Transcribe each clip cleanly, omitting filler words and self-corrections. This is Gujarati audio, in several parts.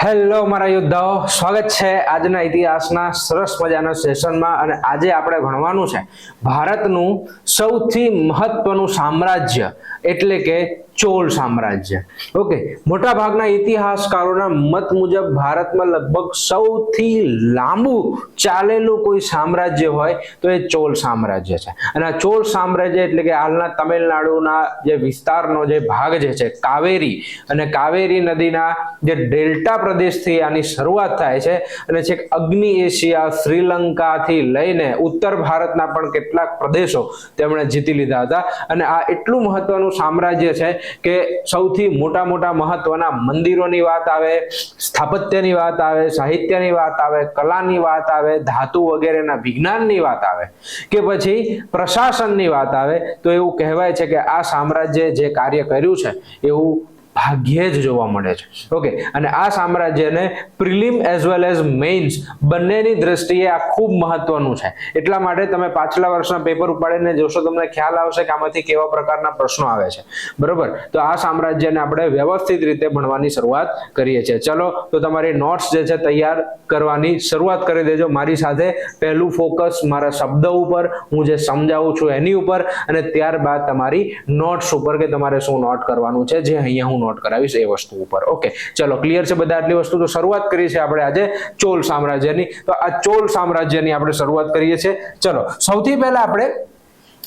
હેલો મારા યોદ્ધાઓ, સ્વાગત છે આજના ઇતિહાસના સરસ મજાના સેશનમાં. અને આજે આપણે ભણવાનું છે ભારતનું સૌથી મહત્વનું સામ્રાજ્ય એટલે કે ચોલ સામ્રાજ્ય. ઓકે, મોટા ભાગના ઇતિહાસકારોના મત મુજબ ભારતમાં લગભગ સૌથી લાંબુ ચાલેલું કોઈ સામ્રાજ્ય હોય તો એ ચોલ સામ્રાજ્ય છે. અને આ ચોલ સામ્રાજ્ય એટલે કે હાલના તમિલનાડુના જે વિસ્તારનો જે ભાગ જે છે કાવેરી અને કાવેરી નદીના જે ડેલ્ટા પ્રદેશથી આની શરૂઆત થાય છે અને છેક અગ્નિ એશિયા, શ્રીલંકાથી લઈને ઉત્તર ભારતના પણ કેટલાક પ્રદેશો તેમણે જીતી લીધા હતા. અને આ એટલું મહત્વનું સામ્રાજ્ય છે કે સૌથી મોટા મોટા મહત્વના મંદિરોની વાત આવે, સ્થાપત્યની વાત આવે, સાહિત્યની વાત આવે, કલાની વાત આવે, ધાતુ વગેરેના વિજ્ઞાનની વાત આવે કે પછી પ્રશાસનની વાત આવે તો એવું કહેવાય છે કે આ સામ્રાજ્યે જે કાર્ય કર્યું છે એવું ભાગ્યે જ જોવા મળે છે. ઓકે, અને આ સામ્રાજ્યને prelim as well as mains બંનેની દ્રષ્ટિએ આ ખૂબ મહત્વનું છે. એટલા માટે તમે પાછલા વર્ષના પેપર ઉપાડીને જોશો તમને ખ્યાલ આવશે કે આમાંથી કેવા પ્રકારના પ્રશ્નો આવે છે. બરોબર, તો આ સામ્રાજ્યને આપણે વ્યવસ્થિત રીતે ભણવાની શરૂઆત કરીએ છીએ. ચલો તો તમારી નોટ્સ જે છે તૈયાર કરવાની શરૂઆત કરી દેજો. મારી સાથે પહેલું ફોકસ મારા શબ્દ ઉપર, હું જે સમજાવું છું એની ઉપર, અને ત્યારબાદ તમારી નોટ્સ ઉપર કે તમારે શું નોટ કરવાનું છે, જે અહીંયા હું નોટ કરાવીશ એ વસ્તુ ઉપર. ઓકે, ચલો ક્લિયર છે બધા આટલી વસ્તુ? તો શરૂઆત કરી છે આપણે આજે ચોલ સામ્રાજ્યની. તો આ ચોલ સામ્રાજ્યની આપણે શરૂઆત કરીએ છીએ. ચલો, સૌથી પહેલા આપણે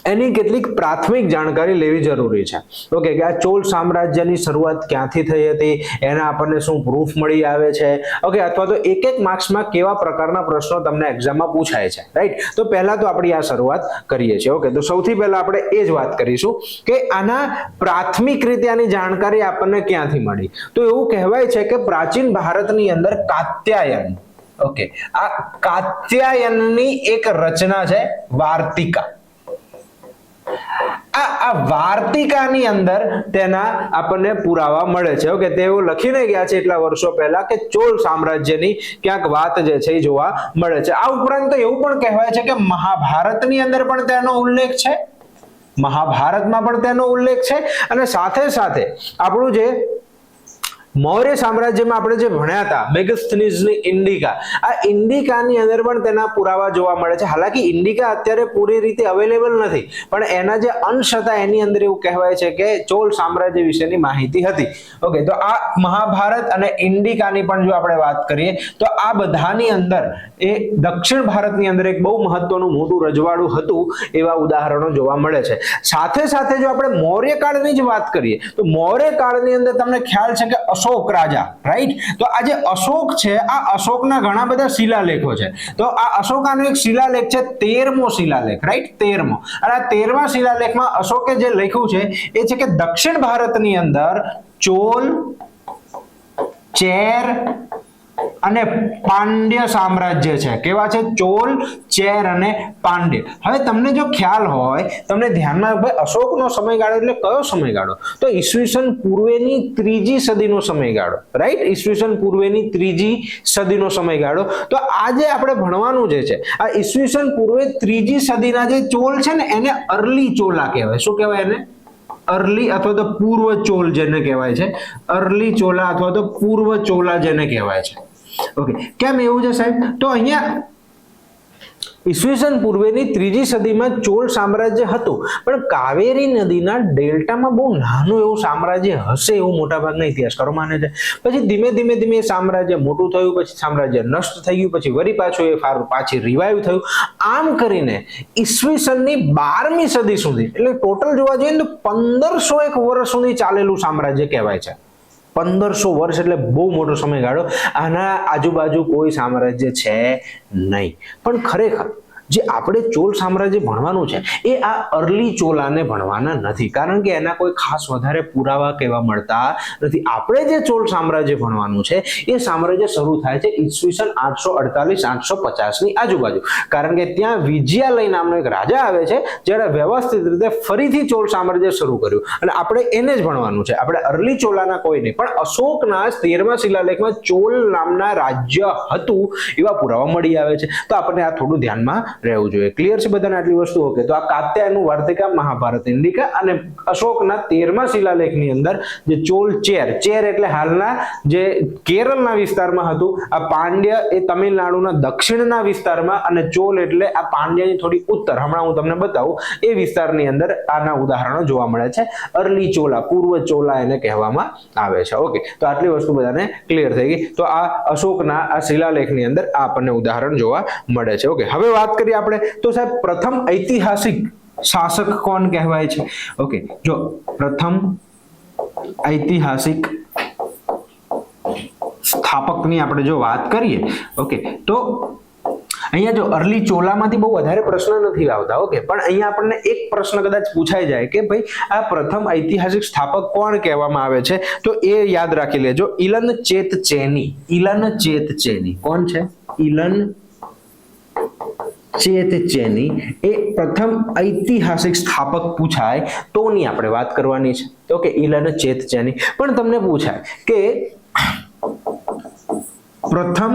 એની કેટલીક પ્રાથમિક જાણકારી લેવી જરૂરી છે. ઓકે, કે આ ચોલ સામ્રાજ્યની શરૂઆત ક્યાંથી થઈ હતી, એના આપણને શું પ્રૂફ મળી આવે છે, ઓકે, અથવા તો એક એક માર્ક્સમાં કેવા પ્રકારના પ્રશ્નો તમને એક્ઝામમાં પૂછાય છે, રાઈટ? તો પહેલા તો આપણે આ શરૂઆત કરીએ છીએ. ઓકે, તો સૌથી પહેલા આપણે એ જ વાત કરીશું કે આના પ્રાથમિક રીતે આની જાણકારી આપણને ક્યાંથી મળી. તો એવું કહેવાય છે કે પ્રાચીન ભારતની અંદર કાત્યાયન, ઓકે, આ કાત્યાયનની એક રચના છે વાર્તિકા. આ વાર્તિકાની અંદર તેના આપણને પુરાવા મળે છે. ઓકે, તેઓ લખીને ગયા છે એટલા વર્ષો પહેલા કે ચોલ સામ્રાજ્યની ક્યાંક વાત જે છે એ જોવા મળે છે. આ ઉપરાંત તો એવું પણ કહેવાય છે કે મહાભારતની અંદર પણ તેનો ઉલ્લેખ છે, મહાભારતમાં પણ તેનો ઉલ્લેખ છે. અને સાથે સાથે આપણું જે મૌર્ય સામ્રાજ્યમાં આપણે જે ભણ્યા હતા મેગસ્થનીઝની ઇન્ડિકા, આ ઇન્ડિકાની અંદર પણ તેના પુરાવા જોવા મળે છે. હાલાકી ઇન્ડિકા અત્યારે પૂરી રીતે અવેલેબલ નથી, પણ એના જે અંશ હતા એની અંદર એવું કહેવાય છે કે ચોલ સામ્રાજ્ય વિશેની માહિતી હતી. ઓકે, તો આ મહાભારત અને ઇન્ડિકાની પણ જો આપણે વાત કરીએ તો આ બધાની અંદર એ દક્ષિણ ભારતની અંદર એક બહુ મહત્વનું મોટું રજવાડું હતું એવા ઉદાહરણો જોવા મળે છે. સાથે સાથે જો આપણે મૌર્ય કાળની જ વાત કરીએ તો મૌર્ય કાળની અંદર તમને ખ્યાલ છે કે અશોક રાજા, રાઈટ? તો આ જે અશોક છે આ અશોકના ઘણા બધા શિલાલેખો છે. તો આ અશોકાનો એક શિલાલેખ છે 13મો શિલાલેખ, રાઈટ? 13મો. અને આ 13મા શિલાલેખમાં અશોકે જે લખ્યું છે એ છે કે દક્ષિણ ભારતની અંદર ચોલ, ચેર અને પાંડ્ય સામ્રાજ્ય છે. કેવા છે? ચોલ, ચેર અને પાંડ્ય. હવે તમને જો ખ્યાલ હોય, તમને ધ્યાનમાં, ભાઈ અશોકનો સમયગાળો એટલે કયો સમયગાળો? તો ઈસવીસન પૂર્વેની 3જી સદીનો સમયગાળો, રાઈટ? ઈસવીસન પૂર્વેની 3જી સદીનો સમયગાળો. તો આજે આપણે ભણવાનું જે છે આ ઈસવીસન પૂર્વે 3જી સદીના જે ચોલ છે ને એને અર્લી ચોલા કહેવાય. શું કહેવાય એને? અર્લી અથવા તો પૂર્વ ચોલ જેને કહેવાય છે. અર્લી ચોલા અથવા તો પૂર્વ ચોલા જેને કહેવાય છે. ઓકે, કેમ એવું છે સાહેબ? તો અહીંયા ઈસવીસન પૂર્વેની 3જી સદીમાં ચોલ સામ્રાજ્ય હતું, પણ કાવેરી નદીના ડેલ્ટામાં બહુ નાનું એવું સામ્રાજ્ય હશે એવું મોટાભાગના ઇતિહાસકારો માને છે. પછી ધીમે ધીમે ધીમે સામ્રાજ્ય મોટું થયું, પછી સામ્રાજ્ય નષ્ટ થઈ ગયું, પછી વળી પાછું એ પાછી રિવાઇવ થયું. આમ કરીને ઈસવીસનની 12મી સદી સુધી, એટલે ટોટલ જોવા જઈએ તો 1501 વર્ષ સુધી ચાલેલું સામ્રાજ્ય કહેવાય છે. 1500 વર્ષ એટલે બહુ મોટો સમયગાળો. આના આજુબાજુ કોઈ સામ્રાજ્ય છે નહીં. પણ ખરેખર જે આપણે ચોલ સામ્રાજ્ય ભણવાનું છે એ આ અર્લી ચોલાને ભણવાના નથી, કારણ કે એના કોઈ ખાસ વધારે પુરાવા કહેવા મળતા નથી. આપણે જે ચોલ સામ્રાજ્ય ભણવાનું છે એ સામ્રાજ્ય શરૂ થાય છે ઈસવીસન 848-850 ની આજુબાજુ, કારણ કે ત્યાં વિજયાલય નામનો એક રાજા આવે છે જેણે વ્યવસ્થિત રીતે ફરીથી ચોલ સામ્રાજ્ય શરૂ કર્યું, અને આપણે એને જ ભણવાનું છે. આપણે અર્લી ચોલાના કોઈ નહીં, પણ અશોકના 13મા શિલાલેખમાં ચોલ નામના રાજ્ય હતું એવા પુરાવા મળી આવે છે. તો આપણને આ થોડું ધ્યાનમાં રહેવું જોઈએ. ક્લિયર છે બધાને આટલી વસ્તુ? ઓકે, તો આ કાત્યાયનનું વાર્તિકા, મહાભારત ઇન્ડિકા અને અશોકના 13મા શિલાલેખની અંદર જે ચોલ ચેર એટલે હાલના જે કેરળના વિસ્તારમાં હતું, આ પાંડ્ય એ તમિલનાડુના દક્ષિણના વિસ્તારમાં, અને ચોલ એટલે આ પાંડ્યની થોડી ઉત્તર, હમણાં હું તમને બતાવું, એ વિસ્તારની અંદર આના ઉદાહરણો જોવા મળે છે. અર્લી ચોલા, પૂર્વ ચોલા એને કહેવામાં આવે છે. ઓકે, તો આટલી વસ્તુ બધાને ક્લિયર થઈ ગઈ. તો આ અશોકના આ શિલાલેખની અંદર આ આપણને ઉદાહરણ જોવા મળે છે. ઓકે, હવે વાત કરીએ આપણે તો સાહેબ પ્રથમ ઐતિહાસિક શાસક કોણ કહેવાય છે? ઓકે, જો પ્રથમ ઐતિહાસિક સ્થાપકની આપણે જો વાત કરીએ, ઓકે, તો અહીંયા જો અર્લી ચોલામાંથી બહુ વધારે પ્રશ્ન નથી આવતા. ઓકે, પણ અહીંયા આપણને એક પ્રશ્ન કદાચ પૂછાઈ જાય કે ભાઈ આ પ્રથમ ઐતિહાસિક સ્થાપક કોણ કહેવામાં આવે છે, તો એ યાદ રાખી લેજો, ઇલન ચેતચેની. ઇલન ચેતચેની કોણ છે? ઇલન ચેતચેની એ પ્રથમ ઐતિહાસિક સ્થાપક પૂછાય તો ની આપણે વાત કરવાની છે. ઓકે, ઇલન ચેતચેની. પણ તમને પૂછાય કે પ્રથમ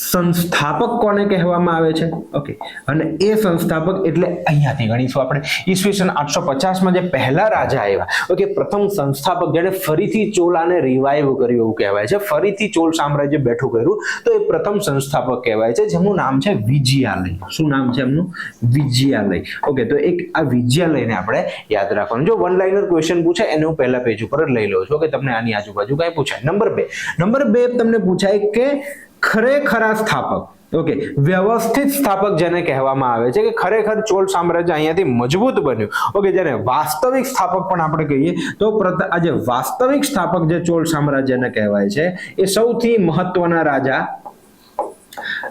સંસ્થાપક કોને કહેવામાં આવે છે? ઓકે, અને એ સંસ્થાપક એટલે અહીંયાથી ગણીશું આપણે, ઈસવીસન 850 માં જે પહેલા રાજા આવ્યા, ઓકે, પ્રથમ સંસ્થાપક જેને ફરીથી ચોલાને રિવાઇવ કર્યું એવું કહેવાય છે, ફરીથી ચોલ સામ્રાજ્ય બેઠું કર્યું, તો એ પ્રથમ સંસ્થાપક કહેવાય છે, જેમનું નામ છે વિજયાલય. શું નામ છે એમનું? વિજયાલય. ઓકે, તો એક આ વિજયાલયને આપણે યાદ રાખવાનું. જો વન લાઇનર ક્વેશ્ચન પૂછાય એને હું પહેલા પેજ ઉપર જ લઈ લઉં છું. ઓકે, તમને આની આજુબાજુ કઈ પૂછાય. નંબર 2 તમને પૂછાય કે ખરેખરા સ્થાપક, ઓકે, વ્યવસ્થિત સ્થાપક જેને કહેવામાં આવે છે, કે ખરેખર ચોલ સામ્રાજ્ય અહીંયાથી મજબૂત બન્યું. ઓકે, જેને વાસ્તવિક સ્થાપક પણ આપણે કહીએ, તો આ જે વાસ્તવિક સ્થાપક જે ચોલ સામ્રાજ્યને કહેવાય છે, એ સૌથી મહત્વના રાજા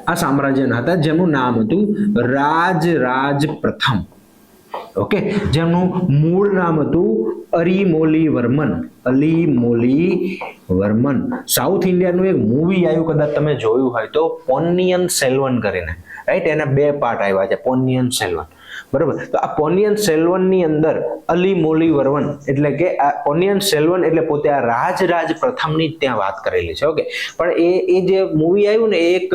આ સામ્રાજ્યના હતા, જેનું નામ હતું રાજરાજ પ્રથમ. ઓકે, જેમનું મૂળ નામ હતું અરીમોલીવર્મન. અલીમોલીવર્મન. સાઉથ ઇન્ડિયાનું એક મૂવી આવ્યું, કદાચ તમે જોયું હોય તો, પોન્નિયન સેલ્વન કરીને, રાઈટ? એના 2 પાર્ટ આવ્યા છે, પોન્નિયન સેલ્વન, બરોબર? તો આ પોન્નિયન સેલ્વન ની અંદર અલીમોલીવર્મન એટલે કે આ પોન્નિયન સેલ્વન એટલે પોતે આ રાજરાજ પ્રથમની ત્યાં વાત કરેલી છે. ઓકે, પણ એ જે મૂવી આવ્યું ને એ એક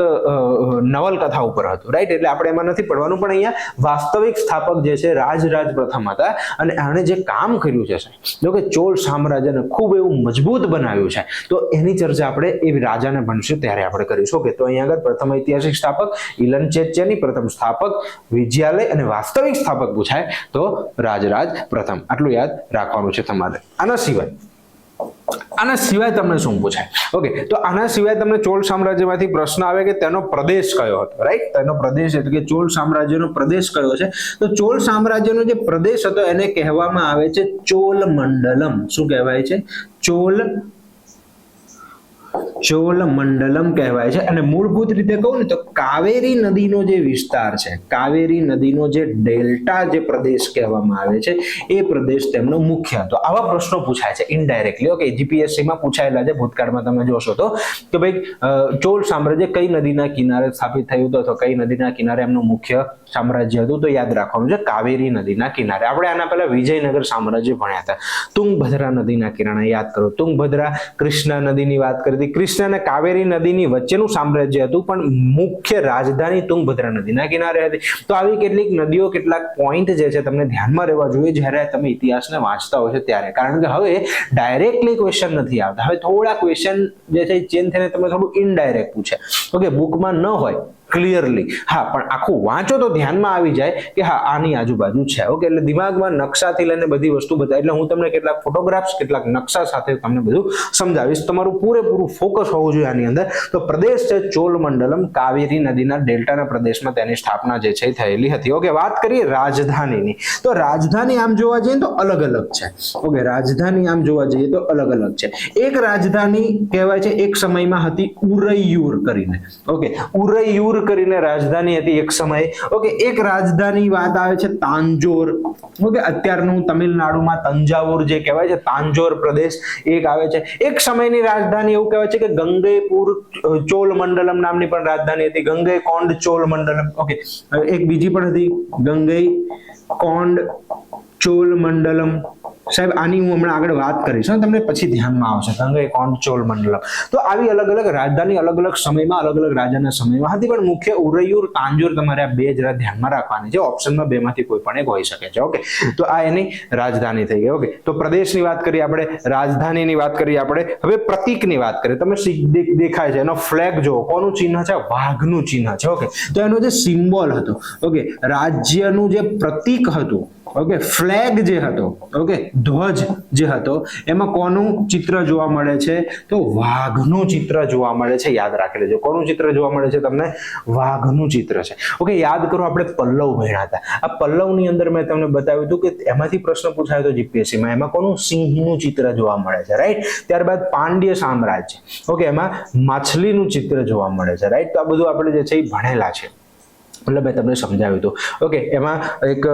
નવલકથા ઉપર હતું, રાઈટ? એટલે આપણે એમાં નથી પડવાનું, પણ અહીંયા વાસ્તવિક સ્થાપક જે છે રાજરાજ પ્રથમ હતા, અને આણે જે કામ કર્યું છે, જો કે ચોલ સામ્રાજ્યને ખૂબ એવું મજબૂત બનાવ્યું છે, તો એની ચર્ચા આપણે એ રાજાને ભણશું ત્યારે આપણે કરીશું. ઓકે, તો અહીંયા આગળ પ્રથમ ઐતિહાસિક સ્થાપક ઇલન ચેતચેની, પ્રથમ સ્થાપક વિજયાલય, અને વાસ્તવિક સ્થાપક પૂછાય તો રાજરાજ પ્રથમ. આટલું યાદ રાખવાનું છે તમારે. આના સિવાય તમને શું પૂછાય? ઓકે, તો આના સિવાય તમને ચોલ સામ્રાજ્યમાંથી પ્રશ્ન આવે કે તેનો પ્રદેશ કયો હતો, રાઈટ? તેનો પ્રદેશ એટલે કે ચોલ સામ્રાજ્યનો પ્રદેશ કયો છે? તો ચોલ સામ્રાજ્યનો જે પ્રદેશ હતો એને કહેવામાં આવે છે ચોલ મંડલમ. શું કહેવાય છે? ચોલ મંડલમ કહેવાય છે. અને મૂળભૂત રીતે કહું ને તો કાવેરી નદીનો જે વિસ્તાર છે, કાવેરી નદીનો જે ડેલ્ટા જે પ્રદેશ કહેવામાં આવે છે, એ પ્રદેશ તેમનો મુખ્ય હતો. આવા પ્રશ્નો પૂછાય છે ઇનડાયરેક્ટલી. ઓકે, જીપીએસસી માં પૂછાયેલા છે, ભૂતકાળમાં તમે જોશો તો, કે ભાઈ ચોલ સામ્રાજ્ય કઈ નદીના કિનારે સ્થાપિત થયું હતું, અથવા કઈ નદીના કિનારે એમનું મુખ્ય સામ્રાજ્ય હતું, તો યાદ રાખવાનું છે કાવેરી નદીના કિનારે. આપણે આના પહેલા વિજયનગર સામ્રાજ્ય ભણ્યા હતા. તુંગભદ્રા નદીના કિનારે યાદ કરો, તુંગભદ્રા કૃષ્ણા નદીની વાત કરી હતી. કૃષ્ણ અને કાવેરી નદીની વચ્ચેનું સામ્રાજ્ય હતું, પણ મુખ્ય રાજધાની તુંગભદ્રા નદીના કિનારે હતી. તો આવી કેટલીક નદીઓ, કેટલાક પોઈન્ટ જે છે તમને ધ્યાનમાં રહેવા જોઈએ જ્યારે તમે ઇતિહાસને વાંચતા હોય છે ત્યારે, કારણ કે હવે ડાયરેક્ટલી ક્વેશ્ચન નથી આવતા, હવે થોડા ક્વેશ્ચન જે છે ચેન્જ થઈને તમને થોડું ઇનડાયરેક્ટ પૂછે. ઓકે, બુકમાં ન હોય ક્લિયરલી, હા, પણ આખું વાંચો તો ધ્યાનમાં આવી જાય કે હા આની આજુબાજુ છે. ઓકે, એટલે દિમાગમાં નકશાથી લઈને બધી વસ્તુ બતાવે. એટલે હું તમને કેટલાક ફોટોગ્રાફ્સ, કેટલાક નકશા સાથે તમને બધું સમજાવીશ. તમારું પૂરેપૂરું ફોકસ હોવું જોઈએ આની અંદર. તો પ્રદેશ છે ચોલ મંડલમ, કાવેરી નદીના ડેલ્ટાના પ્રદેશમાં તેની સ્થાપના જે છે થયેલી હતી. ઓકે, વાત કરીએ રાજધાનીની, તો રાજધાની આમ જોવા જઈએ તો અલગ અલગ છે. ઓકે, રાજધાની આમ જોવા જઈએ તો અલગ અલગ છે. એક રાજધાની કહેવાય છે એક સમયમાં હતી ઉરૈયુર કરીને. ઓકે, ઉરૈયુર કરીને રાજધાની હતી એક સમયે. ઓકે, એક રાજધાની વાત આવે છે તાંજોર. ઓકે, અત્યારનું તમિલનાડુમાં તંજાવુર જે કહેવાય છે, તાંજોર પ્રદેશ એક આવે છે. એક સમયની રાજધાની એવું કહેવાય છે કે ગંગૈપુર ચોલ મંડલમ નામની પણ રાજધાની હતી, ગંગૈકોંડ ચોલ મંડલમ. ઓકે, એક બીજી પણ હતી ગંગૈકોંડ ચોલ મંડલમ. સાહેબ આની હું હમણાં આગળ વાત કરીશ, તમને પછી ધ્યાનમાં આવશે. ગંગા કોંડ ચોલ મંડલમ. તો આવી અલગ અલગ રાજધાની અલગ અલગ સમયમાં અલગ અલગ રાજાના સમયમાં હતી, પણ મુખ્ય ઉરૈયુર તાંજોર તમારે આ બે જરા ધ્યાનમાં રાખવાની છે. ઓપ્શનમાં બેમાંથી કોઈ પણ એક હોઈ શકે છે. ઓકે, તો આ એની રાજધાની થઈ ગઈ. ઓકે, તો પ્રદેશની વાત કરીએ આપણે, રાજધાનીની વાત કરીએ આપણે. હવે પ્રતીકની વાત કરીએ. તમે દેખાય છે એનો ફ્લેગ જો, કોનું ચિહ્ન છે? વાઘનું ચિહ્ન છે. ઓકે, તો એનો જે સિમ્બોલ હતો, ઓકે, રાજ્યનું જે પ્રતીક હતું, ઓકે, ફ્લેગ જે હતો, ઓકે, ધ્વજ જે હતો, એમાં કોનું ચિત્ર જોવા મળે છે? તો વાઘનું ચિત્ર જોવા મળે છે. યાદ રાખી લેજો, કોનું ચિત્ર જોવા મળે છે તમને? વાઘનું ચિત્ર છે. ઓકે, યાદ કરો આપણે પલ્લવ ભણ્યા હતા. આ પલ્લવની અંદર મેં તમને બતાવ્યું હતું કે એમાંથી પ્રશ્ન પૂછાયો હતો જીપીએસસી માં. એમાં કોનું? સિંહનું ચિત્ર જોવા મળે છે, રાઈટ. ત્યારબાદ પાંડ્ય સામ્રાજ્ય, ઓકે, એમાં માછલીનું ચિત્ર જોવા મળે છે, રાઈટ. તો આ બધું આપણે જે છે એ ભણેલા છે, मतलब मैं તમને સમજાવ્યું હતું. ઓકે, એમાં એક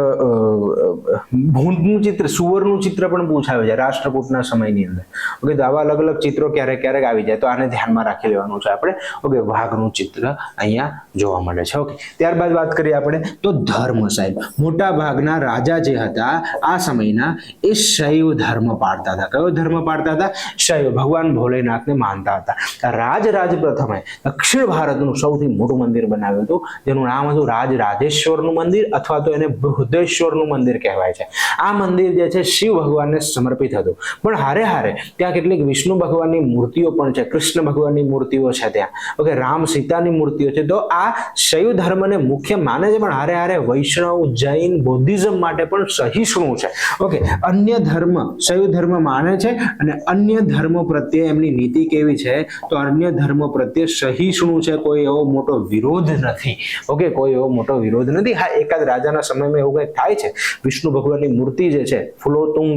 ભૂંડનું ચિત્ર, સુવરનું ચિત્ર પણ પૂછાયું છે રાષ્ટ્રકૂટના સમયની અંદર. ઓકે, તો આવા અલગ અલગ ચિત્રો ક્યારેક ક્યારેક આવી જાય, તો આને ધ્યાનમાં રાખી લેવાનું છે આપણે. ઓકે, વાઘનું ચિત્ર અહીંયા જોવા મળે છે. ઓકે, ત્યારબાદ વાત કરીએ આપણે તો ધર્મ. સાહેબ, મોટા ભાગના રાજા જે હતા આ સમયના એ શૈવ ધર્મ પાળતા હતા. કયો ધર્મ પાળતા હતા? શૈવ. ભગવાન ભોલેનાથને માનતા હતા. રાજ પ્રથમે દક્ષિણ ભારતનું સૌથી મોટું મંદિર બનાવ્યું હતું, જેનું નામ હતું રાજેશ્વરનું મંદિર, અથવા તો એને બૃહદેશ્વરનું મંદિર કહેવાય છે. આ મંદિર જે છે શિવ ભગવાનને સમર્પિત હતું, પણ હારે હારે ત્યાં કેટલીક વિષ્ણુ ભગવાનની મૂર્તિઓ પણ છે, કૃષ્ણ ભગવાનની મૂર્તિઓ છે ત્યાં. ઓકે, રામ સીતાની મૂર્તિઓ છે. તો આ શૈવ ધર્મને મુખ્ય માને છે, પણ હારે હારે વૈષ્ણવ, જૈન, બૌદ્ધિઝમ માટે પણ સહિષ્ણુ છે. ઓકે, અન્ય ધર્મ, શૈવ ધર્મ માને છે અને અન્ય ધર્મ પ્રત્યે એમની નીતિ કેવી છે? તો અન્ય ધર્મ પ્રત્યે સહિષ્ણુ છે. કોઈ એવો મોટો વિરોધ નથી. ઓકે, કોઈ એવો મોટો વિરોધ નથી. હા, એકાદ રાજાના સમયમાં એવું કંઈક થાય છે. વિષ્ણુ ભગવાનની મૂર્તિ જે છે ફુલોતુંગ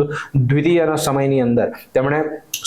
દ્વિતીયના સમયની અંદર તેમણે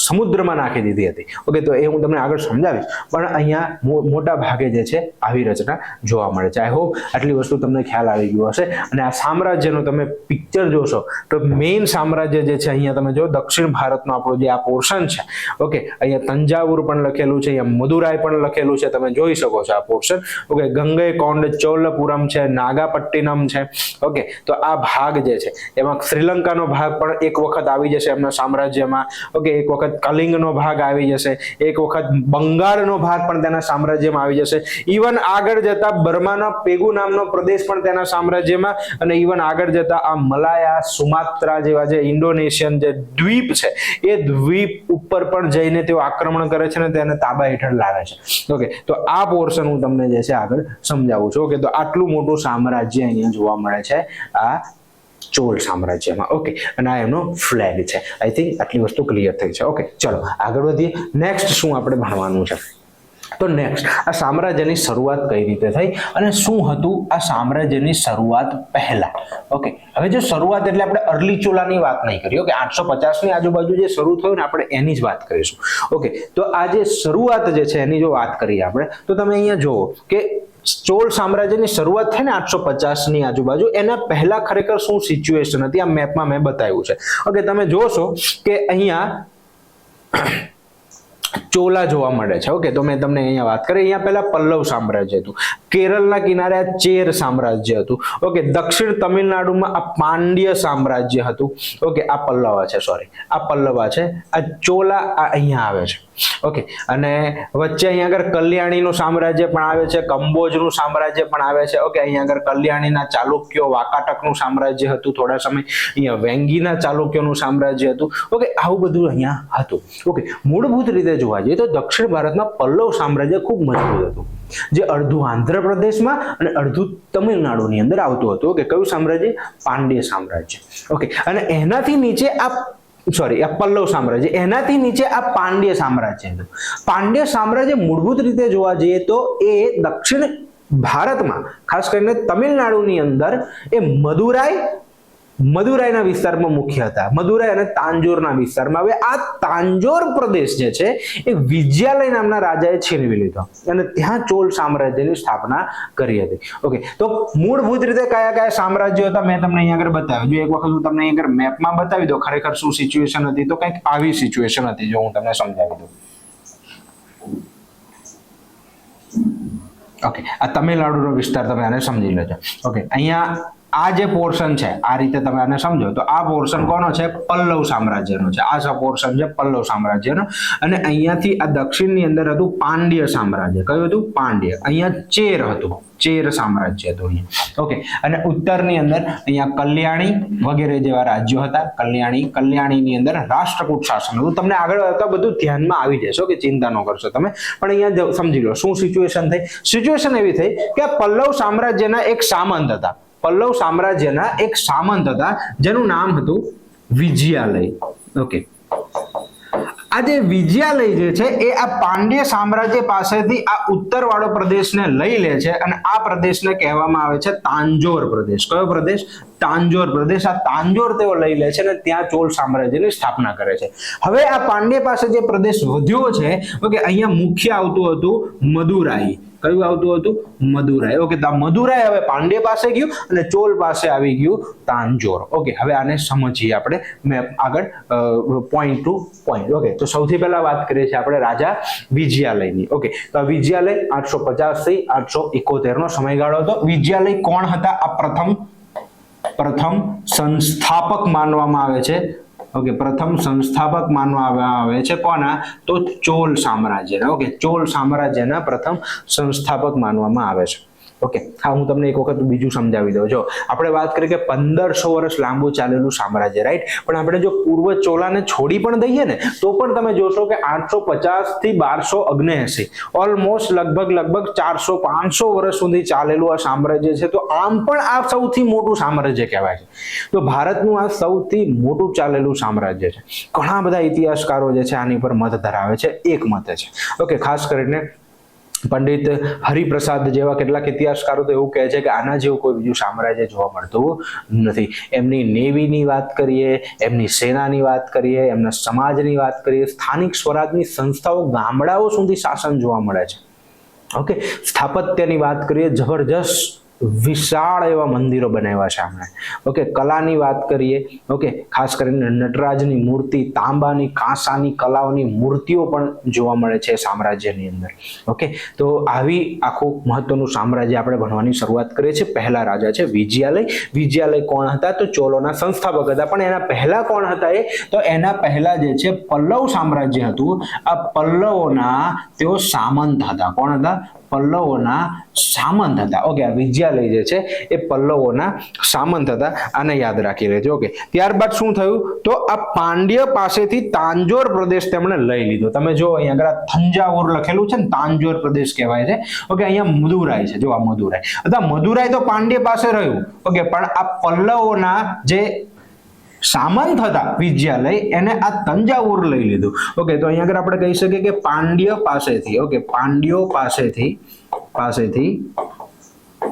સમુદ્રમાં નાખી દીધી હતી. ઓકે, તો એ હું તમને આગળ સમજાવીશ, પણ અહીંયા મોટા ભાગે જે છે આવી રચના જોવા મળે છે. આઈ હોપ આટલી વસ્તુ તમને ખ્યાલ આવી ગયો હશે. અને આ સામ્રાજ્યનો તમે પિક્ચર જોશો તો મેઇન સામ્રાજ્ય જે છે અહીંયા તમે જો દક્ષિણ ભારતનો આપણો જે આ પોર્શન છે, ઓકે, અહીંયા તંજાવુર પણ લખેલું છે, અહીંયા મદુરાઈ પણ લખેલું છે, તમે જોઈ શકો છો આ પોર્શન. ઓકે, ગંગૈકોંડ ચોલપુરમ છે, નાગાપટ્ટિનમ છે. ઓકે, તો આ ભાગ જે છે એમાં શ્રીલંકાનો ભાગ પણ એક વખત આવી જશે એમના સામ્રાજ્યમાં. ઓકે, એક વખત કલિંગનો ભાગ આવી જશે, એક વખત બંગાળનો ભાગ પણ તેના સામ્રાજ્યમાં આવી જશે. ઇવન આગળ જતા બર્માનો પેગુ નામનો પ્રદેશ પણ તેના સામ્રાજ્યમાં, અને ઇવન આગળ જતા આ મલાયા, સુમાત્રા જેવા જે ઇન્ડોનેશિયન જે દ્વીપ છે એ દ્વીપ ઉપર પણ જઈને તેઓ આક્રમણ કરે છે અને તેને તાબા હેઠળ લાવે છે. ઓકે, તો આ પોર્શન હું તમને જે છે આગળ સમજાવું છું. ઓકે, તો આટલું મોટું સામ્રાજ્ય અહીંયા જોવા મળે છે આ ચોલ સામ્રાજ્યમાં. ઓકે, અને આ એનો ફ્લેગ છે. આઈ થિંક આટલી વસ્તુ ક્લિયર થઈ છે. ઓકે, ચલો આગળ વધીએ. નેક્સ્ટ શું આપણે ભણવાનું છે? તો નેક્સ્ટ આ સામ્રાજ્યની શરૂઆત કઈ રીતે થઈ અને શું હતું આ સામ્રાજ્યની શરૂઆત પહેલા? ઓકે, હવે જો શરૂઆત એટલે આપણે અર્લી ચોલાની વાત નહીં કરી. ઓકે, 850 ની આજુબાજુ જે શરૂ થયું ને આપણે એની જ વાત કરીશું. ઓકે, તો આ જે શરૂઆત જે છે એની જો વાત કરીએ આપણે, તો તમે અહીંયા જુઓ કે ચોલ સામ્રાજ્યની શરૂઆત થઈ ને 850 ની આજુબાજુ, એના પહેલા ખરેખર શું સિચ્યુએશન હતી આ મેપમાં મેં બતાવ્યું છે. ઓકે, તમે જોશો કે અહીંયા ચોલા જોવા મળે છે. ઓકે, તો મેં તમને અહીંયા વાત કરી, અહીંયા પહેલા પલ્લવ સામ્રાજ્ય હતું, કેરળના કિનારે આ ચેર સામ્રાજ્ય હતું. ઓકે, દક્ષિણ તમિલનાડુમાં આ પાંડ્ય સામ્રાજ્ય હતું. ઓકે, આ પલ્લવ છે, સોરી આ પલ્લવ છે, આ ચોલા આ અહીંયા આવે છે. ઓકે, અને વચ્ચે અહીંયા આગળ કલ્યાણીનું સામ્રાજ્ય પણ આવે છે, કંબોજનું સામ્રાજ્ય પણ આવે છે. ઓકે, અહીંયા આગળ કલ્યાણીના ચાલુક્યો, વાકાટકનું સામ્રાજ્ય હતું થોડા સમય, અહીંયા વેંગીના ચાલુક્યોનું સામ્રાજ્ય હતું. ઓકે, આવું બધું અહીંયા હતું. ઓકે, મૂળભૂત રીતે જોવા જઈએ તો દક્ષિણ ભારતમાં પલ્લવ સામ્રાજ્ય ખૂબ મજબૂત હતું, જે અડધું આંધ્રપ્રદેશમાં અને અડધું તમિલનાડુની અંદર આવતું હતું. ઓકે, કયું સામ્રાજ્ય? પાંડ્ય સામ્રાજ્ય. ઓકે, અને એનાથી નીચે આ પલ્લવ સામ્રાજ્ય, એનાથી નીચે આ પાંડ્ય સામ્રાજ્ય હતું. પાંડ્ય સામ્રાજ્ય મૂળભૂત રીતે જોવા જઈએ તો એ દક્ષિણ ભારતમાં ખાસ કરીને તમિલનાડુની અંદર એ મદુરાઈના વિસ્તારમાં મુખ્ય હતા, મદુરાઈ અને તાંજોરના વિસ્તારમાં. હવે આ તાંજોર પ્રદેશ જે છે એ વિજયાલય નામના રાજાએ છીનવી લીધો અને ત્યાં ચોલ સામ્રાજ્યની સ્થાપના કરી હતી. ઓકે, તો મૂળભૂત રીતે કયા કયા સામ્રાજ્યો હતા મેં તમને અહીંયા આગળ બતાવ્યું. જો એક વખત હું તમને અહીંયા આગળ મેપમાં બતાવી દઉં ખરેખર શું સિચ્યુએશન હતી, તો કંઈક આવી સિચ્યુએશન હતી. જો હું તમને સમજાવી દઉં. ઓકે, આ તમિલનાડુનો વિસ્તાર તમે આને સમજી લેજો. ઓકે, અહીંયા આ જે પોર્શન છે આ રીતે તમે આને સમજો તો આ પોર્શન કોનો છે? પલ્લવ સામ્રાજ્યનો છે. આ પોર્શન છે પલ્લવ સામ્રાજ્યનો. અને અહીંયાથી આ દક્ષિણની અંદર હતું પાંડ્ય સામ્રાજ્ય. કયું હતું? પાંડ્ય. અહીંયા ચેર હતું, ચેર સામ્રાજ્ય હતું અહીંયા. ઓકે. અને ઉત્તરની અંદર અહીંયા કલ્યાણી વગેરે જેવા રાજ્યો હતા. કલ્યાણીની અંદર રાષ્ટ્રકૂટ શાસન હતું. તમને આગળ આવતા બધું ધ્યાનમાં આવી જશે કે ચિંતા ન કરશો તમે. પણ અહીંયા સમજી લો શું સિચ્યુએશન થઈ. સિચ્યુએશન એવી થઈ કે પલ્લવ સામ્રાજ્યના એક સામંત હતા. પલ્લવ સામ્રાજ્યના એક સામંત હતા જેનું નામ હતું વિજયાલય. ઓકે. આ જે વિજયાલય જે છે એ આ પાંડ્ય સામ્રાજ્ય પાસેથી આ ઉત્તરવાળો પ્રદેશને લઈ લે છે અને આ પ્રદેશને કહેવામાં આવે છે તાંજોર પ્રદેશ. કયો પ્રદેશ? તાંજોર પ્રદેશ. આ તાંજોર તેઓ લઈ લે છે અને ત્યાં ચોલ સામ્રાજ્યની સ્થાપના કરે છે. હવે આ પાંડ્ય પાસે જે પ્રદેશ વધ્યો છે, ઓકે, અહીંયા મુખ્ય આવતું હતું મદુરાઈ. કયું આવતું હતું? મદુરાઈ. ઓકે. તો મદુરાઈ હવે પાંડ્ય પાસે ગયું અને ચોલ પાસે આવી ગયું તાંજોર. ઓકે. હવે આને સમજીએ આપણે મેપ આગળ પોઈન્ટ ટુ પોઈન્ટ. ઓકે. તો સૌથી પહેલા વાત કરીએ છીએ આપણે રાજા વિજયાલયની. ઓકે. તો આ વિજયાલય 850 થી 871 નો સમયગાળો હતો. વિજયાલય કોણ હતા? આ પ્રથમ સંસ્થાપક માનવામાં આવે છે. ઓકે. પ્રથમ સંસ્થાપક માનવામાં આવે છે કોના? તો ચોલ સામ્રાજ્યના. ઓકે. ચોલ સામ્રાજ્યના પ્રથમ સંસ્થાપક માનવામાં આવે છે. ઓકે. હા, હું તમને એક વખત બીજું સમજાવી દઉં. જો આપણે વાત કરીએ કે 1500 વર્ષ લાંબુ ચાલેલું સામ્રાજ્ય, રાઈટ? પણ આપણે જો પૂર્વ ચોલાને છોડી પણ દઈએ ને તો પણ તમે જોશો કે 850 થી 1279 ઓલમોસ્ટ લગભગ 400-500 વર્ષ સુધી ચાલેલું આ સામ્રાજ્ય છે. તો આમ પણ આ સૌથી મોટું સામ્રાજ્ય કહેવાય છે. તો ભારતનું આ સૌથી મોટું ચાલેલું સામ્રાજ્ય છે. ઘણા બધા ઇતિહાસકારો જે છે આની પર મત ધરાવે છે. એક મત છે. ઓકે. ખાસ કરીને પંડિત હરિપ્રસાદ જેવા કેટલાક ઇતિહાસકારો તો એવું કહે છે કે આના જેવું કોઈ બીજું સામ્રાજ્ય જોવા મળતું નથી. એમની નેવીની વાત કરીએ, એમની સેનાની વાત કરીએ, એમના સમાજની વાત કરીએ, સ્થાનિક સ્વરાજની સંસ્થાઓ, ગામડાઓ સુધી શાસન જોવા મળે છે. ઓકે. સ્થાપત્યની વાત કરીએ, જબરજસ્ત વિશાળ એવા મંદિરો બનાવ્યા છે આપણે. ઓકે. કલાની વાત કરીએ, ઓકે, ખાસ કરીને નટરાજની મૂર્તિ, તાંબાની, કાંસાની કલાઓની મૂર્તિઓ પણ જોવા મળે છે સામ્રાજ્યની અંદર. ઓકે. તો આવી આખું મહત્વનું સામ્રાજ્ય આપણે ભણવાની શરૂઆત કરીએ છીએ. પહેલા રાજા છે વિજયાલય. વિજયાલય કોણ હતા? તો ચોલોના સંસ્થાપક હતા. પણ એના પહેલા કોણ હતા? તો એના પહેલા જે છે પલ્લવ સામ્રાજ્ય હતું. આ પલ્લવોના તેઓ સામંત હતા. કોણ હતા? પલ્લવોના સામંત હતા. ઓકે. આ વિજયાલય જે છે એ પલ્લવોના સામંત હતા. આને યાદ રાખી લેજો. ઓકે. ત્યારબાદ શું થયું? તો આ પાંડ્ય પાસેથી તાંજોર પ્રદેશ તેમણે લઈ લીધો. તમે જો અહીંયા આગળ થંજાવુર લખેલું છે ને, તાંજોર પ્રદેશ કહેવાય છે. ઓકે. અહીંયા મદુરાઈ છે. જો આ મદુરાઈ. અથવા મદુરાઈ તો પાંડ્ય પાસે રહ્યું. ઓકે. પણ આ પલ્લવોના જે સામંત હતા વિજયાલય, એને આ તંજાવુર લઈ લીધું. ઓકે. તો અહીંયા આગળ આપણે કહી શકીએ કે પાંડ્ય પાસેથી, ઓકે, પાંડ્યો પાસેથી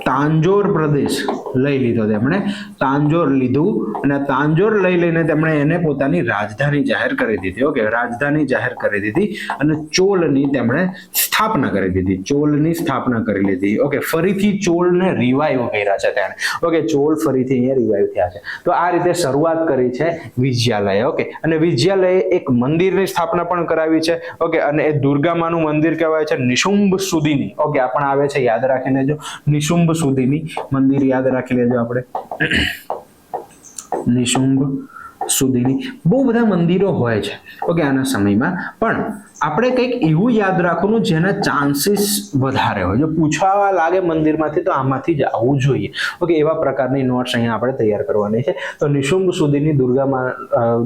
તાંજોર પ્રદેશ લઈ લીધો. તેમણે તાંજોર લીધું અને તાંજોર લઈ લઈને તેમણે એને પોતાની રાજધાની જાહેર કરી દીધી. ઓકે. રાજધાની જાહેર કરી દીધી અને ચોલની તેમણે સ્થાપના કરી દીધી. ચોલની સ્થાપના કરી લીધી. ઓકે. ફરીથી ચોલને રિવાઇવ કર્યા છે તેણે. ઓકે. ચોલ ફરીથી અહીંયા રિવાઇવ થયા છે. તો આ રીતે શરૂઆત કરી છે વિજયાલય. ઓકે. અને વિજયાલયે એક મંદિરની સ્થાપના પણ કરાવી છે. ઓકે. અને એ દુર્ગામાનું મંદિર કહેવાય છે, નિશુંભ સુધીની. ઓકે. આ પણ આવે છે, યાદ રાખીને જો. નિશુંભ સુધીની મંદિર યાદ રાખી લેજો આપણે. નિશુંભ સુધીની બહુ બધા મંદિરો હોય છે. ઓકે. આના સમયમાં પણ આપણે કંઈક એવું યાદ રાખવાનું જેના ચાન્સીસ વધારે હોય. જો પૂછવા લાગે મંદિરમાંથી તો આમાંથી જ આવવું જોઈએ. ઓકે. એવા પ્રકારની નોટ્સ અહીંયા આપણે તૈયાર કરવાની છે. તો નિશુંભ સુધીની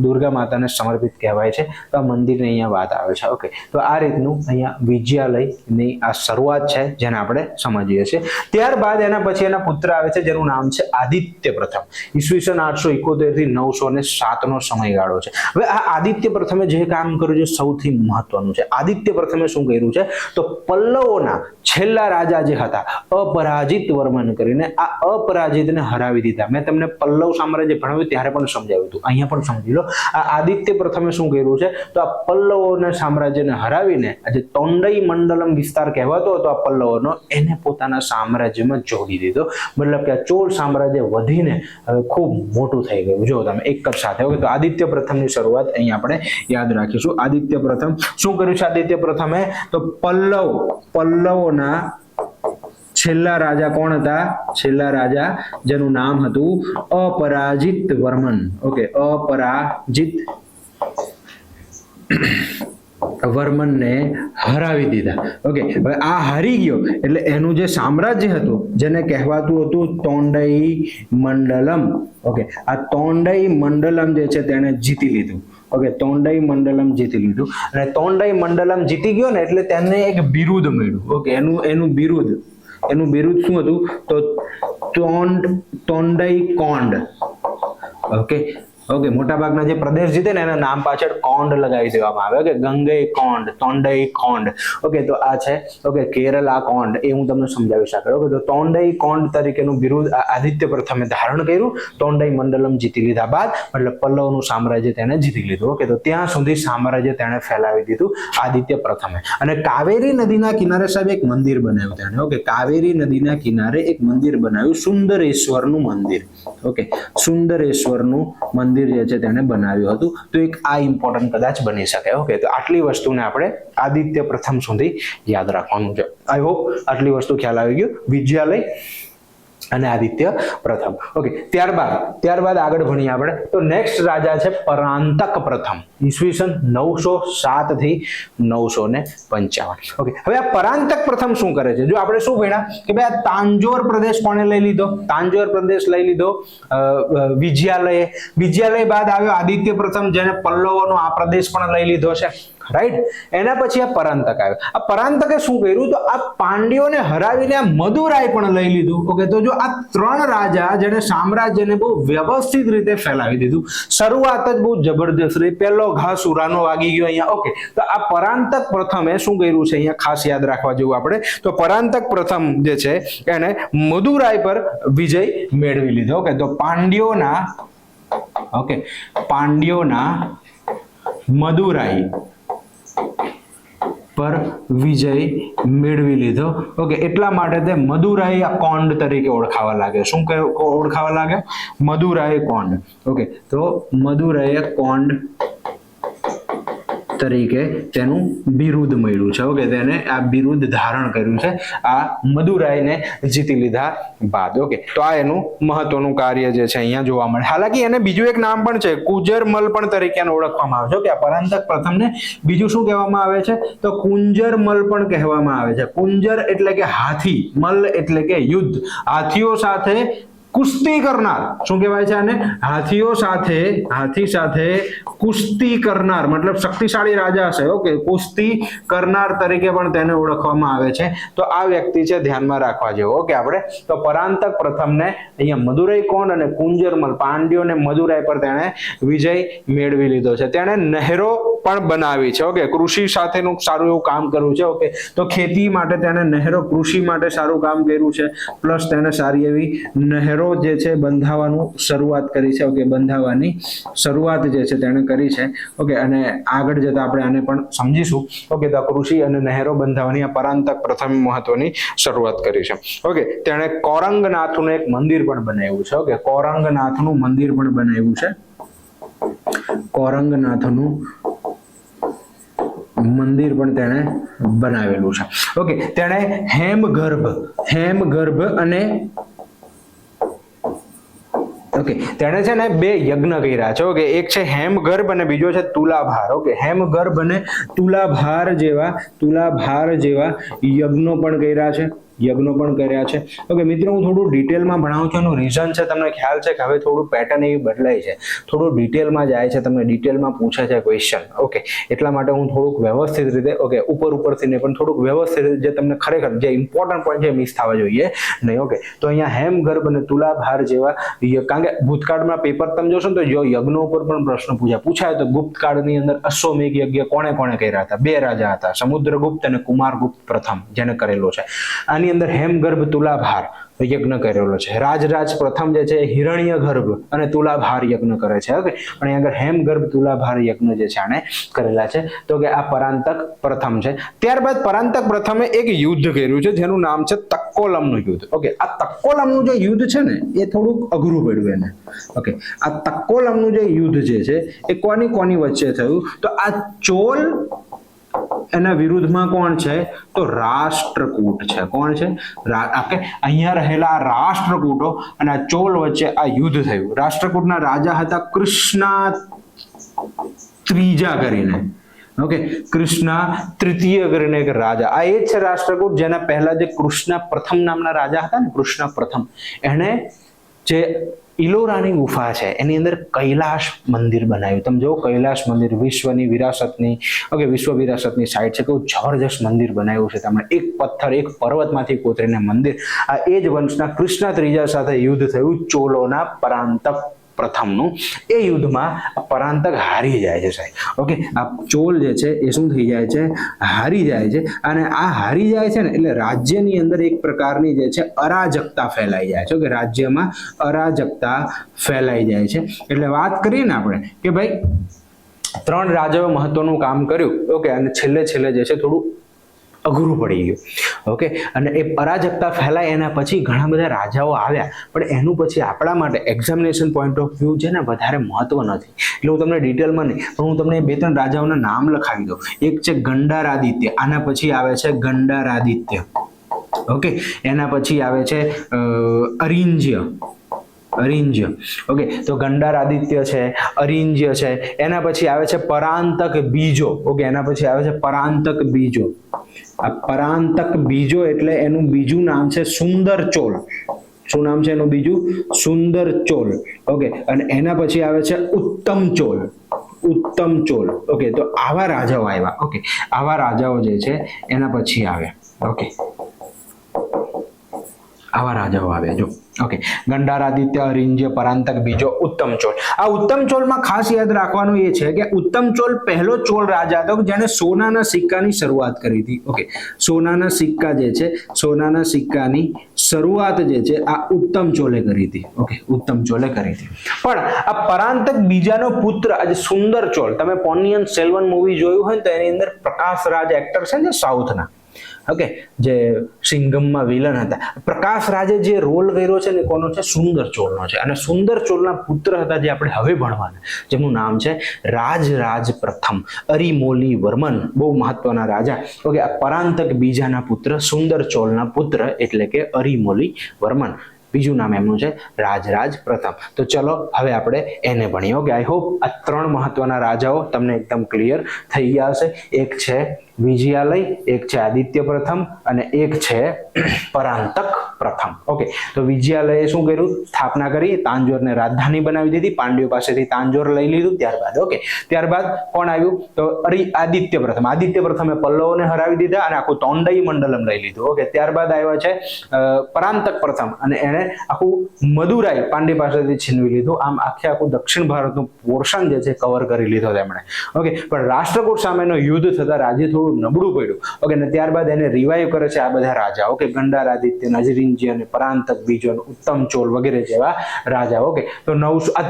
દુર્ગા માતાને સમર્પિત કહેવાય છે. તો આ મંદિરની અહીંયા વાત આવે છે. ઓકે. તો આ રીતનું અહીંયા વિજયાલયની આ શરૂઆત છે જેને આપણે સમજીએ છીએ. ત્યારબાદ એના પછી એના પુત્ર આવે છે જેનું નામ છે આદિત્ય પ્રથમ. ઈસવીસન 871 થી 907 નો સમયગાળો છે. હવે આ આદિત્ય પ્રથમે જે કામ કર્યું છે સૌથી મહત્વનું છે. આદિત્ય પ્રથમે શું કર્યું છે? તો પલ્લવોના છેલ્લા રાજા જે હતા અપરાજિત વર્મન કરીને આ અપરાજિતને હરાવી દીધા. મેં તમને પલ્લવ સામ્રાજ્ય ભણાવ્યું ત્યારે પણ સમજાવ્યું હતું. અહીંયા પણ સમજી લો. આ આદિત્ય પ્રથમે શું કર્યું છે? તો આ પલ્લવોના સામ્રાજ્યને હરાવીને આજે તોંડઈ મંડલમ વિસ્તાર કહેવાતો હતો આ પલ્લવોનો, એને પોતાના સામ્રાજ્યમાં જોડી દીધો. મતલબ કે આ ચોલ સામ્રાજ્ય વધીને હવે ખૂબ મોટું થઈ ગયું. જો તમે એક જ સાથે. ઓકે. તો આદિત્ય પ્રથમની શરૂઆત અહીંયા આપણે યાદ રાખીશું. આદિત્ય પ્રથમ શું કર્યું છે? આદિત્ય પ્રથમે તો પલ્લવોના છેલ્લા રાજા કોણ હતા? છેલ્લા રાજા જેનું નામ હતું અપરાજિત વર્મન. ઓકે, અપરાજિત વર્મનને હરાવી દીધા. ઓકે, હવે આ હારી ગયો એટલે એનું જે સામ્રાજ્ય હતું જેને કહેવાતું હતું તોંડઈ મંડલમ. ઓકે, આ તોંડઈ મંડલમ જે છે તેને જીતી લીધું. ઓકે, તોંડઈ મંડલમ જીતી લીધું અને તોંડઈ મંડલમ જીતી ગયો ને એટલે તેને એક બિરુદ મળ્યું. ઓકે, એનું બિરુદ શું હતું? તો તોંડઈ કોંડ. ઓકે, મોટાભાગના જે પ્રદેશ જીતે ને એના નામ પાછળ કોંડ લગાવી દેવામાં આવે. ઓકે, ગંગઈ કોંડ, તોંડઈ કોંડ. ઓકે, તો આ છે ઓકે કેરલા કોંડ, એ હું તમને સમજાવી શકું. ઓકે, તો તોંડઈ કોંડ તરીકેનું બિરુદ આદિત્ય પ્રથમે ધારણ કર્યું. તોંડઈ મંડલમ જીતી લીધા બાદ મતલબ પલ્લવનું સામ્રાજ્ય તેને જીતી લીધું. ઓકે, તો ત્યાં સુધી સામ્રાજ્ય તેને ફેલાવી દીધું આદિત્ય પ્રથમે. અને કાવેરી નદીના કિનારે સાહેબ એક મંદિર બનાવ્યું તેને. ઓકે, કાવેરી નદીના કિનારે એક મંદિર બનાવ્યું, સુંદરેશ્વરનું મંદિર. ઓકે, સુંદરેશ્વરનું મંદિર જે છે તેને બનાવ્યું હતું. તો એક આ ઇમ્પોર્ટન્ટ કદાચ બની શકે. ઓકે, તો આટલી વસ્તુને આપણે આદિત્ય પ્રથમ સુધી યાદ રાખવાનું છે. આઈ હોપ આટલી વસ્તુ ખ્યાલ આવી ગયો. વિજયાલય અને આદિત્ય પ્રથમ. ઓકે, ત્યારબાદ આગળ ભણીએ આપણે. તો નેક્સ્ટ રાજા છે પરાંતક પ્રથમ, ઈસવીસન 907 થી 955. ઓકે, હવે આ પરાંતક પ્રથમ શું કરે છે? જો આપણે શું ભણ્યા કે ભાઈ આ તાંજોર પ્રદેશ કોણે લઈ લીધો? તાંજોર પ્રદેશ લઈ લીધો વિજયાલય બાદ આવ્યો આદિત્ય પ્રથમ જેને પલ્લવોનો આ પ્રદેશ પણ લઈ લીધો છે. રાઈટ, એના પછી આ પરાંતક આવ્યો. આ પરાંતકે શું કર્યું? તો આ પાંડ્યોને હરાવીને આ મદુરાઈ પણ લઈ લીધું. ઓકે, તો જો આ ત્રણ રાજા જેને સામ્રાજ્યને બહુ વ્યવસ્થિત રીતે ફેલાવી દીધું. શરૂઆત જ બહુ જબરદસ્ત રહી. પહેલો ઘા સુરાનો વાગી ગયો અહીંયા. ઓકે, તો આ પરાંતક પ્રથમે શું કર્યું છે અહીંયા ખાસ યાદ રાખવા જેવું આપણે. તો પરાંતક પ્રથમ જે છે એને મદુરાઈ પર વિજય મેળવી લીધો. ઓકે, તો પાંડ્યોના મદુરાઈ પર વિજય મેળવી લીધો. ઓકે, એટલા માટે તે મદુરાઈ કોંડ તરીકે ઓળખાવા લાગે. શું ઓળખાવા લાગે? મદુરાઈ કોંડ. ઓકે, તો મદુરાઈ કોંડ તરીકે તેનું બિરુદ મળ્યું છે. ઓકે, તેને આ બિરુદ ધારણ કર્યું છે આ મદુરાઈને જીતી લીધા બાદ. ઓકે, તો આ એનું મહત્વનું કાર્ય જે છે અહીંયા જોવા મળે. હાલાકી એને બીજું એક નામ પણ છે, કુંજરમલ પણ તરીકે ઓળખવામાં આવે છે. કે આ પરાંતક પ્રથમને બીજું શું કહેવામાં આવે છે? તો કુંજરમલ પણ કહેવામાં આવે છે. કુંજર એટલે કે હાથી, મલ એટલે કે યુદ્ધ, હાથીઓ સાથે કુસ્તી કરનાર. શું કહેવાય છે આને? હાથી સાથે કુસ્તી કરનાર, મતલબ શક્તિશાળી રાજા છે. ઓકે, કુસ્તી કરનાર તરીકે પણ તેને ઓળખવામાં આવે છે. તો આ વ્યક્તિ છે ધ્યાનમાં રાખવા જેવો. ઓકે, આપણે તો પરાંતક પ્રથમને અહીંયા મદુરાઈ કોંડ અને કુંજરમલ પાંડ્યોને મદુરાઈ પર તેને વિજય મેળવી લીધો છે. તેને નહેરો પણ બનાવી છે. ઓકે, કૃષિ સાથેનું સારું એવું કામ કર્યું છે. ઓકે, તો ખેતી માટે તેને નહેરો, કૃષિ માટે સારું કામ કર્યું છે. પ્લસ તેને સારી એવી નહેરો જે છે બંધાવવાનું શરૂઆત કરી છે. ઓકે, બંધાવવાની શરૂઆત જે છે તેને કરી છે. ઓકે, અને આગળ જતા આપણે આને પણ સમજીશું. ઓકે, તો કૃષિ અને નહેરો બંધાવવાની આ પરાંતક પ્રથમ મહત્વની શરૂઆત કરી છે. ઓકે, તેણે કોરંગનાથનું એક મંદિર પણ બનાવ્યું છે. ઓકે, કોરંગનાથનું મંદિર પણ બનાવ્યું છે. કોરંગનાથનું મંદિર પણ તેણે બનાવેલું છે. ઓકે, તેણે હેમગર્ભ અને ઓકે, તેણે છે ને બે યજ્ઞ કર્યા છે. ઓકે, એક છે હેમગર્ભ અને બીજો છે તુલાભાર. ઓકે, હેમગર્ભ અને તુલાભાર જેવા યજ્ઞો પણ કર્યા છે. ઓકે મિત્રો, હું થોડું ડિટેલમાં ભણાવું છું. એનું રીઝન છે તમને ખ્યાલ છે કે હવે થોડું પેટર્ન એવી બદલાય છે, થોડું ડિટેલમાં જાય છે, તમને ડિટેલમાં પૂછે છે ક્વેશ્ચન. ઓકે, એટલા માટે હું થોડુંક વ્યવસ્થિત રીતે ઉપરથી નહીં પણ થોડુંક વ્યવસ્થિત રીતે જે તમને ખરેખર જે ઇમ્પોર્ટન્ટ પોઈન્ટ છે મિસ થવા જોઈએ નહીં. ઓકે, તો અહીંયા હેમગર્ભ અને તુલાભાર જેવા, કારણ કે ભૂતકાળમાં પેપર તમે જોશો ને તો યજ્ઞો ઉપર પણ પ્રશ્ન પૂછાય તો ગુપ્તકાળની અંદર અશ્વમેઘ યજ્ઞ કોણે કર્યા હતા? બે રાજા હતા, સમુદ્રગુપ્ત અને કુમારગુપ્ત પ્રથમ, જેને કરેલો છે. આની અંદર હેમગર્ભ તુલાભાર યજ્ઞ કરેલો છે. રાજરાજ પ્રથમ જે છે હિરણ્યગર્ભ અને તુલાભાર યજ્ઞ કરે છે. ઓકે, પણ અહીં આગળ હેમગર્ભ તુલાભાર યજ્ઞ જે છે આને કરેલા છે. તો કે આ પરાંતક પ્રથમ છે. ત્યારબાદ પરાંતક પ્રથમે એક યુદ્ધ કર્યું છે જેનું નામ છે તક્કોલમનું યુદ્ધ. ઓકે, આ તક્કોલમનું જે યુદ્ધ છે ને એ થોડુંક અઘરું પડ્યું એને. ઓકે, આ તક્કોલમનું જે યુદ્ધ જે છે એ કોની વચ્ચે થયું? તો આ ચોલ એના વિરુદ્ધમાં કોણ છે તો રાષ્ટ્રકૂટ છે. કોણ છે? અહીંયા રહેલા રાષ્ટ્રકૂટો અને આ ચોલ વચ્ચે આ યુદ્ધ થયું. રાષ્ટ્રકૂટના રાજા હતા કૃષ્ણા ત્રીજા કરીને. ઓકે, કૃષ્ણા તૃતીય કરીને એક રાજા. આ એ જ છે રાષ્ટ્રકૂટ જેના પહેલા જે કૃષ્ણા પ્રથમ નામના રાજા હતા ને, કૃષ્ણા પ્રથમ, એને જે ઇલોરાની ગુફા છે એની અંદર કૈલાશ મંદિર બનાવ્યું. તમે જો કૈલાશ મંદિર વિશ્વની વિરાસતની વિશ્વ વિરાસતની સાઇટ છે. કેવું જબરજસ્ત મંદિર બનાવ્યું છે તમને. એક પથ્થર એક પર્વતમાંથી કોતરીને મંદિર. આ એ જ વંશના કૃષ્ણ ત્રીજા સાથે યુદ્ધ થયું ચોલોના પરાંતક પ્રથમનું. એ યુદ્ધમાં પરાંતક હારી જાય છે સાહેબ. ઓકે, આ ચોલ જે છે એ શું થઈ જાય છે? હારી જાય છે. અને આ હારી જાય છે ને એટલે રાજ્યની અંદર એક પ્રકારની જે છે અરાજકતા ફેલાઈ જાય છે. ઓકે, રાજ્યમાં અરાજકતા ફેલાઈ જાય છે. એટલે વાત કરીએ ને આપણે કે ભાઈ 3 રાજાઓ મહત્વનું કામ કર્યું. ઓકે, અને છેલ્લે જે છે થોડું અઘરું પડી ગયું. ઓકે, અને એ અરાજકતા ફેલાય એના પછી ઘણા બધા રાજાઓ આવ્યા, પણ એનું પછી આપણા માટે એક્ઝામિનેશન પોઈન્ટ ઓફ વ્યૂ છે ને વધારે મહત્વ નથી. એટલે હું તમને ડિટેલમાં નહીં, પણ હું તમને 2-3 રાજાઓના નામ લખાવી દઉં. એક છે ગંડારાદિત્ય. આના પછી આવે છે ગંડારાદિત્ય. ઓકે, એના પછી આવે છે અરિંજ્ય. ઓકે, તો ગંડારાદિત્ય છે, અરિંજ્ય છે. એના પછી આવે છે પરાંતક બીજો. ઓકે, એના પછી આવે છે પરાંતક બીજો. આ પરાંતક બીજો એટલે એનું બીજું નામ છે સુંદર ચોલ. શું નામ છે એનું બીજું? સુંદર ચોલ. ઓકે, અને એના પછી આવે છે ઉત્તમ ચોલ. ઓકે, તો આવા રાજાઓ આવ્યા. ઓકે, આવા રાજાઓ જે છે એના પછી આવે. ઓકે, આવા રાજાઓ આવ્યા. જો ઓકે, ગંડારાદિત્ય, અરિંજ્ય, પરાંતક બીજો, ઉત્તમ ચોલ. આ ઉત્તમ ચોલમાં ખાસ યાદ રાખવાનું એ છે કે ઉત્તમ ચોલ પહેલો ચોલ રાજા હતો જેને સોનાના સિક્કાની શરૂઆત કરી હતી. ઓકે, સોનાના સિક્કા જે છે, સોનાના સિક્કાની શરૂઆત જે છે આ ઉત્તમ ચોલે કરી હતી. ઓકે, ઉત્તમ ચોલે કરી હતી. પણ આ પરાંતક બીજાનો પુત્ર આજે સુંદર ચોલ, તમે પોન્નિયન સેલ્વન મૂવી જોયું હોય તો એની અંદર પ્રકાશ રાજ એક્ટર છે ને સાઉથના. ઓકે, જે સિંઘમમાં વિલન હતા. પ્રકાશ રાજે જે રોલ કર્યો છે ને કોનો છે? સુંદર ચોલનો છે. અને સુંદર ચોલના પુત્ર હતા જે આપણે હવે ભણવાના, જેનું નામ છે રાજરાજ પ્રથમ અરિમોલી વર્મન. બહુ મહત્વના રાજા. ઓકે, આ પરાંતક બીજાના પુત્ર સુંદર ચોલના પુત્ર એટલે કે અરિમોલી વર્મન. બીજું નામ એમનું છે રાજરાજ પ્રથમ. તો ચલો હવે આપણે એને ભણીએ. ઓકે, આઈ હોપ આ 3 મહત્વના રાજાઓ તમને એકદમ ક્લિયર થઈ ગયા હશે. એક છે વિજયાલય, એક છે આદિત્ય પ્રથમ અને એક છે પરાંતક પ્રથમ. ઓકે, તો વિજયાલયે શું કર્યું? સ્થાપના કરી, તાંજોરને રાજધાની બનાવી દીધી, પાંડ્યો પાસેથી તાંજોર લઈ લીધું. ત્યારબાદ કોણ આવ્યું? તો આદિત્ય પ્રથમ. આદિત્ય પ્રથમે પલ્લવોને હરાવી દીધા અને આખું તોંડઈ મંડલમ લઈ લીધું. ઓકે, ત્યારબાદ આવ્યા છે પરાંતક પ્રથમ અને એને આખું મદુરાઈ પાંડ્ય પાસેથી છીનવી લીધું. આમ આખું દક્ષિણ ભારતનું પોર્શન જે છે કવર કરી લીધો તેમણે. ઓકે, પણ રાષ્ટ્રકૂટ સામેનો યુદ્ધ થતા રાજ્ય થોડું નબળું પડ્યું. ઓકે, અને ત્યારબાદ એને રિવાઈવ કરે છે આ બધા રાજા. ઓકે, ગંડારાદિત્ય, અરિંજ્ય અને પરાંતક બીજો, ઉત્તમ ચોલ વગેરે જેવા રાજા. ઓકે, તો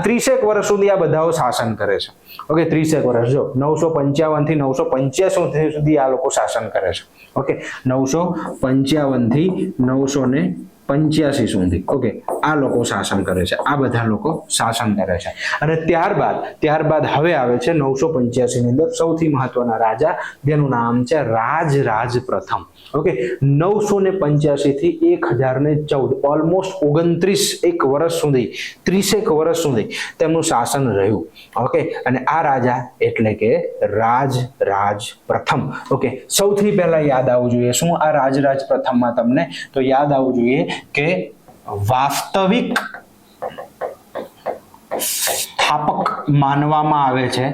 30 વર્ષ સુધી આ બધાઓ શાસન કરે છે. ઓકે, 30 વર્ષ. જો 955 થી 985 સુધી આ લોકો શાસન કરે છે. ઓકે, 955 થી 985 સુધી. ઓકે, આ લોકો શાસન કરે છે. આ બધા લોકો શાસન કરે છે. અને ત્યારબાદ હવે આવે છે 985 ની અંદર સૌથી મહત્વના રાજા જેનું નામ છે રાજરાજ પ્રથમ. ઓકે, 985 થી 1014 ઓલમોસ્ટ 29 વર્ષ સુધી 30 વર્ષ સુધી તેમનું શાસન રહ્યું. ઓકે, અને આ રાજા એટલે કે રાજરાજ પ્રથમ. ઓકે, સૌથી પહેલા યાદ આવવું જોઈએ શું આ રાજરાજ પ્રથમમાં તમને? તો યાદ આવવું જોઈએ કે વાસ્તવિક સ્થાપક માનવામાં આવે છે.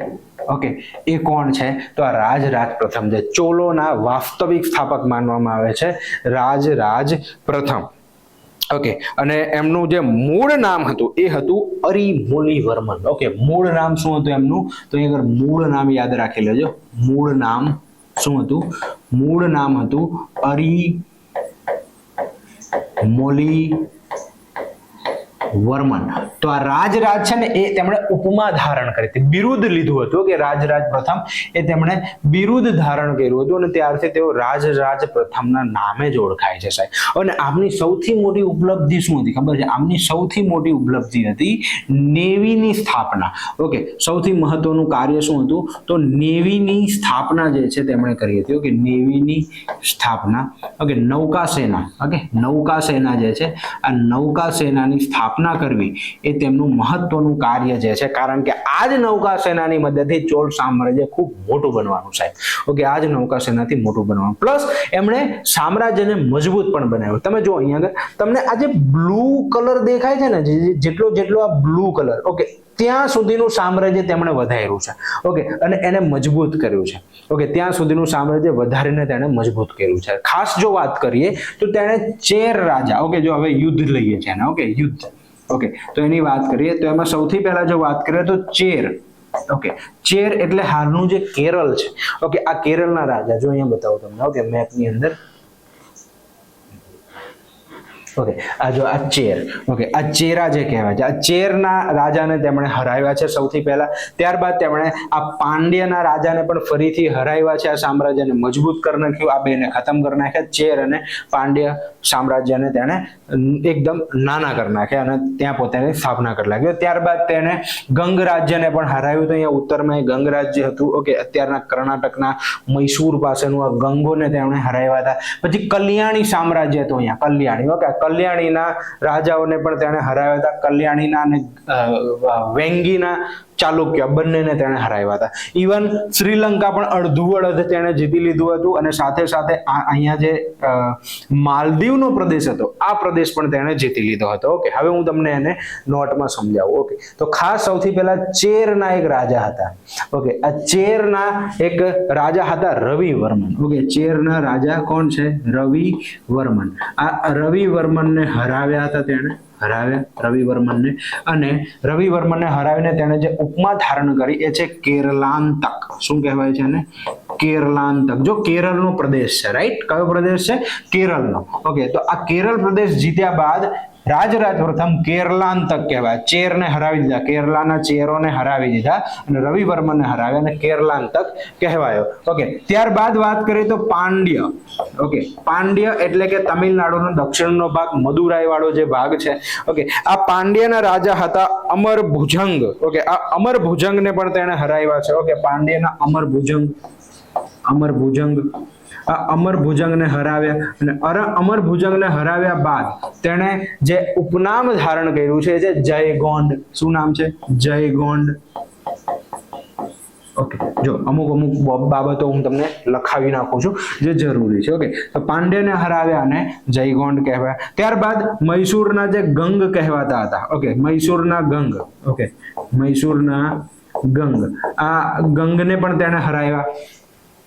ઓકે, એ કોણ છે? તો આ રાજરાજ પ્રથમ છે. ચોલોના વાસ્તવિક સ્થાપક માનવામાં આવે છે રાજરાજ પ્રથમ. ઓકે, અને એમનું જે મૂળ નામ હતું એ હતું અરિમોલી વર્મન. ઓકે, મૂળ નામ શું હતું એમનું? તો અહીંયા મૂળ નામ યાદ રાખી લેજો. મૂળ નામ શું હતું? મૂળ નામ હતું અરિમોલી વર્મન. તો આ રાજરાજ છે ને એ તેમણે ઉપમા ધારણ કરી હતી, બિરુદ લીધું હતું કે રાજરાજ પ્રથમ, એ તેમણે બિરુદ ધારણ કર્યું હતું અને ત્યારથી તેઓ રાજરાજ પ્રથમના નામે જ ઓળખાય છે સાહેબ. અને આમની સૌથી મોટી ઉપલબ્ધિ શું હતી ખબર છે? આમની સૌથી મોટી ઉપલબ્ધિ હતી નેવીની સ્થાપના. ઓકે, સૌથી મહત્વનું કાર્ય શું હતું? તો નેવીની સ્થાપના જે છે તેમણે કરી હતી. ઓકે, નેવીની સ્થાપના. ઓકે, નૌકા સેના. ઓકે, નૌકા સેના જે છે, આ નૌકા સેનાની સ્થાપના કરવી એ તેમનું મહત્વનું કાર્ય જે છે, કારણ કે આ જ નૌકા સેનાની મદદથી ચોલ સામ્રાજ્ય ખૂબ મોટું બનવાનું સાહેબ. ઓકે, આ જ નૌકા સેનાથી મોટું બનવાનું, પ્લસ એમણે સામ્રાજ્યને મજબૂત પણ બનાવ્યું. તમે જો અહીંયા આગળ તમને આ જે બ્લુ કલર દેખાય છે ને, જેટલો આ બ્લુ કલર, ઓકે, ત્યાં સુધીનું સામ્રાજ્ય તેમણે વધાર્યું છે. ઓકે, અને એને મજબૂત કર્યું છે. ઓકે, ત્યાં સુધીનું સામ્રાજ્ય વધારીને તેણે મજબૂત કર્યું છે. ખાસ જો વાત કરીએ તો તેણે ચેર રાજા, ઓકે, જો હવે યુદ્ધ લઈએ છે ને, ઓકે, યુદ્ધ, ઓકે, તો એની વાત કરીએ તો એમાં સૌથી પહેલા જો વાત કરીએ તો ચેર. ઓકે, ચેર એટલે હાલનું જે કેરળ છે. ઓકે, આ કેરળના રાજા, જો અહીંયા બતાવો તમને, ઓકે, મેપની અંદર. ઓકે, આ જો આ ચેર, ઓકે, આ ચેરા જે કહેવાય છે, આ ચેરના રાજાને તેમણે હરાવ્યા છે સૌથી પહેલા. ત્યારબાદ તેમણે આ પાંડ્યના રાજાને પણ ફરીથી હરાવ્યા છે. આ સામ્રાજ્યને મજબૂત કરી નાખ્યું, આ બેને ખતમ કરી નાખ્યા. ચેર અને પાંડ્ય સામ્રાજ્યને તેણે એકદમ નાના કરી નાખ્યા અને ત્યાં પોતાની સ્થાપના કરી નાખી. ત્યારબાદ તેણે ગંગ રાજ્યને પણ હરાવ્યું. તો અહીંયા ઉત્તરમાં ગંગ રાજ્ય હતું. ઓકે, અત્યારના કર્ણાટકના મૈસૂર પાસેનું આ ગંગોને તેમણે હરાવ્યા હતા. પછી કલ્યાણી સામ્રાજ્ય હતું અહીંયા, કલ્યાણી. ઓકે, કલ્યાણીના રાજાઓને પણ તેણે હરાવ્યા હતા. કલ્યાણીના અને વેંગીના ચાલુક્ય બંનેને તેણે હરાવ્યા હતા. ઇવન શ્રીલંકા પણ અડધું અડધ તેણે જીતી લીધું હતું. અને સાથે સાથે અહીંયા જે માલદીવનો પ્રદેશ હતો, આ પ્રદેશ પણ તેણે જીતી લીધો હતો. ઓકે, હવે હું તમને એને નોટમાં સમજાવું. ઓકે, તો ખાસ સૌથી પહેલા ચેરના એક રાજા હતા. ઓકે, આ ચેરના એક રાજા હતા રવિવર્મન. ઓકે, ચેરના રાજા કોણ છે? રવિવર્મન. આ રવિવર્મનને હરાવ્યા હતા તેણે, હરાવ્યા રવિવર્મનને. અને રવિવર્મનને હરાવીને તેણે જે ઉપમા ધારણ કરી એ છે કેરલાંતક. શું કહેવાય છે એને? કેરલાંતક. જો કેરળનો પ્રદેશ છે, રાઈટ? કયો પ્રદેશ છે? કેરળનો. ઓકે, તો આ કેરળ પ્રદેશ જીત્યા બાદ રાજરાજ પ્રથમ કેરલાંતક કહેવાય. ચેરને હરાવી દીધા, કેરલાના ચેરોને હરાવી દીધા અને રવિવર્મનને હરાવ્યા અને કેરલાંતક કહેવાયો. ઓકે, ત્યારબાદ વાત કરીએ તો પાંડ્ય. ઓકે, પાંડ્ય એટલે કે તમિલનાડુનો દક્ષિણનો ભાગ, મદુરાઈ વાળો જે ભાગ છે. ઓકે, આ પાંડ્યના રાજા હતા અમરભુજંગ. ઓકે, આ અમરભુજંગને પણ તેણે હરાવ્યા છે. ઓકે, પાંડ્યના અમરભુજંગ, અમરભુજંગ, આ અમરભુજંગને હરાવ્યા. અને અમરભુજંગને હરાવ્યા બાદ તેણે જે ઉપનામ ધારણ કર્યું છે જે જયગોંડ. શું નામ છે? જયગોંડ. ઓકે, જો અમુક બાબતો હું તમને લખાવી નાખું છું જે જરૂરી છે. ઓકે, તો પાંડ્યને હરાવ્યા અને જયગોંડ કહેવાય. ત્યારબાદ મૈસૂરના જે ગંગ કહેવાતા હતા. ઓકે, મૈસૂરના ગંગ. ઓકે, મૈસૂરના ગંગ, આ ગંગને પણ તેણે હરાવ્યા.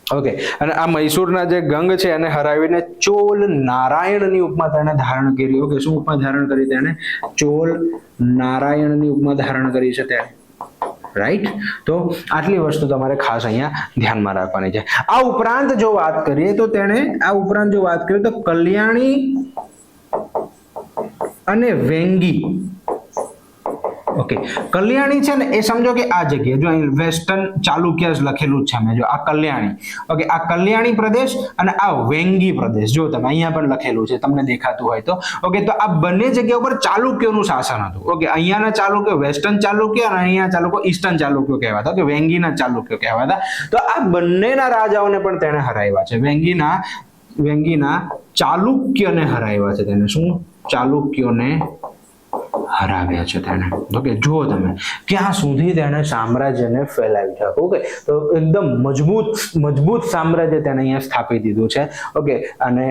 ઓકે, અને આ મૈસૂરના જે ગંગ છે એને હરાવીને ચોલ નારાયણની ઉપમા તેણે ધારણ કરી. ઓકે, શું ઉપમા ધારણ કરી તેણે? ચોલ નારાયણની ઉપમા ધારણ કરી છે તેણે, રાઈટ? તો આટલી વસ્તુ તમારે ખાસ અહીંયા ધ્યાનમાં રાખવાની છે. આ ઉપરાંત જો વાત કરીએ તો તેણે, આ ઉપરાંત જો વાત કરીએ તો કલ્યાણી અને વેંગી. ઓકે, કલ્યાણી છે ને એ સમજો કે આ જગ્યાએ જો અહીં વેસ્ટર્ન ચાલુક્ય લખેલું જ છે. મેં જો આ કલ્યાણી. ઓકે, આ કલ્યાણી પ્રદેશ અને આ વેંગી પ્રદેશ, જો તમે અહીંયા પણ લખેલું છે, તમને દેખાતું હોય તો. ઓકે, તો આ બંને જગ્યા ઉપર ચાલુક્યોનું શાસન હતું. ઓકે, અહીંયાના ચાલુક્ય વેસ્ટર્ન ચાલુક્ય અને અહીંયા ચાલુક્ય ઈસ્ટર્ન ચાલુક્ય કહેવાતા. કે વેંગીના ચાલુક્ય કહેવાતા. તો આ બંનેના રાજાઓને પણ તેણે હરાવ્યા છે. વેંગીના ચાલુક્યને હરાવ્યા છે તેને. શું? ચાલુક્યોને હરાવ્યા છે તેણે. ઓકે, જુઓ તમે ક્યાં સુધી તેણે સામ્રાજ્યને ફેલાવ્યું છે. ઓકે, તો એકદમ મજબૂત સામ્રાજ્ય તેને અહીંયા સ્થાપી દીધું છે. ઓકે, અને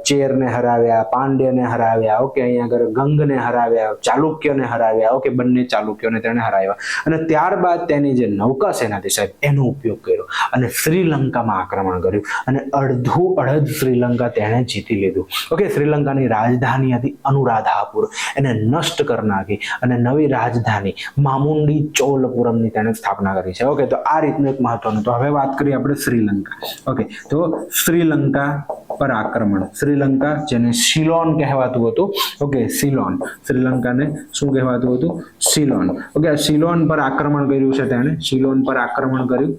ચેરને હરાવ્યા, પાંડ્યને હરાવ્યા. ઓકે, અહીંયા આગળ ગંગને હરાવ્યા, ચાલુક્યને હરાવ્યા. ઓકે, બંને ચાલુક્યોને તેણે હરાવ્યા. અને ત્યારબાદ તેની જે નૌકા સેના હતી સાહેબ, એનો ઉપયોગ કર્યો અને શ્રીલંકામાં આક્રમણ કર્યું અને અડધ શ્રીલંકા તેણે જીતી લીધું. ઓકે, શ્રીલંકાની રાજધાની હતી અનુરાધાપુર, એને નષ્ટ કરી નાખી અને નવી રાજધાની મામુંડી ચોલપુરમની તેણે સ્થાપના કરી છે. ઓકે, તો આ રીતનું એક મહત્વનું. તો હવે વાત કરીએ આપણે શ્રીલંકા. ઓકે, તો શ્રીલંકા પર આક્રમણ આક્રમણ, શ્રીલંકા જેને સિલોન કહેવાતું હતું, ઓકે સિલોન, શ્રીલંકાને શું કહેવાતું હતું? સિલોન. ઓકે, સિલોન પર આક્રમણ કર્યું છે તેણે, સિલોન પર આક્રમણ કર્યું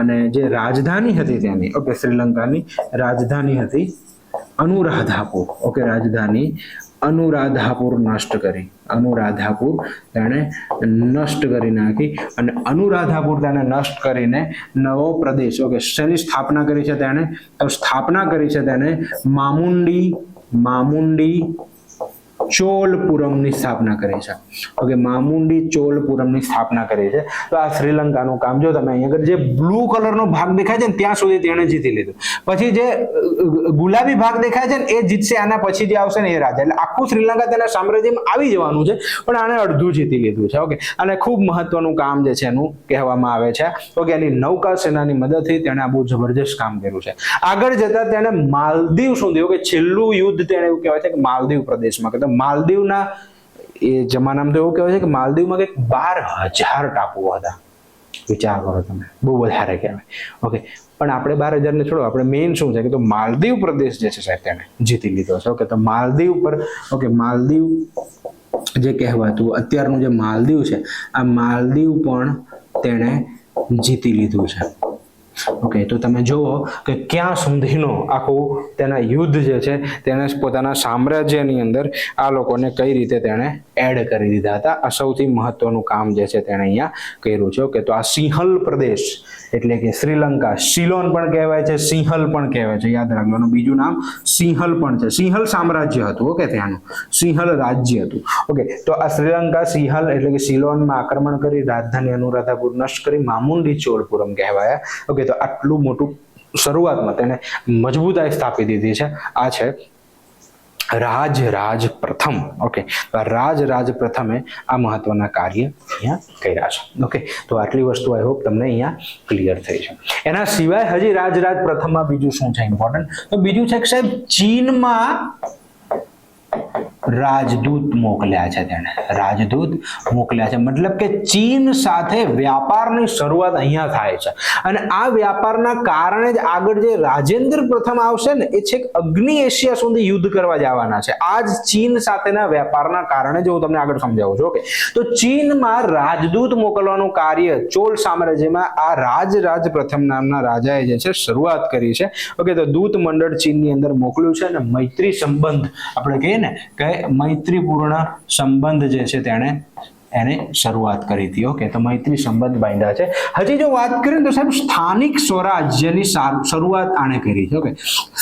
અને જે રાજધાની હતી તેની, ઓકે શ્રીલંકાની રાજધાની હતી અનુરાધાપુર, ઓકે રાજધાની અનુરાધાપુર નષ્ટ કરી, અનુરાધાપુર તેને નષ્ટ કરી નાખી અને અનુરાધાપુર તેને નષ્ટ કરીને નવો પ્રદેશ, ઓકે શેની સ્થાપના કરી છે તેને? તો સ્થાપના કરી છે તેને મામુંડી ચોલપુરમની સ્થાપના કરી છે. ઓકે, મામુંડી ચોલપુરમની સ્થાપના કરી છે. તો આ શ્રીલંકાનું કામ. જો તમે અહીંયા આગળ જે બ્લુ કલરનો ભાગ દેખાય છે ને ત્યાં સુધી તેણે જીતી લીધું. પછી જે ગુલાબી ભાગ દેખાય છે ને એ જીતશે, આના પછી જે આવશે ને એ રાજા. એટલે આખું શ્રીલંકા તેના સામ્રાજ્યમાં આવી જવાનું છે, પણ આને અડધું જીતી લીધું છે. ઓકે, અને ખૂબ મહત્વનું કામ જે છે એનું કહેવામાં આવે છે. ઓકે, એની નૌકા સેનાની મદદથી તેણે આ બહુ જબરજસ્ત કામ કર્યું છે. આગળ જતા તેણે માલદીવ સુધી, ઓકે છેલ્લું યુદ્ધ તેણે એવું કહેવાય છે કે માલદીવ પ્રદેશમાં, કે માલદીવના એ જમાનામાં તો એવું કહેવાય છે કે માલદીવમાં કંઈક 12,000 ટાપુઓ હતા. વિચાર કરો તમે, બહુ વધારે કહેવાય. ઓકે, પણ આપણે 12,000 ને છોડો, આપણે મેઇન શું છે કે તો માલદીવ પ્રદેશ જે છે સાહેબ તેને જીતી લીધો છે. ઓકે, તો માલદીવ પર, ઓકે માલદીવ જે કહેવાતું અત્યારનું જે માલદીવ છે, આ માલદીવ પણ તેણે જીતી લીધું છે. ઓકે, તો તમે જુઓ કે ક્યાં સુધીનો આખું તેના યુદ્ધ જે છે તેને પોતાના સામ્રાજ્યની અંદર આ લોકોને કઈ રીતે તેણે એડ કરી દીધા હતા. આ સૌથી મહત્વનું કામ જે છે તેણે અહીંયા કર્યું છે. ઓકે, તો આ સિંહલ પ્રદેશ એટલે કે શ્રીલંકા, સિલોન પણ કહેવાય છે, સિંહલ પણ કહેવાય છે, યાદ રાખવાનું. બીજું નામ સિંહલ પણ છે. સિંહલ સામ્રાજ્ય હતું, ઓકે ત્યાંનું સિંહલ રાજ્ય હતું. ઓકે, તો આ શ્રીલંકા સિંહલ એટલે કે સિલોનમાં આક્રમણ કરી રાજધાની અનુરાધાપુર નષ્ટ કરી મામુંડી ચોલપુરમ કહેવાયા. ઓકે, તો આટલું મોટું શરૂઆતમાં તેને મજબૂતાઈ સ્થાપી દીધી છે. આ છે રાજ પ્રથમ. ઓકે, રાજ પ્રથમે આ મહત્વના કાર્ય અહીંયા કર્યા છે. ઓકે, તો આટલી વસ્તુ આઈ હોપ તમને અહીંયા ક્લિયર થઈ છે. એના સિવાય હજી રાજ પ્રથમમાં બીજું શું છે ઇમ્પોર્ટન્ટ? તો બીજું છે કે સાહેબ ચીનમાં રાજદૂત મોકલ્યા છે તેણે, રાજદૂત મોકલ્યા છે. મતલબ કે ચીન સાથે વ્યાપારની શરૂઆત અહીંયા થાય છે અને આ વ્યાપારના કારણે જ આગળ જે રાજેન્દ્ર પ્રથમ આવશે ને એ છેક અગ્નિ એશિયા સુધી યુદ્ધ કરવા જવાના છે. આ જ ચીન સાથેના વ્યાપારના કારણે જ હું તમને આગળ સમજાવું છું. ઓકે, તો ચીનમાં રાજદૂત મોકલવાનું કાર્ય ચોલ સામ્રાજ્યમાં આ રાજ પ્રથમ નામના રાજાએ જે છે શરૂઆત કરી છે. ઓકે, તો દૂત મંડળ ચીનની અંદર મોકલ્યું છે અને મૈત્રી સંબંધ આપણે કહીએ ને કે મૈત્રીપૂર્ણ સંબંધ જે છે તેણે એને શરૂઆત કરી હતી. ઓકે, તો મૈત્રી સંબંધ બાંધ્યા છે. હજી જો વાત કરીએ તો સાહેબ સ્થાનિક સ્વરાજ્યની શરૂઆત આણે કરી છે. ઓકે,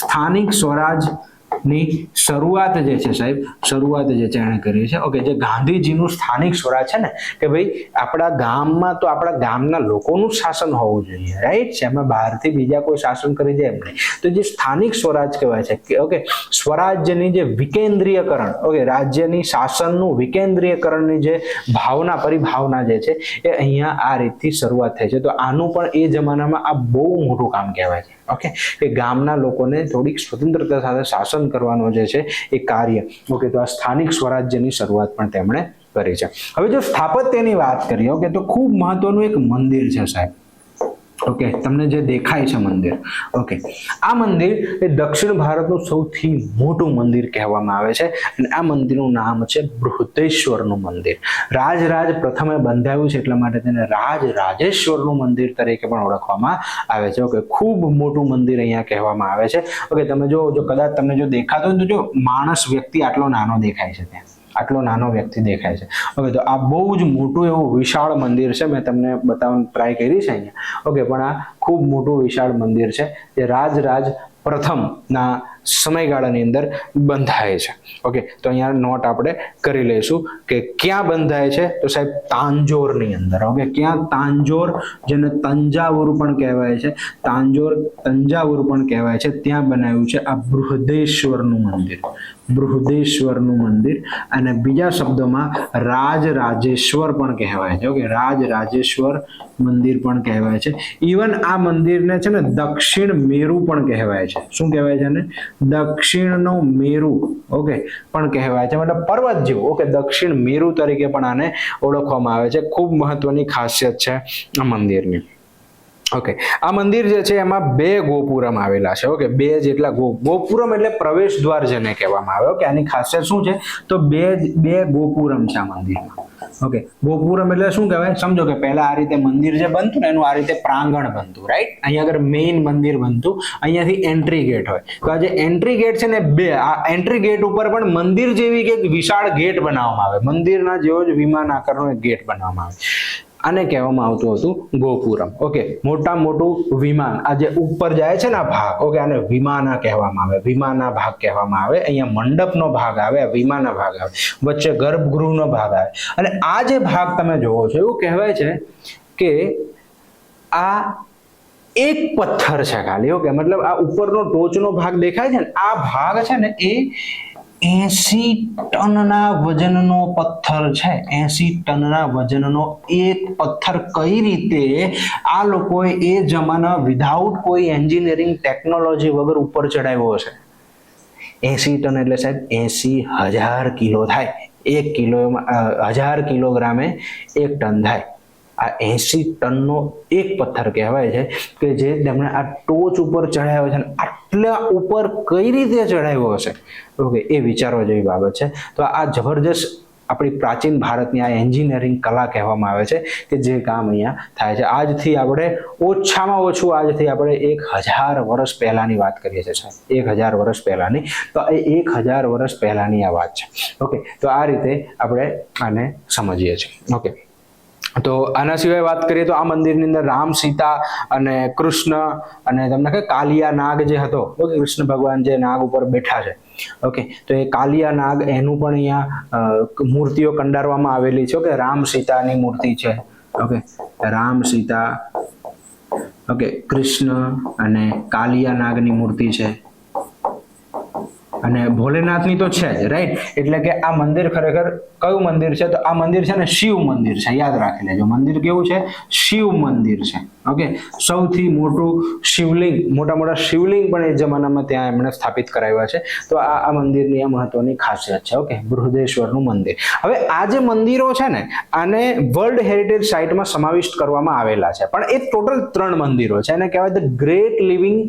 સ્થાનિક સ્વરાજની શરૂઆત જે છે સાહેબ, શરૂઆત જે છે એણે કરી છે. ઓકે, જે ગાંધીજીનું સ્થાનિક સ્વરાજ છે ને કે ભાઈ આપણા ગામમાં તો આપણા ગામના લોકોનું શાસન હોવું જોઈએ, રાઈટ છે, એમાં બહારથી બીજા કોઈ શાસન કરી જાય એમ નહીં. તો જે સ્થાનિક સ્વરાજ કહેવાય છે કે ઓકે સ્વરાજ્યની જે વિકેન્દ્રીયકરણ, ઓકે રાજ્યની શાસનનું વિકેન્દ્રીયકરણની જે ભાવના પરિભાવના જે છે એ અહીંયા આ રીતથી શરૂઆત થઈ છે. તો આનું પણ એ જમાનામાં આ બહુ મોટું કામ કહેવાય છે. ઓકે, કે ગામના લોકોને થોડીક સ્વતંત્રતા સાથે શાસન કરવાનો જે છે એ કાર્ય. ઓકે, તો આ સ્થાનિક સ્વરાજ્યની શરૂઆત પણ તેમણે કરી છે. હવે જો સ્થાપત્યની વાત કરીએ, ઓકે તો ખૂબ મહત્વનું એક મંદિર છે સાહેબ. ઓકે, તમને જે દેખાય છે મંદિર, ઓકે આ મંદિર એ દક્ષિણ ભારતનું સૌથી મોટું મંદિર કહેવામાં આવે છે અને આ મંદિરનું નામ છે બૃહદેશ્વરનું મંદિર. રાજ પ્રથમે બંધાવ્યું છે એટલા માટે તેને રાજેશ્વરનું મંદિર તરીકે પણ ઓળખવામાં આવે છે. ઓકે, ખૂબ મોટું મંદિર અહીંયા કહેવામાં આવે છે. ઓકે, તમે જો કદાચ તમને જો દેખાતો હોય તો જો માણસ વ્યક્તિ આટલો નાનો દેખાય છે, ત્યાં આટલો નાનો વ્યક્તિ દેખાય છે. ઓકે, તો આ બહુ જ મોટું એવું વિશાળ મંદિર છે. મેં તમને બતાવવાની ટ્રાય કરી છે અહીંયા. ઓકે, પણ આ ખૂબ મોટું વિશાળ મંદિર છે જે રાજ પ્રથમના સમયગાળાની અંદર બંધાય છે. ઓકે, તો અહીંયા નોટ આપણે કરી લઈશું કે ક્યાં બંધાય છે તો સાહેબ તાંજોરની અંદર. ઓકે, ક્યાં? તાંજોર, જેને તંજાવુર પણ કહેવાય છે, તંજાવુર પણ કહેવાય છે, ત્યાં બનાવ્યું છે આ બૃહદેશ્વરનું મંદિર. બૃહદેશ્વરનું મંદિર અને બીજા શબ્દોમાં રાજેશ્વર પણ કહેવાય છે. ઓકે, રાજેશ્વર મંદિર પણ કહેવાય છે. ઇવન આ મંદિરને છે ને દક્ષિણ મેરુ પણ કહેવાય છે. શું કહેવાય છે ને? દક્ષિણનો મેરુ. ઓકે, પણ કહેવાય છે, મતલબ પર્વત જેવું. ઓકે, દક્ષિણ મેરુ તરીકે પણ આને ઓળખવામાં આવે છે. ખૂબ મહત્વની ખાસિયત છે આ મંદિરની. ઓકે, આ મંદિર જે છે એમાં 2 ગોપુરમ આવેલા છે. ઓકે, 2 જેટલા ગોપુરમ એટલે પ્રવેશ દ્વાર જેને કહેવામાં આવે. ઓકે, આની ખાસિયત શું છે તો બે ગોપુરમ છે આ મંદિરમાં. ઓકે, ગોપુરમ એટલે શું કહેવાય? સમજો કે પહેલા આ રીતે મંદિર જે બનતું ને એનું આ રીતે પ્રાંગણ બનતું, રાઈટ? અહીંયા આગળ મેઇન મંદિર બનતું, અહીંયાથી એન્ટ્રી ગેટ હોય. તો આ જે એન્ટ્રી ગેટ છે ને આ એન્ટ્રી ગેટ ઉપર પણ મંદિર જેવી કે વિશાળ ગેટ બનાવવામાં આવે. મંદિરના જેવો જ વિમાન આકારનો એક ગેટ બનાવવામાં આવે. આને કહેવામાં આવતું હતું ગોપુરમ. ઓકે, મોટા મોટું વિમાન આ જે ઉપર જાય છે ને આ ભાગ, ઓકે, આને વિમાના કહેવામાં આવે. વિમાના ભાગ કહેવામાં આવે. અહીંયા મંડપનો ભાગ આવે, વિમાના ભાગ આવે, વચ્ચે ગર્ભગૃહનો ભાગ આવે. અને આ જે ભાગ તમે જોવો છો એવું કહેવાય છે કે આ એક પથ્થર છે ખાલી. ઓકે, મતલબ આ ઉપરનો ટોચનો ભાગ દેખાય છે ને આ ભાગ છે ને એ 80 ટનના વજનનો પથ્થર છે. 80 ટનના વજનનો એક પથ્થર કઈ રીતે આ લોકોએ એ જમાના વિધાઉટ કોઈ એન્જિનિયરિંગ ટેકનોલોજી વગર ઉપર ચડાવ્યો છે? 80 ટન એટલે સાહેબ 80,000 કિલો થાય. 1 કિલોમાં 1000 કિલોગ્રામે 1 ટન થાય. આ 80 ટનનો એક પથ્થર કહેવાય છે કે જે તેમણે આ ટોચ ઉપર ચડાવ્યો છે. આટલા ઉપર કઈ રીતે ચડાવ્યો હશે? ઓકે, એ વિચારવા જેવી બાબત છે. તો આ જબરજસ્ત આપણી પ્રાચીન ભારતની આ એન્જિનિયરિંગ કલા કહેવામાં આવે છે કે જે કામ અહીંયા થાય છે. આજથી આપણે ઓછામાં ઓછું આજથી આપણે 1000 વર્ષ પહેલાની વાત કરીએ છીએ સાહેબ. 1000 વર્ષ પહેલાની. તો એ 1000 વર્ષ પહેલાની આ વાત છે. ઓકે, તો આ રીતે આપણે આને સમજીએ છીએ. ઓકે, તો આના સિવાય વાત કરીએ તો આ મંદિરની અંદર રામ, સીતા અને કૃષ્ણ અને તમને કે કાલિયા નાગ જે હતો, ઓકે, કૃષ્ણ ભગવાન જે નાગ ઉપર બેઠા છે. ઓકે, તો એ કાલિયા નાગ એનું પણ અહીંયા મૂર્તિઓ કંડારવામાં આવેલી છે. ઓકે, રામ સીતાની મૂર્તિ છે. ઓકે, રામ સીતા, ઓકે, કૃષ્ણ અને કાલિયા નાગની મૂર્તિ છે. અને ભોલેનાથની તો છે જ, રાઈટ? એટલે કે આ મંદિર ખરેખર કયું મંદિર છે તો આ મંદિર છે ને શિવ મંદિર છે. યાદ રાખી લેજો, મંદિર કેવું છે? શિવ મંદિર છે. ઓકે, સૌથી મોટું શિવલિંગ, મોટા શિવલિંગ પણ એ જમાનામાં ત્યાં એમણે સ્થાપિત કરાવ્યા છે. તો આ મંદિરની આ મહત્વની ખાસિયત છે. ઓકે, બૃહદેશ્વરનું મંદિર. હવે આ જે મંદિરો છે ને આને વર્લ્ડ હેરિટેજ સાઇટમાં સમાવિષ્ટ કરવામાં આવેલા છે. પણ એ ટોટલ 3 મંદિરો છે. એને કહેવાય the great living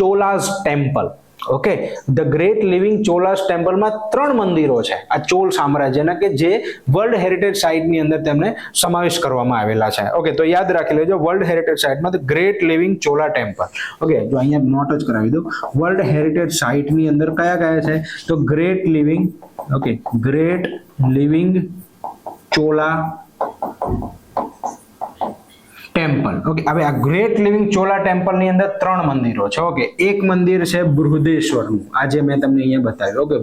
Cholas temple. Okay, the great living Cholas ટેમ્પલમાં 3 મંદિરો છે આ ચોલ સામ્રાજ્યના કે જે વર્લ્ડ હેરિટેજ સાઇટની અંદર તેમને સમાવેશ કરવામાં આવેલા છે. ઓકે, તો યાદ રાખી લેજો વર્લ્ડ હેરિટેજ સાઇટમાં the great living Chola temple. Okay, જો અહીંયા નોટ જ કરાવી દો. વર્લ્ડ હેરિટેજ સાઇટની અંદર કયા છે તો great living, okay, great living Chola temple. Okay, હવે આ ગ્રેટ લિવિંગ ચોલા ટેમ્પલ ની અંદર 3 મંદિરો છે. ઓકે, એક મંદિર છે બૃહદેશ્વરનું, આજે મેં તમને અહીંયા બતાવ્યું. ઓકે,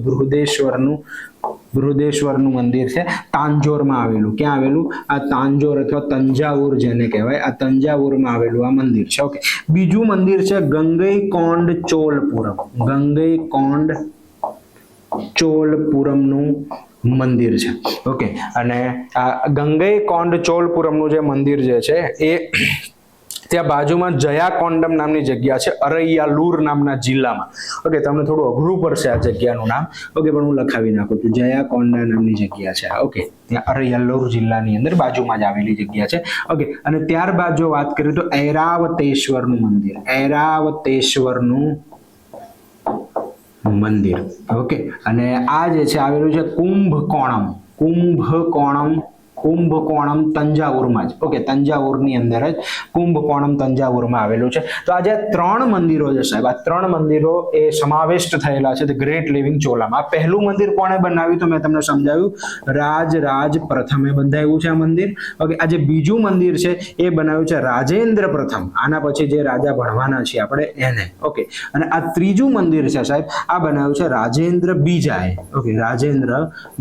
બૃહદેશ્વરનું મંદિર છે તાંજોરમાં આવેલું. ક્યાં આવેલું? આ તાંજોર અથવા તંજાવુર જેને કહેવાય, આ તંજાવુરમાં આવેલું આ મંદિર છે. ઓકે, બીજું મંદિર છે ગંગૈકોંડ ચોલપુરમ. ગંગૈકોંડ ચોલપુરમનું મંદિર છે. ઓકે, અને આ ગંગૈકોંડ ચોલપુરમનું જે મંદિર જે છે એ ત્યાં બાજુમાં જયાકોંડમ નામની જગ્યા છે, અરૈયાલુર નામના જિલ્લામાં. ઓકે, તમને થોડું અઘરું પડશે આ જગ્યાનું નામ. ઓકે, પણ હું લખાવી નાખું છું. જયાકોંડા નામની જગ્યા છે. ઓકે, ત્યાં અરૈયાલુર જિલ્લાની અંદર બાજુમાં જ આવેલી જગ્યા છે. ઓકે, અને ત્યારબાદ જો વાત કરીએ તો ઐરાવતેશ્વરનું મંદિર. ઐરાવતેશ્વરનું મંદિર. ઓકે, અને આ જે છે આવેલું છે કુંભકોણમ તંજાવુરમાં જ. ઓકે, તંજાવુરની અંદર જ કુંભકોણમ તંજાવુરમાં આવેલું છે. તો આ જે 3 મંદિરો છે સાહેબ, આ 3 મંદિરો એ સમાવિષ્ટ થયેલા છે ધ ગ્રેટ લિવિંગ ચોલામાં. આ પહેલું મંદિર કોણે બનાવ્યું તો મેં તમને સમજાવ્યું, રાજ પ્રથમે બંધાવ્યું છે આ મંદિર. ઓકે, આ જે બીજું મંદિર છે એ બનાવ્યું છે રાજેન્દ્ર પ્રથમ, આના પછી જે રાજા ભણવાના છે આપણે એને. ઓકે, અને આ ત્રીજું મંદિર છે સાહેબ આ બનાવ્યું છે રાજેન્દ્ર બીજાએ. ઓકે, રાજેન્દ્ર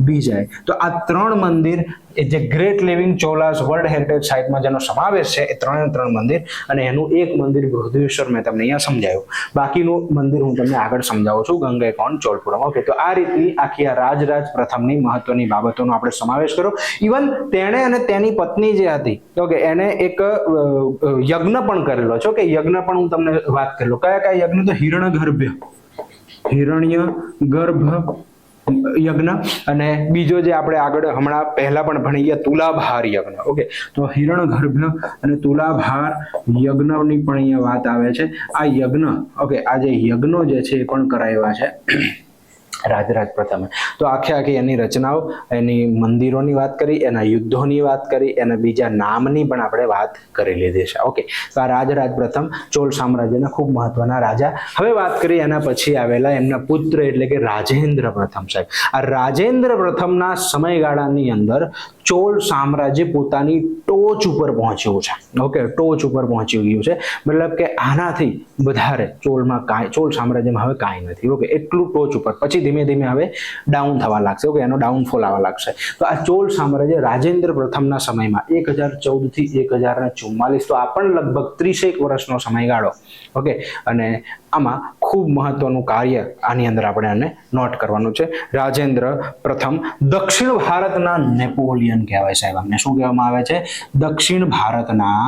બીજાએ. તો આ 3 મંદિર એ જે ગ્રેટ લિવિંગ ચોલાસ વર્લ્ડ હેરિટેજ સાઇટમાં જેનો સમાવેશ છે એ 3 મંદિર, અને એનું એક મંદિર બૃહદેશ્વર મેં તમને અહીંયા સમજાવ્યું. બાકીનું મંદિર હું તમને આગળ સમજાવું છું, ગંગૈકોંડ ચોલપુરમ. ઓકે, તો આ રીતની આખી આ રાજ પ્રથમની મહત્વની બાબતોનો આપણે સમાવેશ કર્યો. ઇવન તેણે અને તેની પત્ની જે હતી, ઓકે, એને એક યજ્ઞ પણ કરેલો છે. ઓકે, યજ્ઞ પણ હું તમને વાત કરેલો. કયા યજ્ઞ? તો હિરણ્ય ગર્ભ યજ્ઞ, અને બીજો જે આપણે આગળ હમણાં પહેલા પણ ભણી ગયા તુલાભાર યજ્ઞ. ઓકે, તો હિરણગર્ભ અને તુલાભાર યજ્ઞની પણ અહીંયા વાત આવે છે. આ યજ્ઞ, ઓકે, આ જે યજ્ઞો જે છે એ પણ કરાવ્યા છે રાજરાજ પ્રથમે. તો આખી એની રચનાઓ, એની મંદિરોની વાત કરી, એના યુદ્ધોની વાત કરી, એના બીજા નામની પણ આપણે વાત કરી લીધી છે. ઓકે, તો આ રાજરાજ પ્રથમ ચોલ સામ્રાજ્યના ખૂબ મહત્વના રાજા. હવે વાત કરીએ એના પછી આવેલા એમના પુત્ર એટલે કે રાજેન્દ્ર પ્રથમ સાહેબ. આ રાજેન્દ્ર પ્રથમના સમયગાળાની અંદર ચોલ સામ્રાજ્ય પોતાની ટોચ ઉપર પહોંચ્યું છે. ઓકે, ટોચ ઉપર પહોંચી ગયું છે, મતલબ કે આનાથી વધારે ચોલ સામ્રાજ્યમાં હવે કાંઈ નથી. ઓકે, એટલું ટોચ ઉપર. પછી ધીમે ધીમે હવે ડાઉન થવા લાગશે. ઓકે, એનો ડાઉનફોલ આવવા લાગશે. તો આ ચોલ સામ્રાજ્ય રાજેન્દ્ર પ્રથમના સમયમાં 1014 થી 1044, તો આ પણ લગભગ 30 વર્ષનો સમયગાળો. ઓકે, અને આમાં ખૂબ મહત્વનું કાર્ય આની અંદર આપણે આને નોટ કરવાનું છે. રાજેન્દ્ર પ્રથમ દક્ષિણ ભારતના નેપોલિયન કહેવાય સાહેબ. અમને શું કહેવામાં આવે છે? દક્ષિણ ભારતના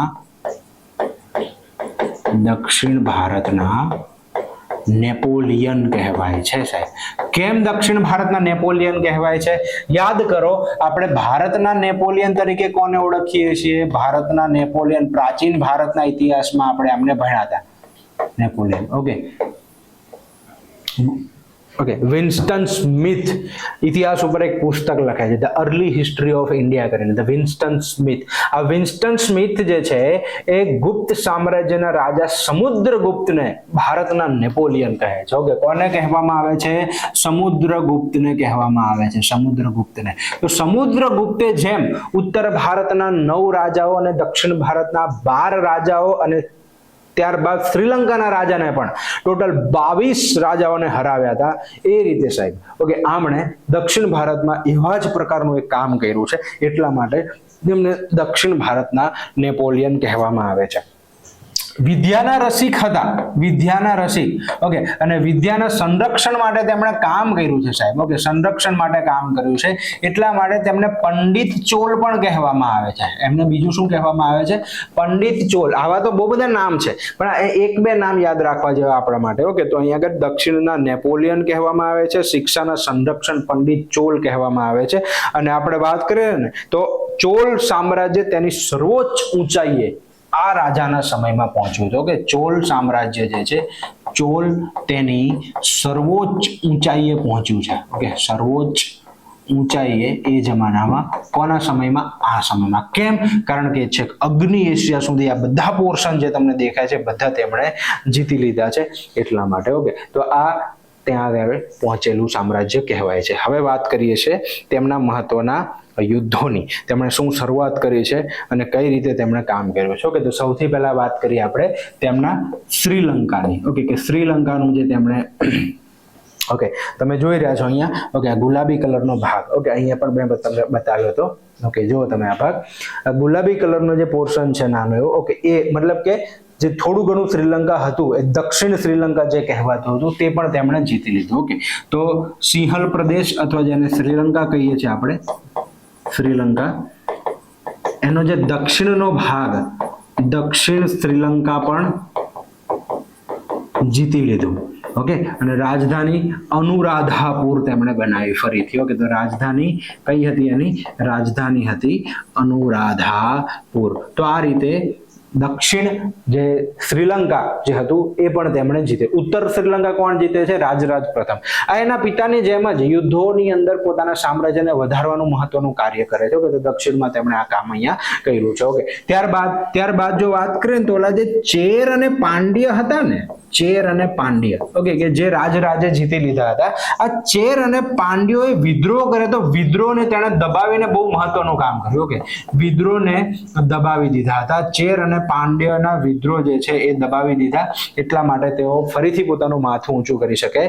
નેપોલિયન કહેવાય છે સાહેબ. કેમ દક્ષિણ ભારતના નેપોલિયન કહેવાય છે? યાદ કરો, આપણે ભારતના નેપોલિયન તરીકે કોને ઓળખીએ છીએ? ભારતના નેપોલિયન, પ્રાચીન ભારતના ઇતિહાસમાં આપણે આમને ભણ્યા હતા, નેપોલિયન. ઓકે, વિન્સ્ટન સ્મિથ ઇતિહાસ ઉપર એક પુસ્તક લખાય છે, the early history of India કરીને, ધ વિન્સ્ટન સ્મિથ. આ વિન્સ્ટન સ્મિથ જે છે એ ગુપ્ત સામ્રાજ્યના રાજા સમુદ્રગુપ્તને ભારતના નેપોલિયન કહે છે. ઓકે, કોને કહેવામાં આવે છે? સમુદ્રગુપ્તને કહેવામાં આવે છે, સમુદ્રગુપ્તને. તો સમુદ્રગુપ્તે જેમ ઉત્તર ભારતના 9 રાજાઓ અને દક્ષિણ ભારતના 12 રાજાઓ અને ત્યારબાદ શ્રીલંકાના રાજાને પણ ટોટલ 22 રાજાઓને હરાવ્યા હતા, એ રીતે સાહેબ, ઓકે, આમણે દક્ષિણ ભારતમાં એવા જ પ્રકારનું એક કામ કર્યું છે. એટલા માટે તેમને દક્ષિણ ભારતના નેપોલિયન કહેવામાં આવે છે. વિદ્યાના રસિક હતા, વિદ્યાના રસિક. ઓકે, અને વિદ્યાના સંરક્ષણ માટે તેમણે કામ કર્યું છે સાહેબ. ઓકે, સંરક્ષણ માટે કામ કર્યું છે, એટલા માટે તેમને પંડિત ચોલ પણ કહેવામાં આવે છે. એમને બીજું શું કહેવામાં આવે છે? પંડિત ચોલ. આવા તો બહુ બધા નામ છે, પણ એક બે નામ યાદ રાખવા જેવા આપણા માટે. ઓકે, તો અહીંયા આગળ દક્ષિણના નેપોલિયન કહેવામાં આવે છે, શિક્ષાના સંરક્ષણ પંડિત ચોલ કહેવામાં આવે છે. અને આપણે વાત કરીએ ને તો ચોલ સામ્રાજ્ય તેની સર્વોચ્ચ ઊંચાઈએ આ રાજાના સમયમાં પહોંચ્યું હતું. કે ચોલ સામ્રાજ્ય જે છે, ચોલ તેની સર્વોચ્ચ ઊંચાઈએ પહોંચ્યું છે. ઓકે, સર્વોચ્ચ ઊંચાઈએ એ જમાનામાં, કોના સમયમાં? આ સમયમાં. કેમ? કારણ કે છે અગ્નિ એશિયા સુધી આ બધા પોર્શન જે તમને દેખાય છે બધા તેમણે જીતી લીધા છે, એટલા માટે. ઓકે, તો આ ત્યાં આગળ પહોંચેલું સામ્રાજ્ય કહેવાય છે. હવે વાત કરીએ છીએ તેમના મહત્વના યુદ્ધોની. તેમણે શું શરૂઆત કરી છે અને કઈ રીતે તેમણે કામ કર્યું છે. ઓકે, તો સૌથી પહેલા વાત કરીએ આપણે તેમના શ્રીલંકાની. ઓકે, કે શ્રીલંકાનું જે તેમણે, ઓકે, તમે જોઈ રહ્યા છો અહીંયા. ઓકે, આ ગુલાબી કલરનો ભાગ. ઓકે, અહીંયા પણ મેં તમને બતાવ્યો હતો. ઓકે, જુઓ તમે આ ભાગ, આ ગુલાબી કલરનો જે પોર્શન છે નાનો એવો. ઓકે, એ મતલબ કે જે થોડું ઘણું શ્રીલંકા હતું, એ દક્ષિણ શ્રીલંકા જે કહેવાતું હતું, તે પણ તેમણે જીતી લીધું. ઓકે, તો સિંહલ પ્રદેશ અથવા જેને શ્રીલંકા કહીએ છીએ આપણે, શ્રીલંકા, એનો જે દક્ષિણનો ભાગ, દક્ષિણ શ્રીલંકા પણ જીતી લીધું. ઓકે, અને રાજધાની અનુરાધાપુર તેમણે બનાવી ફરીથી. ઓકે, તો રાજધાની કઈ હતી એની? રાજધાની હતી અનુરાધાપુર. તો આ રીતે દક્ષિણ જે શ્રીલંકા જે હતું એ પણ તેમણે જીતે. ઉત્તર શ્રીલંકા કોણ જીતે છે? રાજરાજ પ્રથમ. આ એના પિતાની જેમ જ યુદ્ધોની અંદર પોતાના સામ્રાજ્યને વધારવાનું મહત્વનું કાર્ય કરે છે. ઓકે, તો દક્ષિણમાં તેમણે આ કામ અહીંયા કર્યું છે. ઓકે, ત્યારબાદ જો વાત કરીએ તો ઓલા જે ચેર અને પાંડ્ય હતા ને, ચેર અને પાંડ્ય, ઓકે, કે જે રાજરાજે જીતી લીધા હતા, આ ચેર અને પાંડ્યોએ વિદ્રોહ કર્યો. તો વિદ્રોહને તેણે દબાવીને બહુ મહત્વનું કામ કર્યું. ઓકે, વિદ્રોહને દબાવી દીધા હતા. ચેર અને પાંડ્યના વિદ્રોહ જે છે એ દબાવી દીધા, એટલા માટે તેઓ ફરીથી પોતાનું માથું ઊંચું કરી શકે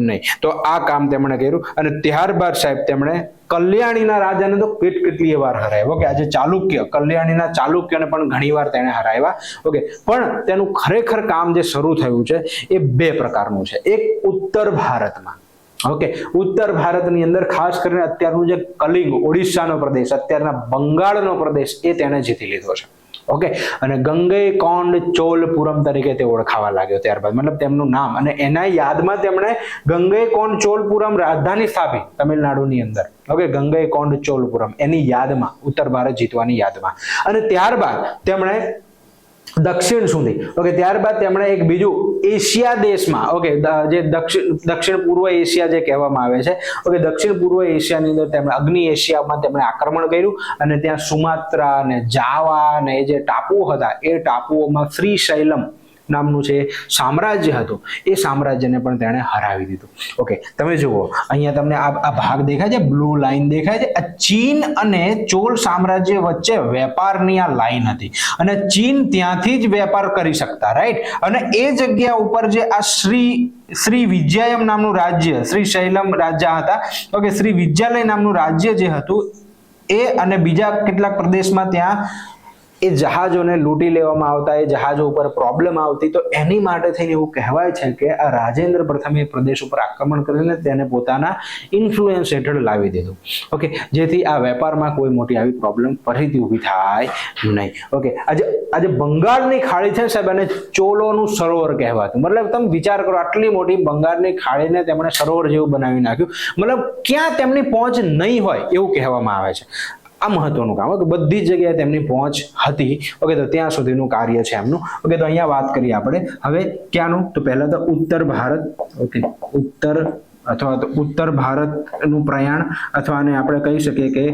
નહીં. તો આ કામ તેમણે કર્યું. અને ત્યારબાદ સાહેબ તેમણે કલ્યાણીના રાજાને તો કેટલી વાર હરાવ્યો. ઓકે, આજે ચાલુક્ય, કલ્યાણીના ચાલુક્યને પણ ઘણી વાર તેણે હરાવ્યા. ઓકે, પણ તેનું ખરેખર કામ જે શરૂ થયું છે એ બે પ્રકારનું છે. એક ઉત્તર ભારતમાં. ઓકે, ઉત્તર ભારતની અંદર ખાસ કરીને અત્યારનું જે કલિંગ, ઓડિશાનો પ્રદેશ, અત્યારના બંગાળનો પ્રદેશ, એ તેણે જીતી લીધો છે. ઓકે, અને ગંગૈકોંડચોલપુરમ તરીકે તે ઓળખાવા લાગ્યો ત્યારબાદ, મતલબ તેમનું નામ, અને એના યાદમાં તેમણે ગંગૈકોંડચોલપુરમ રાજધાની સ્થાપી તમિલનાડુની અંદર. ઓકે, ગંગૈકોંડચોલપુરમ એની યાદમાં, ઉત્તર ભારત જીતવાની યાદમાં. અને ત્યારબાદ તેમણે દક્ષિણ સુધી, ઓકે, ત્યારબાદ તેમણે એક બીજું એશિયા દેશમાં, ઓકે, જે દક્ષિણ પૂર્વ એશિયા જે કહેવામાં આવે છે, ઓકે, દક્ષિણ પૂર્વ એશિયાની અંદર તેમણે અગ્નિ એશિયામાં તેમણે આક્રમણ કર્યું અને ત્યાં સુમાત્રા અને જાવા અને જે ટાપુઓ હતા એ ટાપુઓમાં શ્રીશૈલમ નામનું છે સામ્રાજ્ય હતું, એ સામ્રાજ્યને પણ તેણે હરાવી દીધું. ઓકે, તમે જુઓ અહીંયા તમને આ ભાગ દેખાય છે, બ્લુ લાઈન દેખાય છે, આ ચીન અને ચોલ સામ્રાજ્ય વચ્ચે વેપારની આ લાઈન હતી અને ચીન ત્યાંથી જ વેપાર કરી શકતા, રાઈટ. અને એ જગ્યા ઉપર જે આ શ્રી વિજ્યાયમ નામનું રાજ્ય, શ્રીશૈલમ રાજ્ય હતા, ઓકે, શ્રી વિજ્યાલય નામનું રાજ્ય જે હતું એ અને બીજા કેટલાક પ્રદેશમાં ત્યાં એ જહાજોને લૂંટી લેવામાં આવતા, એ જહાજો ઉપર પ્રોબ્લેમ આવતી, તો એની માટે થઈને એવું કહેવાય છે કે આ રાજેન્દ્ર પ્રથમે એ પ્રદેશ ઉપર આક્રમણ કરીને તેને પોતાના ઇન્ફ્લુઅન્સ હેઠળ લાવી દીધું. ઓકે, જેથી આ વેપારમાં કોઈ મોટી આવી પ્રોબ્લેમ ફરીથી ઊભી થાય નહીં. ઓકે, આજે બંગાળની ખાડી છે સાહેબ, અને ચોલોનું સરોવર કહેવાતું. મતલબ તમે વિચાર કરો, આટલી મોટી બંગાળની ખાડીને તેમણે સરોવર જેવું બનાવી નાખ્યું, મતલબ ક્યાં તેમની પહોંચ નહીં હોય એવું કહેવામાં આવે છે. આ મહત્વનું કામ, ઓકે, બધી જ જગ્યાએ તેમની પહોંચ હતી. ઓકે, તો ત્યાં સુધીનું કાર્ય છે એમનું. ઓકે, તો અહીંયા વાત કરીએ આપણે હવે ક્યાંનું, તો પહેલા તો ઉત્તર ભારત, ઓકે, ઉત્તર ભારતનું પ્રયાણ, અથવા આપણે કહી શકીએ કે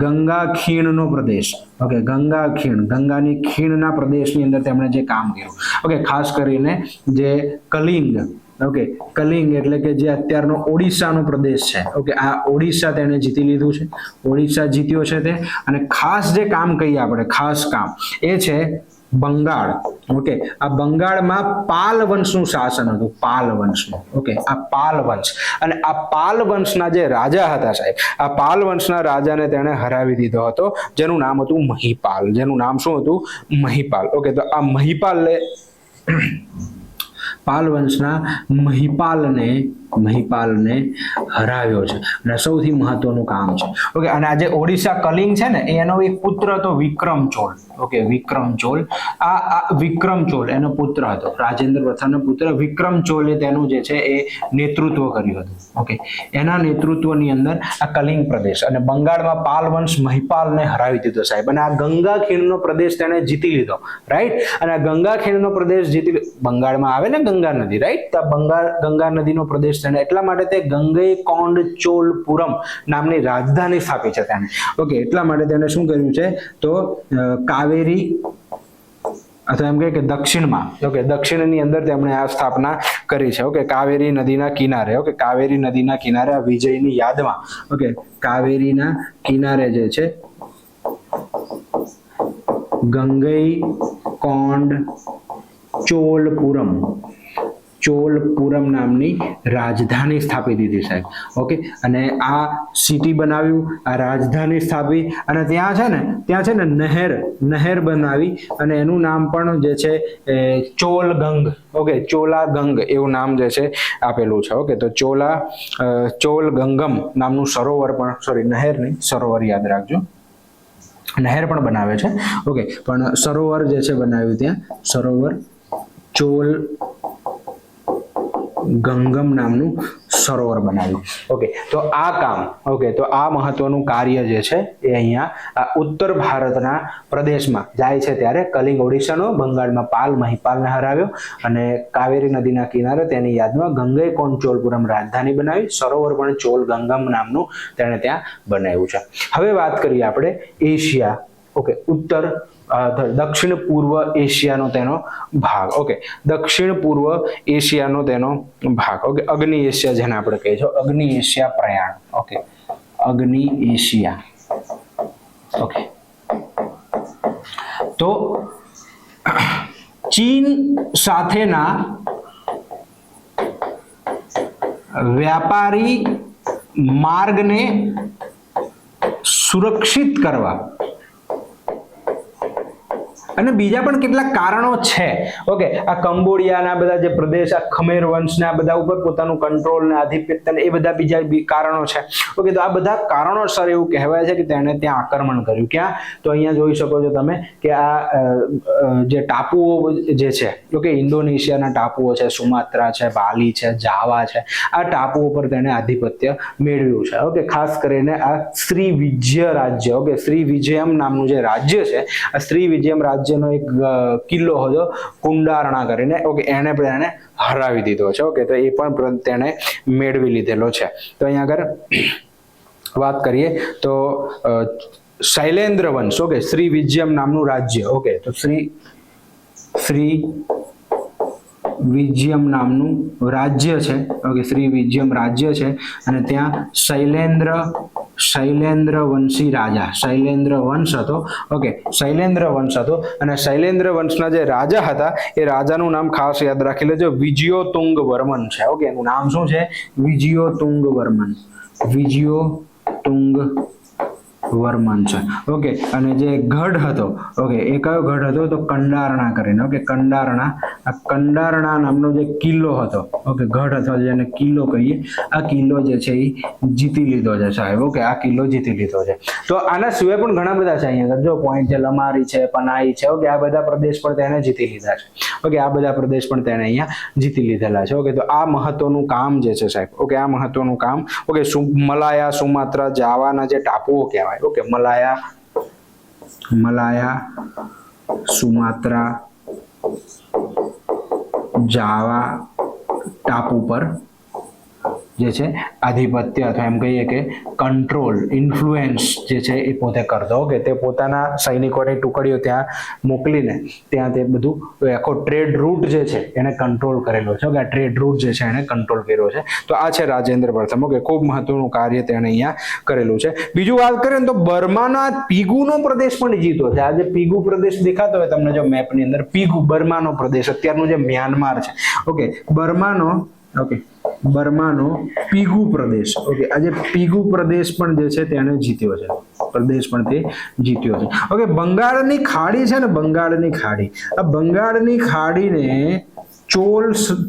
ગંગા ખીણનો પ્રદેશ. ઓકે, ગંગા ખીણ, ગંગાની ખીણના પ્રદેશની અંદર તેમણે જે કામ કર્યું. ઓકે, ખાસ કરીને જે કલિંગ, ઓકે, કલિંગ એટલે કે જે અત્યારનો ઓડિશાનો પ્રદેશ છે. ઓકે, આ ઓડિશા તેને જીતી લીધું છે, ઓડિશા જીત્યો છે તે. અને ખાસ જે કામ કહીએ આપણે, ખાસ કામ એ છે બંગાળ. ઓકે, આ બંગાળમાં પાલ વંશનું શાસન હતું, પાલ વંશનું. ઓકે, આ પાલ વંશ, અને આ પાલ વંશના જે રાજા હતા સાહેબ, આ પાલ વંશના રાજાને તેણે હરાવી દીધો હતો, જેનું નામ હતું મહિપાલ. જેનું નામ શું હતું? મહિપાલ. ઓકે, તો આ મહિપાલને, પાલ વંશના મહિપાલને હરાવ્યો છે, અને સૌથી મહત્વનું કામ છે. ઓકે, અને આ જે ઓડિશા કલિંગ છે ને, એનો એક પુત્ર હતો વિક્રમ ચોલ. ઓકે, વિક્રમ ચોલ, આ વિક્રમ ચોલ એનો પુત્ર હતો, રાજેન્દ્ર પ્રથમનો પુત્ર વિક્રમ ચોલે તેનું જે છે એ નેતૃત્વ કર્યું હતું. ઓકે, એના નેતૃત્વની અંદર આ કલિંગ પ્રદેશ અને બંગાળમાં પાલ વંશ મહિપાલને હરાવી દીધો સાહેબ. અને આ ગંગા ખીણનો પ્રદેશ તેને જીતી લીધો, રાઈટ. અને આ ગંગા ખીણનો પ્રદેશ જીતી, બંગાળમાં આવે ને ગંગા નદી, રાઈટ. તો ગંગા નદીનો પ્રદેશ તેને, એટલા માટે તે ગંગૈકોંડચોલપુરમ નામની રાજધાની સ્થાપી છે તેને. ઓકે, એટલા માટે તેને શું કર્યું છે, તો કાવેરી, અથવા એમ કે દક્ષિણમાં, ઓકે, દક્ષિણની અંદર તેમણે આ સ્થાપના કરી છે. ઓકે, કાવેરી નદીના કિનારે, ઓકે, કાવેરી નદીના કિનારે આ વિજયની યાદમાં, ઓકે, કાવેરીના કિનારે જે છે ગંગૈકોંડચોલપુરમ, ચોલપુરમ નામની રાજધાની સ્થાપી દીધી સાહેબ. ઓકે, અને આ સિટી બનાવ્યું, આ રાજધાની સ્થાપી, અને ત્યાં છે ને નહેર બનાવી, અને એનું નામ પણ જે છે ચોલગંગ. ઓકે, ચોલાગંગ એવું નામ જે છે આપેલું છે. ઓકે, તો ચોલગંગમ નામનું સરોવર પણ, સોરી, નહેર નહીં, સરોવર યાદ રાખજો, નહેર પણ બનાવે છે. ઓકે, પણ સરોવર જે છે બનાવ્યું ત્યાં, સરોવર ચોલ ગંગમ નામનું સરોવર બનાવ્યું. ઓકે, તો આ કામ, ઓકે, તો આ મહત્વનું કાર્ય જે છે એ અહીંયા ઉત્તર ભારતના પ્રદેશમાં જાય છે ત્યારે કલિંગ ઓડિશાનો, બંગાળમાં પાલ મહિપાલને હરાવ્યો, અને કાવેરી નદીના કિનારે તેની યાદમાં ગંગૈકોંડચોલપુરમ રાજધાની બનાવી, સરોવર પણ ચોલ ગંગમ નામનું તેણે ત્યાં બનાવ્યું છે. હવે વાત કરીએ આપણે એશિયા, ઓકે, દક્ષિણ પૂર્વ એશિયાનો તેનો ભાગ. ઓકે, દક્ષિણ પૂર્વ એશિયાનો તેનો ભાગ. ઓકે, અગ્નિ એશિયા જેને આપણે કહીએ છીએ, અગ્નિ એશિયા પ્રયાણ. ઓકે, અગ્નિ એશિયા. ઓકે, તો ચીન સાથેના વ્યાપારી માર્ગને સુરક્ષિત કરવા અને બીજા પણ કેટલાક કારણો છે. ઓકે, આ કંબોડિયાના બધા જે પ્રદેશ, આ ખમેર વંશના બધા ઉપર પોતાનું કંટ્રોલ ને આધિપત્ય એ બધા બીજા કારણો છે. ઓકે, તો આ બધા કારણોસર એવું કહેવાય છે કે તેણે ત્યાં આક્રમણ કર્યું. ક્યાં? તો અહીંયા જોઈ શકો છો તમે કે આ જે ટાપુઓ જે છે, ઓકે, ઇન્ડોનેશિયાના ટાપુઓ છે, સુમાત્રા છે, બાલી છે, જાવા છે, આ ટાપુઓ પર તેણે આધિપત્ય મેળવ્યું છે. ઓકે, ખાસ કરીને આ શ્રીવિજય રાજ્ય, ઓકે, શ્રીવિજયમ નામનું જે રાજ્ય છે, આ શ્રીવિજયમ રાજ્યનો એક કિલ્લો હતો કુંડારણા કરીને, ઓકે, એને પણ એને હરાવી દીધો છે. ઓકે, તો એ પણ તેને મેળવી લીધેલો છે. તો અહીંયા આગળ વાત કરીએ તો શૈલેન્દ્ર વંશ, ઓકે, શ્રીવિજયમ નામનું રાજ્ય, ઓકે, તો શ્રી વિજયમ નામનું રાજ્ય છે. ઓકે, શ્રી વિજયમ રાજ્ય છે અને ત્યાં શૈલેન્દ્ર વંશી રાજા, શૈલેન્દ્ર વંશ હતો. ઓકે, શૈલેન્દ્ર વંશ હતો અને શૈલેન્દ્ર વંશના જે રાજા હતા એ રાજાનું નામ ખાસ યાદ રાખી લેજો, વિજયોતુંગ વર્મન છે. ઓકે, એનું નામ શું છે? વિજયોતુંગ વર્મન, વિજયોતુંગ વર્મન છે. ઓકે, અને જે ગઢ હતો, ઓકે, એ કયો ગઢ હતો? તો કંડારણા કરીને. ઓકે, કંડારણા, આ કંડારણા નામનો જે કિલ્લો હતો, ઓકે, ગઢ અથવા જેને કિલ્લો કહીએ, આ કિલ્લો જે છે એ જીતી લીધો છે સાહેબ. ઓકે, આ કિલ્લો જીતી લીધો છે. તો આના સિવાય પણ ઘણા બધા છે. અહીંયા જો પોઈન્ટ છે, લમારી છે, પનાઈ છે. ઓકે, આ બધા પ્રદેશ પણ તેને જીતી લીધા છે. ઓકે, આ બધા પ્રદેશ પણ તેને અહીંયા જીતી લીધેલા છે. ઓકે, તો આ મહત્વનું કામ જે છે સાહેબ, ઓકે, આ મહત્વનું કામ. ઓકે, મલાયા, સુમાત્રા, જાવાના જે ટાપુઓ કહેવાય, ઓકે, મલાયા, સુમાત્રા, જાવા ટાપુ પર જે છે આધિપત્ય અથવા એમ કહીએ કે કંટ્રોલ, ઇન્ફ્લુએન્સ જે છે એ પોતે કરતો. ઓકે, તે પોતાના સૈનિકોની ટુકડીઓ ત્યાં મોકલીને ત્યાં તે બધું આખો ટ્રેડ રૂટ જે છે એને કંટ્રોલ કરેલો છે. ઓકે, આ ટ્રેડ રૂટ જે છે એને કંટ્રોલ કર્યો છે. તો આ છે રાજેન્દ્ર પ્રથમ. ઓકે, ખૂબ મહત્વનું કાર્ય તેણે અહીંયા કરેલું છે. બીજું વાત કરીએ ને તો બર્માના પીગુનો પ્રદેશ પણ જીતો છે. આ જે પીગુ પ્રદેશ દેખાતો હોય તમને જો મેપની અંદર, પીગુ બર્માનો પ્રદેશ, અત્યારનું જે મ્યાનમાર છે. ઓકે, બર્માનો પીગુ પ્રદેશ. ઓકે, આ જે પીગુ પ્રદેશ પણ જે છે તેને જીત્યો છે, પ્રદેશ પણ તે જીત્યો છે. ઓકે, બંગાળની ખાડી છે ને, બંગાળની ખાડી, આ બંગાળની ખાડીને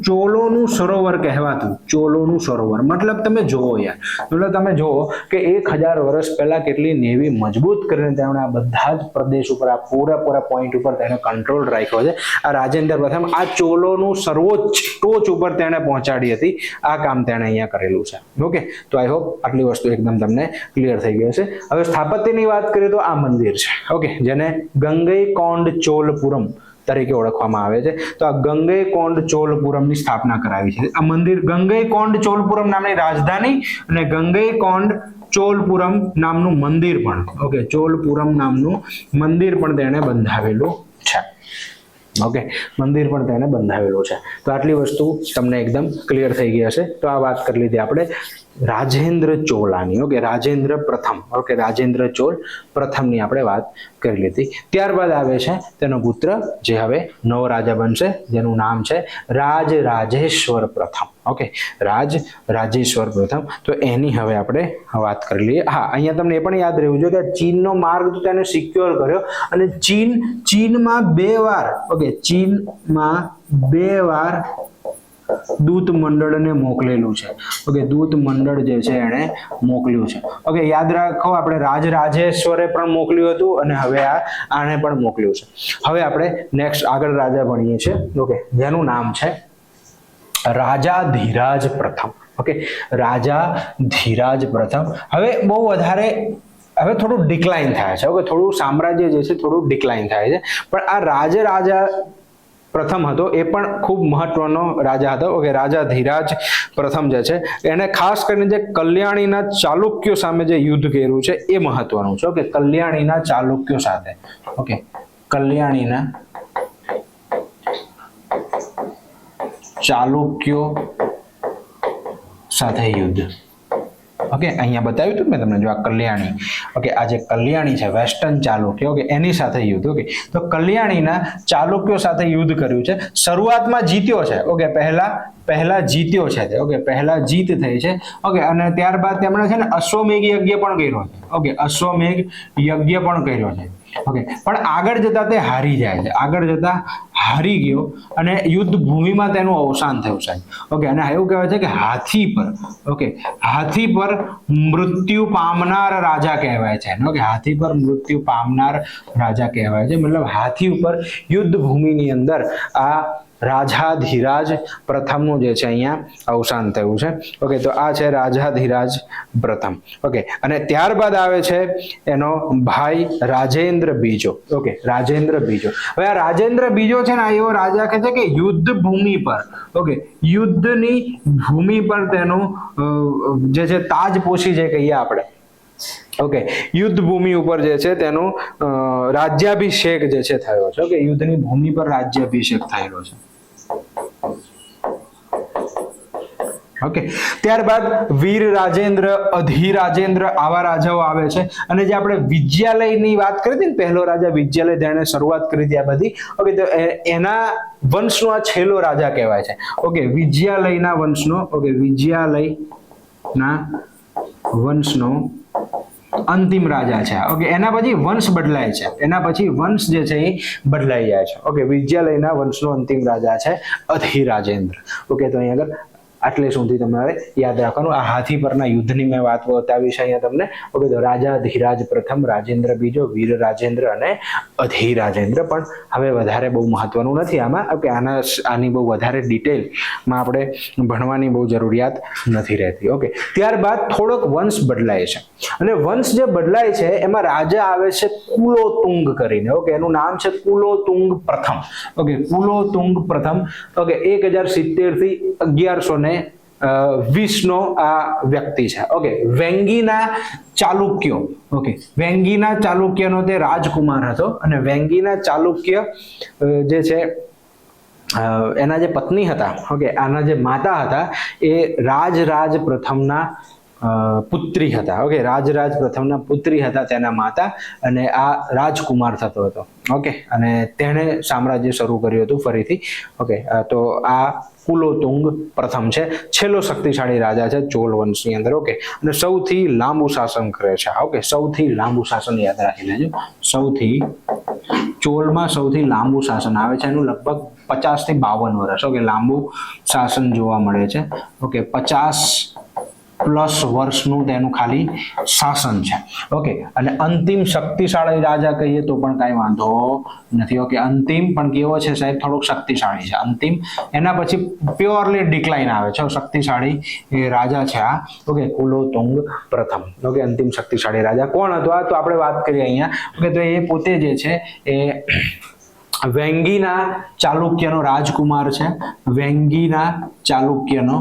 ચોલોનું સરોવર કહેવાતું. ચોલોનું સરોવર મતલબ તમે જોવો યાર, મતલબ તમે જોવો કે 1000 વર્ષ પહેલા કેટલી નેવી મજબૂત કરીને તેમણે આ બધા જ પ્રદેશ ઉપર, આ પૂરા પોઈન્ટ ઉપર તેને કંટ્રોલ રાખ્યો છે. આ રાજેન્દ્ર પ્રથમ આ ચોલોનું સર્વોચ્ચ ટોચ ઉપર તેને પહોંચાડી હતી. આ કામ તેણે અહીંયા કરેલું છે. ઓકે, તો આઈ હોપ આટલી વસ્તુ એકદમ તમને ક્લિયર થઈ ગઈ હશે. હવે સ્થાપત્યની વાત કરીએ તો આ મંદિર છે. ઓકે, જેને ગંગૈકોંડ ચોલપુરમ તરીકે ઓળખવામાં આવે છે. તો આ ગંગૈકોંડ ચોલપુરમની સ્થાપના કરાવી છે. આ મંદિર ગંગૈકોંડ ચોલપુરમ નામની રાજધાની અને ગંગૈકોંડ ચોલપુરમ નામનું મંદિર પણ, ઓકે, ચોલપુરમ નામનું મંદિર પણ તેણે બંધાવેલું છે. ઓકે, મંદિર પણ તેને બંધાવેલું છે. તો આટલી વસ્તુ તમને એકદમ ક્લિયર થઈ ગઈ હશે. તો આ વાત કરી લીધી આપણે રાજેન્દ્ર ચોલાની. ઓકે, રાજેન્દ્ર પ્રથમ, ઓકે, રાજેન્દ્ર ચોલ પ્રથમની આપણે વાત કરી લીધી. ત્યારબાદ આવે છે તેનો પુત્ર જે હવે નવો રાજા બનશે, જેનું નામ છે રાજરાજેશ્વર પ્રથમ. ઓકે, રાજરાજેશ્વર પ્રથમ. તો એની હવે આપણે વાત કરી લઈએ. હા, અહીંયા તમને એ પણ યાદ રહેવું જોઈએ કે ચીનનો માર્ગ તો તેને સિક્યોર કર્યો અને ચીનમાં 2 વાર, ઓકે, ચીનમાં 2 વાર દૂત મંડળને મોકલેલું છે. ઓકે, દૂત મંડળ જે છે એને મોકલ્યું છે. ઓકે, યાદ રાખો આપણે રાજરાજેશ્વરે પણ મોકલ્યું હતું અને હવે આને પણ મોકલ્યું છે. હવે આપણે નેક્સ્ટ આગળ રાજા ભણીએ છીએ. ઓકે, જેનું નામ છે રાજાધિરાજ પ્રથમ. ઓકે, રાજાધિરાજ પ્રથમ. હવે બહુ વધારે હવે થોડું ડિક્લાઇન થાય છે. ઓકે, થોડું સામ્રાજ્ય જે છે થોડું ડિક્લાઇન થાય છે, પણ આ રાજા પ્રથમ હતો એ પણ ખૂબ મહત્વનો રાજા હતો. ઓકે, રાજાધિરાજ પ્રથમ જે છે એને ખાસ કરીને જે કલ્યાણીના ચાલુક્યો સામે જે યુદ્ધ કર્યું છે એ મહત્વનું છે. ઓકે, કલ્યાણીના ચાલુક્યો સાથે, ઓકે, કલ્યાણીના ચાલુક્યો સાથે યુદ્ધ. ઓકે, અહીંયા બતાવ્યું હતું મેં તમને, જો આ કલ્યાણી, ઓકે, આ જે કલ્યાણી છે વેસ્ટર્ન ચાલુક્ય, ઓકે, એની સાથે યુદ્ધ. ઓકે, તો કલ્યાણીના ચાલુક્યો સાથે યુદ્ધ કર્યું છે. શરૂઆતમાં જીત્યો છે. ઓકે, પહેલા જીત્યો છે તે. ઓકે, પહેલા જીત થઈ છે. ઓકે, અને ત્યારબાદ તેમણે છે ને અશ્વમેઘ યજ્ઞ પણ કર્યો છે. ઓકે, અશ્વમેઘ યજ્ઞ પણ કર્યો છે. ઓકે, પણ આગળ જતા તે હારી જાય છે, આગળ જતા હારી ગયો અને યુદ્ધ ભૂમિમાં તેનું અવસાન થયું સાહેબ. ઓકે, અને એવું કહેવાય છે કે હાથી પર, ઓકે, હાથી પર મૃત્યુ પામનાર રાજા કહેવાય છે. ઓકે, હાથી પર મૃત્યુ પામનાર રાજા કહેવાય છે, મતલબ હાથી ઉપર યુદ્ધ ભૂમિની અંદર આ રાજાધિરાજ પ્રથમનું જે છે અહીંયા અવસાન થયું છે. ઓકે, તો આ છે રાજાધિરાજ પ્રથમ. ઓકે, અને ત્યારબાદ આવે છે એનો ભાઈ રાજેન્દ્ર બીજો. ઓકે, રાજેન્દ્ર બીજો. હવે આ રાજેન્દ્ર બીજો છે ને એવો રાજા કહે છે કે યુદ્ધ ભૂમિ પર, ઓકે, યુદ્ધની ભૂમિ પર તેનું જે છે તાજપોશી જે કહીએ આપણે, ઓકે, યુદ્ધ ભૂમિ ઉપર જે છે તેનું રાજ્યાભિષેક જે છે થયો છે. ઓકે, યુદ્ધની ભૂમિ પર રાજ્યાભિષેક થયેલો છે. ઓકે, ત્યારબાદ વીર રાજેન્દ્ર, અધિરાજેન્દ્ર આવા રાજાઓ આવે છે. અને જે આપણે વિજયાલયની વાત કરી હતી ને, પહેલો રાજા વિજયાલય જેણે શરૂઆત કરી હતી આ બધી, ઓકે, તો એના વંશનો આ છેલ્લો રાજા કહેવાય છે. ઓકે, વિજયાલયના વંશનો, ઓકે, વિજયાલયના વંશનો અંતિમ રાજા છે. ઓકે, એના પછી વંશ બદલાય છે, એના પછી વંશ જે છે એ બદલાઈ જાય છે. ઓકે, વિજયાલયના વંશનો અંતિમ રાજા છે અધિરાજેન્દ્ર. ઓકે, તો અહીં આગળ આટલે સુધી તમારે યાદ રાખવાનું. આ હાથી પરના યુદ્ધની મેં વાત બતાવી છે અહીંયા તમને. ઓકે, તો રાજાધિરાજ પ્રથમ, રાજેન્દ્ર બીજો, વીર રાજેન્દ્ર અને અધિરાજેન્દ્ર. પણ હવે વધારે બહુ મહત્વનું નથી આમાં. ઓકે, આની બહુ વધારે ડિટેલમાં આપણે ભણવાની બહુ જરૂરિયાત નથી રહેતી. ઓકે, ત્યારબાદ થોડોક વંશ બદલાય છે, અને વંશ જે બદલાય છે એમાં રાજા આવે છે કુલોતુંગ કરીને. ઓકે, એનું નામ છે કુલોતુંગ પ્રથમ. ઓકે, કુલોતુંગ પ્રથમ. ઓકે, 1070 થી 1120 નો આ વ્યક્તિ છે. ઓકે, વેંગીના ચાલુક્યો, ઓકે, વેંગીના ચાલુક્યનો તે રાજકુમાર હતો. અને વેંગીના ચાલુક્ય જે છે એના જે પત્ની હતા, ઓકે, આના જે માતા હતા એ રાજરાજ પ્રથમના પુત્રી હતા. ઓકે, રાજરાજ પ્રથમના પુત્રી હતા તેના માતા, અને આ રાજકુમાર થતો હતો. ઓકે, અને તેણે સામ્રાજ્ય શરૂ કર્યું હતું ફરીથી. ઓકે, તો આ કુલોતુંગ પ્રથમ છે, છેલ્લો શક્તિશાળી રાજા છે ચોલ વંશની અંદર. ઓકે, અને સૌથી લાંબુ શાસન કરે છે. ઓકે, સૌથી લાંબુ શાસન યાદ રાખી લેજો. ચોલમાં સૌથી લાંબુ શાસન આવે છે, એનું લગભગ 50 થી 52 વર્ષ. ઓકે, લાંબુ શાસન જોવા મળે છે. ઓકે, 50+ વર્ષનું તેનું ખાલી શાસન છે. ઓકે, અને અંતિમ શક્તિશાળી રાજા કહીએ તો પણ કાંઈ વાંધો નથી. ઓકે, અંતિમ પણ કેવો છે સાહેબ, થોડોક શક્તિશાળી છે અંતિમ. એના પછી પ્યોરલી ડિક્લાઇન આવે છે શક્તિશાળી એ રાજા છે આ. ઓકે, કુલોતુંગ પ્રથમ. ઓકે, અંતિમ શક્તિશાળી રાજા કોણ હતો આ? તો આપણે વાત કરીએ અહીંયા. ઓકે, તો એ પોતે જે છે એ વેંગીના ચાલુક્યનો રાજકુમાર છે. વેંગીના ચાલુક્યનો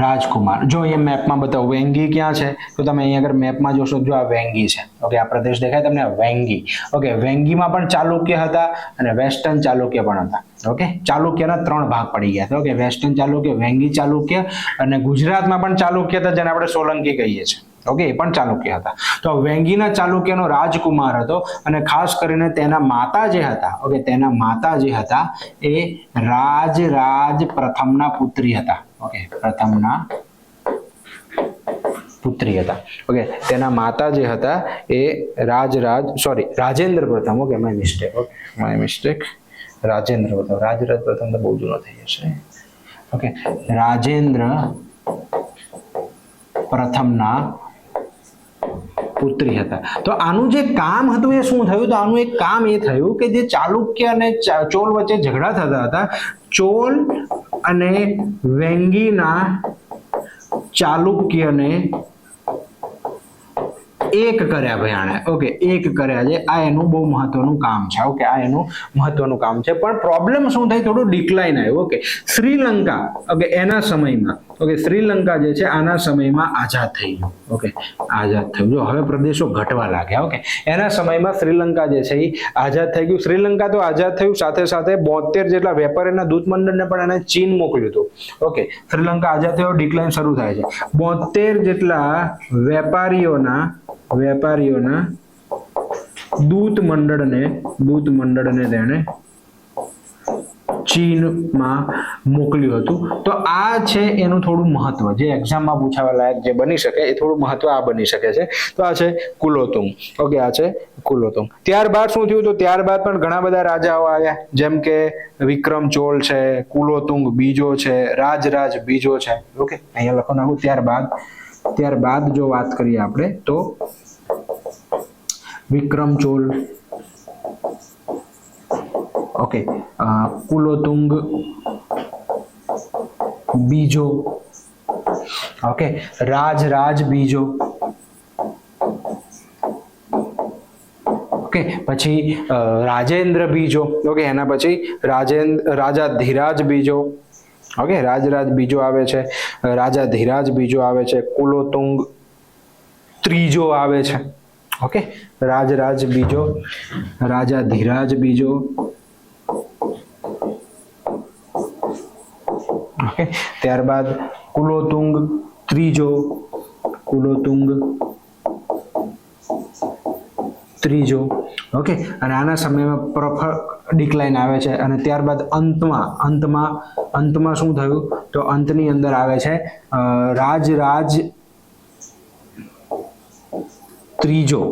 રાજકુમાર. જો અહીંયા મેપમાં બતાવો વેંગી ક્યાં છે, તો તમે અહીંયા આગળ મેપમાં જોશો, જો આ વેંગી છે. ઓકે, આ પ્રદેશ દેખાય તમને, વેંગી. ઓકે, વેંગીમાં પણ ચાલુક્ય હતા અને વેસ્ટર્ન ચાલુક્ય પણ હતા. ઓકે, ચાલુક્યના 3 ભાગ પડી ગયા હતા. ઓકે, વેસ્ટર્ન ચાલુક્ય, વેંગી ચાલુક્ય, અને ગુજરાતમાં પણ ચાલુક્ય હતા જેને આપણે સોલંકી કહીએ છીએ. ઓકે, એ પણ ચાલુક્ય હતા. તો વેંગીના ચાલુક્યનો રાજકુમાર હતો, અને ખાસ કરીને તેના માતા જે હતા, ઓકે, તેના માતા જે હતા એ રાજરાજ પ્રથમના પુત્રી હતા. ઓકે, પ્રથમના પુત્રી હતા. ઓકે, તેના માતા જે હતા એ રાજેન્દ્ર પ્રથમ. Okay, my mistake. રાજેન્દ્ર પ્રથમ. રાજરાજ પ્રથમ તો બહુ જૂનો થઈ જશે. ઓકે, રાજેન્દ્ર પ્રથમના પુત્રી હતા. તો આનું જે કામ હતું એ શું થયું? તો આનું એક કામ એ થયું કે જે ચાલુક્ય અને ચોલ વચ્ચે ઝઘડા થતા હતા, ચોલ અને વેંગીના ચાલુક્યને એક કર્યા ભાઈ આણે. ઓકે, એક કર્યા છે. આ એનું બહુ મહત્વનું કામ છે. ઓકે, આ એનું મહત્વનું કામ છે. પણ પ્રોબ્લેમ શું થાય? થોડું ડિક્લાઇન આવ્યું. ઓકે, શ્રીલંકા, ઓકે, એના સમયમાં, ઓકે, શ્રીલંકા જે છે આના સમયમાં આઝાદ થઈ ગયું. ઓકે, આઝાદ થયું. જો હવે પ્રદેશો ઘટવા લાગ્યા. ઓકે, એના સમયમાં શ્રીલંકા જે છે એ આઝાદ થઈ ગયું. શ્રીલંકા તો આઝાદ થયું, સાથે સાથે 72 જેટલા વેપારીના દૂતમંડળને પણ એને ચીન મોકલ્યું હતું. ઓકે, શ્રીલંકા આઝાદ થયો, ડિક્લાઇન શરૂ થાય છે. 72 જેટલા વેપારીઓના દૂતમંડળને તેણે ચીનમાં મોકલ્યું હતું. તો આ છે એનું થોડું મહત્વ, જે એક્ઝામમાં પૂછાવા લાયક જે બની શકે એ થોડું મહત્વ આ બની શકે છે. તો આ છે કુલોતુંગ. ઓકે, આ છે કુલોતુંગ. ત્યારબાદ શું થયું? તો ત્યારબાદ પણ ઘણા બધા રાજાઓ આવ્યા, જેમ કે વિક્રમ ચોલ છે, કુલોતુંગ બીજો છે, રાજરાજ બીજો છે. ઓકે, અહીંયા લખો નાખું. ત્યારબાદ જો વાત કરીએ આપણે તો વિક્રમ ચોલ, ઓકે, કુલોતુંગ બીજો, ઓકે, રાજરાજ બીજો, ઓકે, પછી રાજેન્દ્ર બીજો, ઓકે, એના પછી રાજા ધીરાજ બીજો, ઓકે, રાજરાજ બીજો આવે છે, રાજા ધીરાજ બીજો આવે છે, કુલોતુંગ ત્રીજો આવે છે. ઓકે, રાજરાજ બીજો, રાજા ધીરાજ બીજો, ઓકે, ત્યારબાદ કુલોતુંગ ત્રીજો, ઓકે, અને આના સમયમાં પ્રખર ડિક્લાઇન આવે છે. અને ત્યારબાદ અંતમાં શું થયું? તો અંતની અંદર આવે છે રાજરાજ ત્રીજો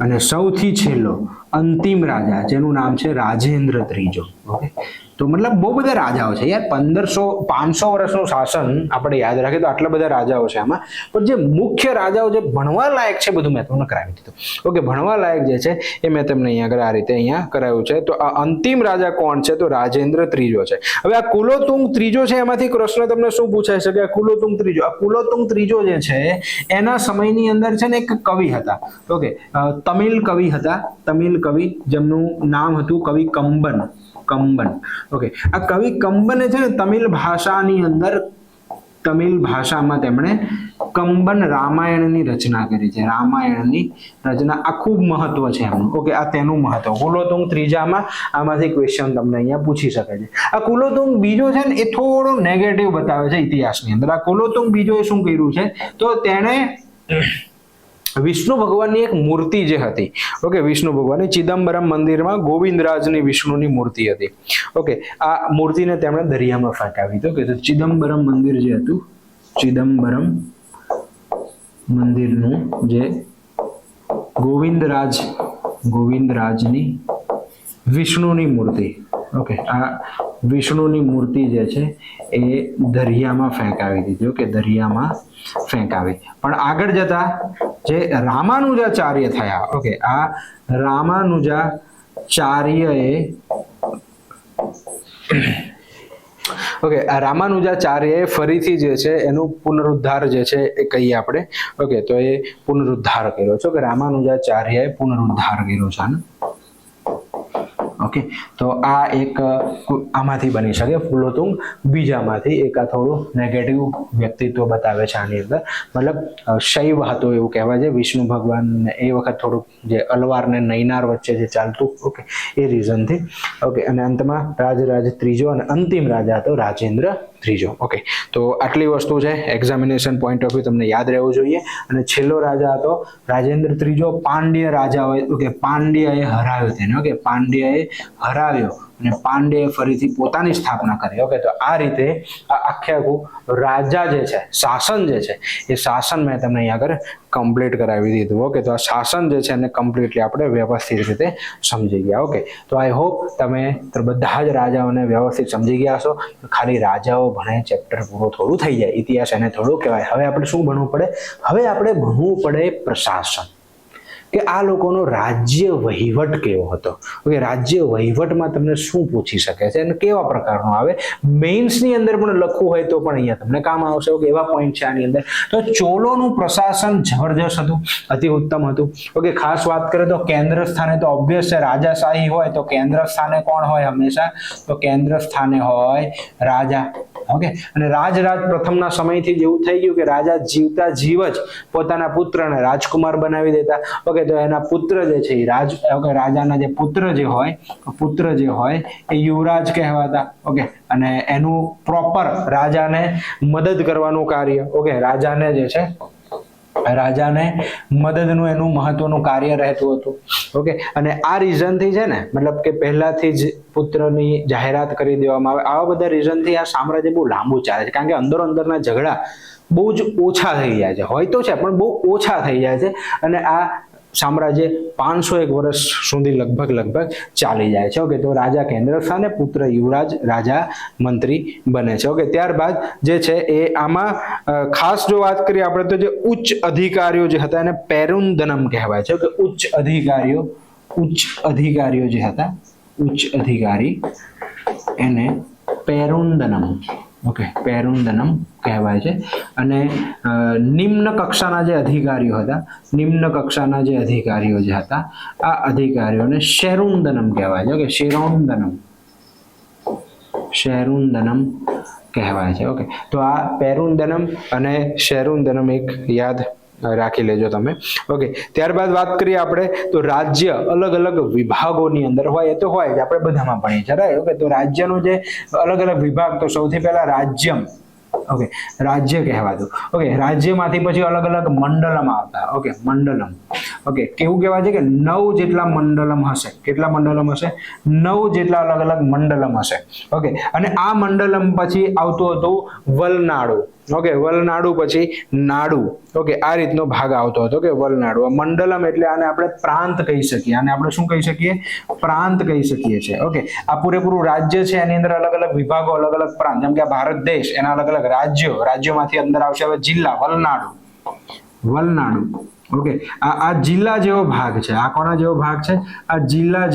અને સૌથી છેલ્લો અંતિમ રાજા, જેનું નામ છે રાજેન્દ્ર ત્રીજો. ઓકે, તો મતલબ બહુ બધા રાજાઓ છે યાર. 500 વર્ષનું શાસન આપણે યાદ રાખીએ તો આટલા બધા રાજાઓ છે આમાં. પણ જે મુખ્ય રાજાઓ જે ભણવા લાયક છે બધું મેં તમને કરાવી દીધું. ઓકે, ભણવા લાયક જે છે એ મેં તમને અહીંયા આગળ આ રીતે અહીંયા કરાવ્યું છે. તો આ અંતિમ રાજા કોણ છે? તો રાજેન્દ્ર ત્રીજો છે. હવે આ કુલોતુંગ ત્રીજો છે, એમાંથી પ્રશ્ન તમને શું પૂછાઈ શકે? આ કુલોતુંગ ત્રીજો જે છે એના સમયની અંદર છે ને એક કવિ હતા. ઓકે, તમિલ કવિ જેમનું નામ હતું કવિ કંબન. ઓકે, આ કવિ કંબને છે ને તમિલ ભાષામાં તેમણે કંબન રામાયણની રચના કરી છે. રામાયણની રચના આ ખૂબ મહત્વ છે એમનું. ઓકે, આ તેનું મહત્વ. કુલોતુંગ ત્રીજામાં આમાંથી ક્વેશ્ચન તમને અહીંયા પૂછી શકે છે. આ કુલોતુંગ બીજો છે ને એ થોડો નેગેટિવ બતાવે છે ઇતિહાસની અંદર. આ કુલોતુંગ બીજોએ શું કર્યું છે? તો તેણે વિષ્ણુ ભગવાનની એક મૂર્તિ જે હતી, ઓકે, વિષ્ણુ ભગવાનની ચિદમ્બરમ મંદિરમાં ગોવિંદરાજની વિષ્ણુની મૂર્તિ હતી. ઓકે, આ મૂર્તિને તેમણે દરિયામાં ફેંકાવી. તો કે ચિદમ્બરમ મંદિર જે હતું, ચિદમ્બરમ મંદિરનું જે ગોવિંદરાજની વિષ્ણુની મૂર્તિ, ઓકે, આ વિષ્ણુની મૂર્તિ જે છે એ દરિયામાં ફેંકાવી દીધી. ઓકે, દરિયામાં ફેંકાવી. પણ આગળ જતા જે રામાનુજાચાર્ય થયા, ઓકે, આ રામાનુજાચાર્યએ ફરીથી જે છે એનું પુનરુદ્ધાર જે છે એ કહીએ આપણે. ઓકે, તો એ પુનરુદ્ધાર કર્યો છે. કે રામાનુજાચાર્યએ પુનરુદ્ધાર કર્યો છે. ઓકે, તો આ એક આમાંથી બની શકે. કુલોતુંગ બીજામાંથી એક આ થોડું નેગેટિવ વ્યક્તિત્વ બતાવે છે આની અંદર. મતલબ શૈવ હતો એવું કહેવાય છે. વિષ્ણુ ભગવાન એ વખત થોડુંક જે અલવાર ને નૈનાર વચ્ચે જે ચાલતું, ઓકે, એ રીઝનથી. ઓકે, અને અંતમાં રાજરાજ ત્રીજો અને અંતિમ રાજા હતો રાજેન્દ્ર ત્રીજો. ઓકે, તો આટલી વસ્તુ છે એક્ઝામિનેશન પોઈન્ટ ઓફ વ્યૂ તમને યાદ રહેવું જોઈએ. અને છેલ્લો રાજા હતો રાજેન્દ્ર ત્રીજો. પાંડ્ય રાજા હોય, ઓકે, પાંડ્યએ હરાવ્યો તેને. ઓકે, પાંડ્યએ હરાવ્યો અને પાંડ્યએ ફરીથી પોતાની સ્થાપના કરી. ઓકે, તો આ રીતે આ આખું રાજા જે છે, શાસન જે છે એ શાસન મેં તમને અહીંયા આગળ કમ્પ્લીટ કરાવી દીધું. ઓકે, તો આ શાસન જે છે એને કમ્પ્લીટલી આપણે વ્યવસ્થિત રીતે સમજી ગયા. ઓકે, તો આઈ હોપ તમે બધા જ રાજાઓને વ્યવસ્થિત સમજી ગયા હશો. ખાલી રાજાઓ ભણે ચેપ્ટર પૂરો થોડું થઈ જાય, ઇતિહાસ એને થોડું કહેવાય. હવે આપણે શું ભણવું પડે? હવે આપણે ભણવું પડે પ્રશાસન, કે આ લોકોનો રાજ્ય વહીવટ કેવો હતો. ઓકે, રાજ્ય વહીવટમાં તમને શું પૂછી શકે છે અને કેવા પ્રકારનો આવે. મેઇન્સની અંદર પણ લખવું હોય તો પણ અહીંયા તમને કામ આવશે. ઓકે, એવા પોઈન્ટ છે આની અંદર. તો ચોલોનું પ્રશાસન જબરજસ્ત હતું, અતિ ઉત્તમ હતું. ઓકે, ખાસ વાત કરીએ તો કેન્દ્ર સ્થાને તો ઓબ્વિયસ છે રાજાશાહી હોય તો કેન્દ્ર સ્થાને કોણ હોય? હંમેશા તો કેન્દ્ર સ્થાને હોય રાજા. ઓકે, અને રાજરાજ પ્રથમના સમયથી જ એવું થઈ ગયું કે રાજા જીવતા જીવ જ પોતાના પુત્રને રાજકુમાર બનાવી દેતા. ઓકે, તો એના પુત્ર જે છે એ રાજાના જે પુત્ર જે હોય એ યુવરાજ કહેવાતા. ઓકે, અને એનું પ્રોપર રાજાને મદદ કરવાનું કાર્ય, ઓકે, રાજાને જે છે રાજાને મદદનું એનું મહત્વનું કાર્ય રહેતું હતું. ઓકે, અને આ રીઝનથી છે ને, મતલબ કે પહેલાથી જ પુત્રની જાહેરાત કરી દેવામાં આવે, આવા બધા રીઝનથી આ સામ્રાજ્ય બહુ લાંબુ ચાલે છે, કારણ કે અંદરો અંદરના ઝઘડા બહુ જ ઓછા થઈ જાય છે. હોય તો છે પણ બહુ ઓછા થઈ જાય છે, અને આ સામ્રાજ્ય 501 વર્ષ સુધી લગભગ ચાલી જાય છે. ઓકે, તો રાજા કેન્દ્ર સ્થાને, પુત્ર યુવરાજ, રાજા મંત્રી બને છે. ઓકે, ત્યારબાદ જે છે એ આમાં ખાસ જો વાત કરીએ આપણે તો જે ઉચ્ચ અધિકારીઓ જે હતા એને પેરુંદનમ કહેવાય છે. કે ઉચ્ચ અધિકારીઓ જે હતા, ઉચ્ચ અધિકારી એને પેરુંદનમ, ઓકે, પેરુંદનમ કહેવાય છે. અને નિમ્ન કક્ષાના જે અધિકારીઓ હતા, નિમ્ન કક્ષાના જે અધિકારીઓ જે હતા, આ અધિકારીઓને શેરુંદનમ કહેવાય છે. ઓકે, શેરુંદનમ કહેવાય છે. ઓકે, તો આ પેરુંદનમ અને શેરુંદનમ એક યાદ રાખી લેજો તમે. ઓકે, ત્યારબાદ વાત કરીએ આપણે તો રાજ્ય અલગ અલગ વિભાગોની અંદર હોય, એ તો હોય જ, આપણે બધામાં ભણીએ છીએ, રાઈટ. ઓકે, તો રાજ્યનો જે અલગ અલગ વિભાગ, તો સૌથી પહેલા રાજ્યમ, ઓકે, રાજ્ય કહેવાતું. ઓકે, રાજ્યમાંથી પછી અલગ અલગ મંડલમ આવતા. ઓકે, મંડલમ. ઓકે, કેવું કહેવાય છે કે 9 જેટલા મંડલમ હશે. કેટલા મંડલમ હશે? 9 જેટલા અલગ અલગ મંડલમ હશે. ઓકે, અને આ મંડલમ પછી આવતું હતું વલનાડુ. ઓકે, વલનાડુ પછી નાડુ. ઓકે, આ રીતનો ભાગ આવતો હતો કે વલનાડુ. આ મંડલમ એટલે આને આપણે પ્રાંત કહી શકીએ. આને આપણે શું કહી શકીએ? પ્રાંત કહી શકીએ છીએ. ઓકે, આ પૂરેપૂરું રાજ્ય છે, એની અંદર અલગ અલગ વિભાગો, અલગ અલગ પ્રાંત. જેમ કે આ ભારત દેશ, એના અલગ અલગ રાજ્યો, રાજ્યોમાંથી અંદર આવશે હવે જિલ્લા, વલનાડુ. ઓકે, આ જિલ્લા જેવો ભાગ છે. આ કોના જેવો ભાગ છે? આ જિલ્લા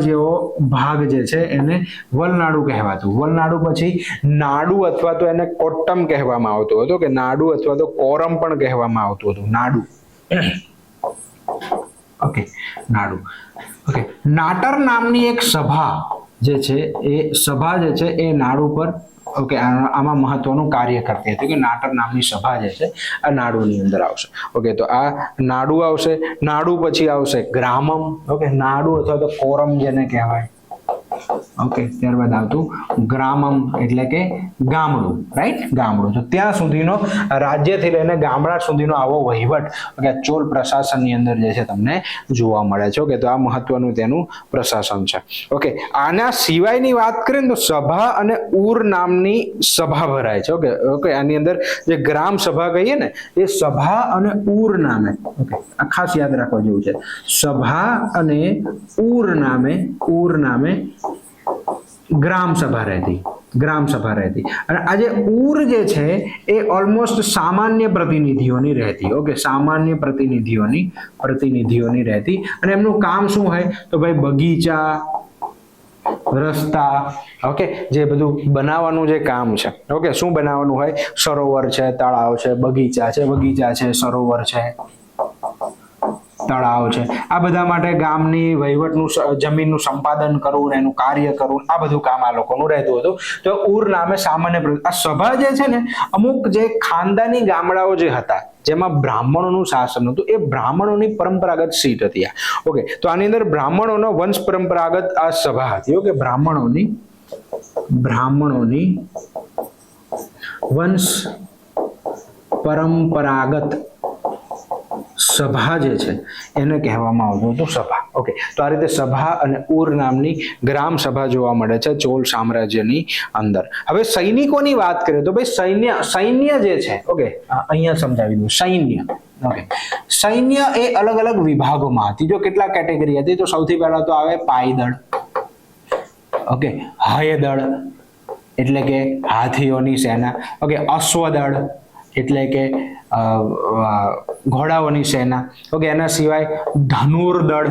જેવો ભાગ જે છે એને વલનાડુ કહેવાતું. વલનાડુ પછી નાડુ અથવા તો એને કોટ્ટમ કહેવામાં આવતું હતું, કે નાડુ અથવા તો કોરમ પણ કહેવામાં આવતું હતું. નાડુ. ઓકે, નાડુ. ઓકે, નાટર નામની એક સભા જે છે એ નાડુ પર, ઓકે, આમાં મહત્વનું કાર્ય કરતી હતી. કે નાટર નામની સભા જે છે આ નાડુની અંદર આવશે. ઓકે, તો આ નાડુ આવશે. નાડુ પછી આવશે ગ્રામમ. ઓકે, નાડુ અથવા તો કોરમ જેને કહેવાય. ઓકે, ત્યારબાદ આવતું ગ્રામમ એટલે કે ગામડું, રાઈટ, ગામડું. તો ત્યાં સુધીનો રાજ્યથી લઈને ગામડા સુધીનો આવો વહીવટ, ઓકે, ચોલ પ્રશાસનની અંદર જે છે તમને જોવા મળે છે. ઓકે, તો આ મહત્વનું તેનું પ્રશાસન છે. ઓકે, આના સિવાયની વાત કરીએ ને તો સભા અને ઉર નામની સભા ભરાય છે. ઓકે, ઓકે, આની અંદર જે ગ્રામ સભા કહીએ ને, એ સભા અને ઉર નામે, ઓકે, આ ખાસ યાદ રાખવા જેવું છે. સભા અને ઉર નામે ગ્રામ સભા રહેતી. અને આ જે ઉર જે છે એ ઓલમોસ્ટ સામાન્ય પ્રતિનિધિઓની રહેતી. ઓકે, સામાન્ય પ્રતિનિધિઓની રહેતી. અને એમનું કામ શું હોય તો ભાઈ બગીચા, રસ્તા, ઓકે, જે બધું બનાવવાનું જે કામ છે. ઓકે, શું બનાવવાનું હોય? સરોવર છે, તળાવ છે, બગીચા છે, સરોવર છે, તળાવ છે. આ બધા માટે ગામની વહીવટનું, જમીનનું સંપાદન કરવું, એનું કાર્ય કરવું, આ બધું કામ આ લોકોનું રહેતું હતું. તો ઉર નામે સામાન્ય આ સભા જે છે ને, અમુક જે ખાનદાની ગામડાઓ જે હતા જેમાં બ્રાહ્મણોનું શાસન હતું, એ બ્રાહ્મણોની પરંપરાગત સીટ હતી. ઓકે, તો આની અંદર બ્રાહ્મણોનો વંશ પરંપરાગત આ સભા હતી. ઓકે, બ્રાહ્મણોની વંશ પરંપરાગત સભા જે છે એને કહેવામાં આવતું હતું સભા. ઓકે, તો આ રીતે સભા અને ઉર નામની ગ્રામ સભા જોવા મળે છે ચોલ સામ્રાજ્યની અંદર. હવે સૈનિકોની વાત કરીએ તો ભાઈ સૈન્ય જે છે, ઓકે, અહીંયા સમજાવી દઉં. ઓકે, સૈન્ય એ અલગ અલગ વિભાગોમાં હતી. જો કેટલા કેટેગરી હતી તો સૌથી પહેલા તો આવે પાયદળ. ઓકે, હયદળ એટલે કે હાથીઓની સેના. ઓકે, અશ્વદળ એટલે કે ઘોડાઓની સેના. ઓકે, એના સિવાય ધનુર્દળ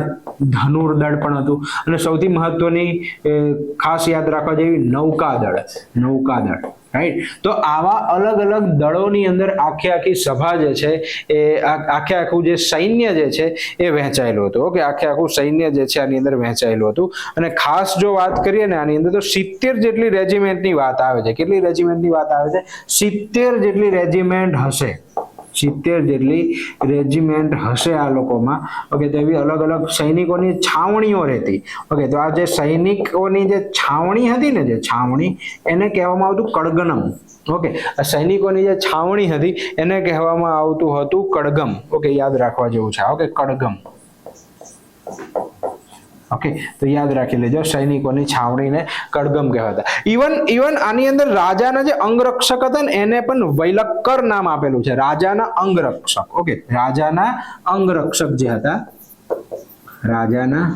પણ હતું. અને સૌથી મહત્વની ખાસ યાદ રાખવા જેવી નૌકાદળ, રાઈટ. તો આવા અલગ અલગ દળોની અંદર આખી સભા જે છે એ આખું જે સૈન્ય જે છે એ વહેંચાયેલું હતું. ઓકે, આખું સૈન્ય જે છે આની અંદર વહેંચાયેલું હતું. અને ખાસ જો વાત કરીએ ને આની અંદર તો 70 જેટલી રેજિમેન્ટની વાત આવે છે. કેટલી રેજિમેન્ટની વાત આવે છે? 70 જેટલી રેજિમેન્ટ હશે. 70 જેટલી રેજિમેન્ટ હશે આ લોકોમાં. ઓકે, તો એવી અલગ અલગ સૈનિકોની છાવણીઓ રહેતી. ઓકે, તો આ જે સૈનિકોની જે છાવણી હતી ને, જે છાવણી, એને કહેવામાં આવતું કડગનમ. ઓકે, આ સૈનિકોની જે છાવણી હતી એને કહેવામાં આવતું હતું કડગમ. ઓકે, યાદ રાખવા જેવું છે. ઓકે, કડગમ. ઓકે, તો યાદ રાખી લેજો, સૈનિકોની છાવણીને કડગમ કહેવાતા. ઇવન આની અંદર રાજાના જે અંગરક્ષક હતા ને એને પણ વૈલક્કર નામ આપેલું છે. રાજાના અંગરક્ષક. ઓકે, રાજાના અંગરક્ષક જે હતા, રાજાના